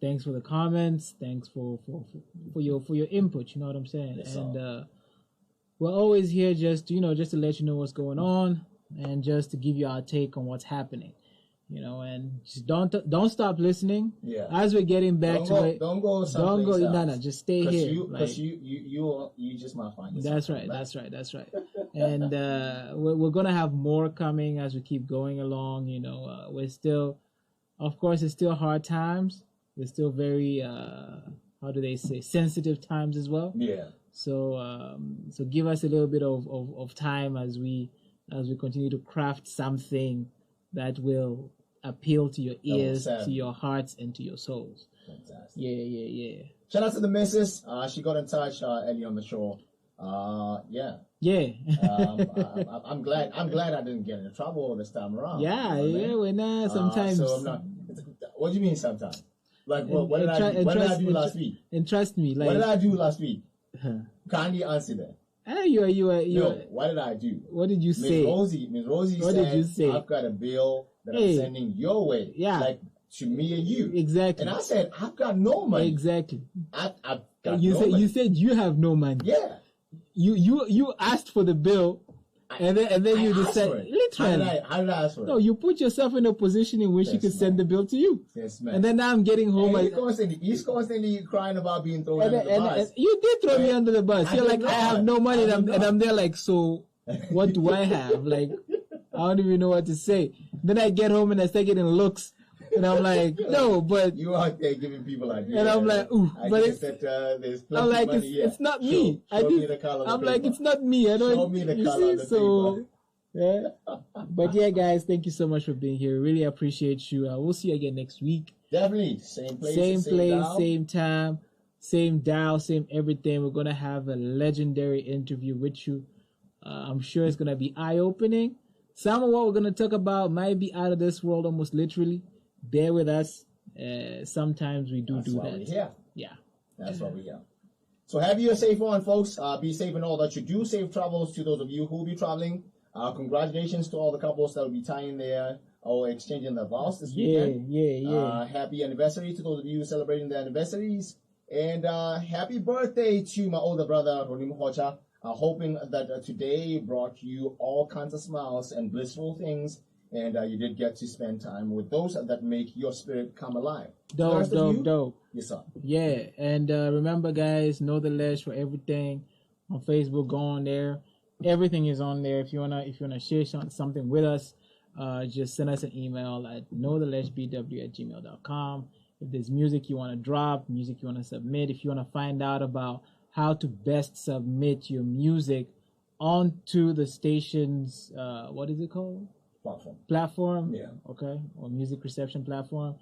Thanks for the comments. Thanks for your input. You know what I'm saying? Yes, and we're always here just to let you know what's going on and just to give you our take on what's happening. And just don't stop listening. Yeah. As we're getting back to it, don't go. No, just stay here. Because you just might find yourself. That's right. And we're gonna have more coming as we keep going along. We're still, of course, it's still hard times. We're still very how do they say, sensitive times as well. Yeah. So give us a little bit of time as we continue to craft something that will appeal to your ears, to your hearts, and to your souls. Fantastic. Yeah. Shout out to the missus. She got in touch early on the show. Yeah. I'm glad I didn't get into trouble this time around. We're not sometimes. So I'm not. What do you mean sometimes? Like what did I do last week? And trust me, like what did I do last week? Kindly answer that. What did I do? What did you say? Miss Rosie what said, did you say? I've got a bill that I'm sending your way. Yeah. Like to me and you. Exactly. And I said, I've got no money. Exactly. I've got you no said money. you said you have no money. Yeah. You asked for the bill and then you decided literally. How did I ask for it? No, you put yourself in a position in which you could send the bill to you. Yes, man. And then now I'm getting home. He's constantly crying about being thrown under the bus. And you did throw me under the bus. You're like, I have no money, and I'm there like, so what do I have? Like, I don't even know what to say. Then I get home and I start getting looks, and I'm like, no, but you out there giving people ideas. And I'm like, ooh, I but guess that there's plenty I'm like, money here. it's not me. Show me the color. I'm like, it's not me. I don't. Show me the you color see, of the so. paper. Yeah, but yeah, guys, thank you so much for being here. Really appreciate you. We'll see you again next week. Definitely, same place, same time, same dial, same everything. We're gonna have a legendary interview with you. I'm sure it's gonna be eye-opening. Some of what we're gonna talk about might be out of this world, almost literally. Bear with us. Sometimes we do That's that. Why we're here. Yeah, that's why we're here. So have you a safe one, folks. Be safe in all that you do. Safe travels to those of you who will be traveling. Congratulations to all the couples that will be tying their or exchanging their vows this weekend. Yeah. Happy anniversary to those of you celebrating their anniversaries. And happy birthday to my older brother, Ronim Hocha. Hoping that today brought you all kinds of smiles and blissful things. And you did get to spend time with those that make your spirit come alive. Dope. Yes, sir. Yeah, and remember, guys, know the ledge for everything on Facebook. Go on there. Everything is on there. If you wanna share something with us, just send us an email at knowtheledgebw@gmail.com. If there's music you want to drop, music you want to submit, if you want to find out about how to best submit your music onto the station's what is it called? Platform. Yeah. Okay. Or music reception platform.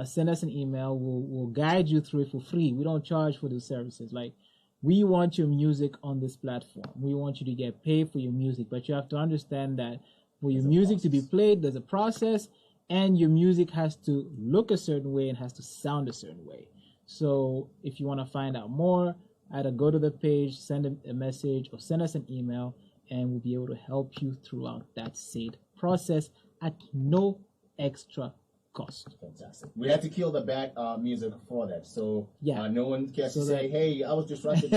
Send us an email. We'll guide you through it for free. We don't charge for the services. Like, we want your music on this platform. We want you to get paid for your music, but you have to understand that for your music to be played, there's a process, and your music has to look a certain way and has to sound a certain way. So if you want to find out more, either go to the page, send a message, or send us an email, and we'll be able to help you throughout that said process at no extra cost. Fantastic. We had to kill the bad music for that, so no one cares to say, that, "Hey, I was distracted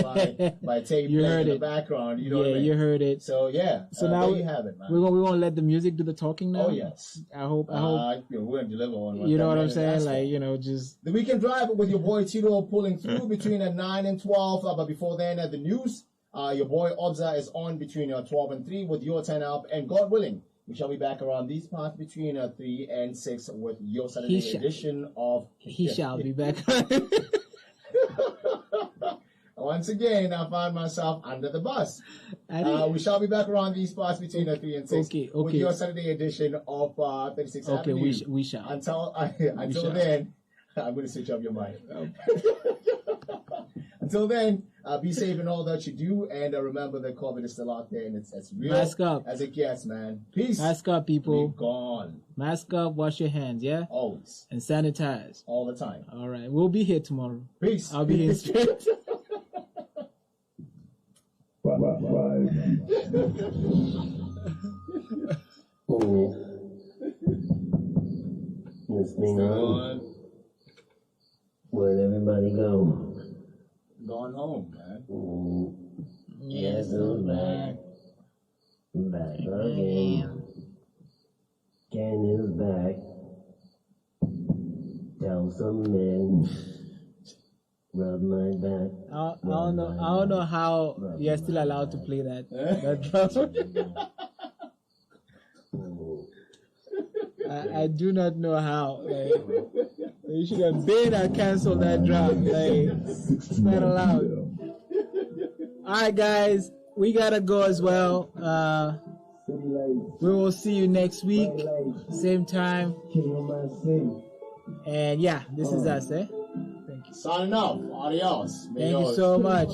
by tape you playing heard in the it. background." You know what I mean? You heard it. So so now there you have it, man. We won't let the music do the talking now. Oh yes. I hope. We're gonna deliver on. You know what I'm saying? Like, just the weekend drive with your boy Tito pulling through between 9 and 12. But before then, the news. Your boy Obza is on between 12 and 3 with your 10 up, and God willing, We shall be back around these parts between 3 and 6 with your Saturday edition of... He shall be back. Once again, I find myself under the bus. We shall be back around these parts between 3 and 6 with your Saturday edition of 36 Okay, Avenue. we shall. Until then, I'm going to switch up your mic. Until then, be safe in all that you do, and remember that COVID is still out there, and it's as real as it gets, man. Peace. Mask up, people. We're gone. Mask up, wash your hands, yeah? Always. And sanitize. All the time. All right. We'll be here tomorrow. Peace. I'll be here straight. This thing on. Where'd everybody go? Gone home, man. Yes, I'm back. Back again. Ken is back. Tell some men. Rub my back. I don't know how you're still allowed to play that drum. I do not know how. Like, you should have been and canceled that drum. Like, it's not allowed. Alright, guys, we gotta go as well. We will see you next week, same time. And yeah, this is us, eh? Thank you. Signing off. Adios. Thank you so much.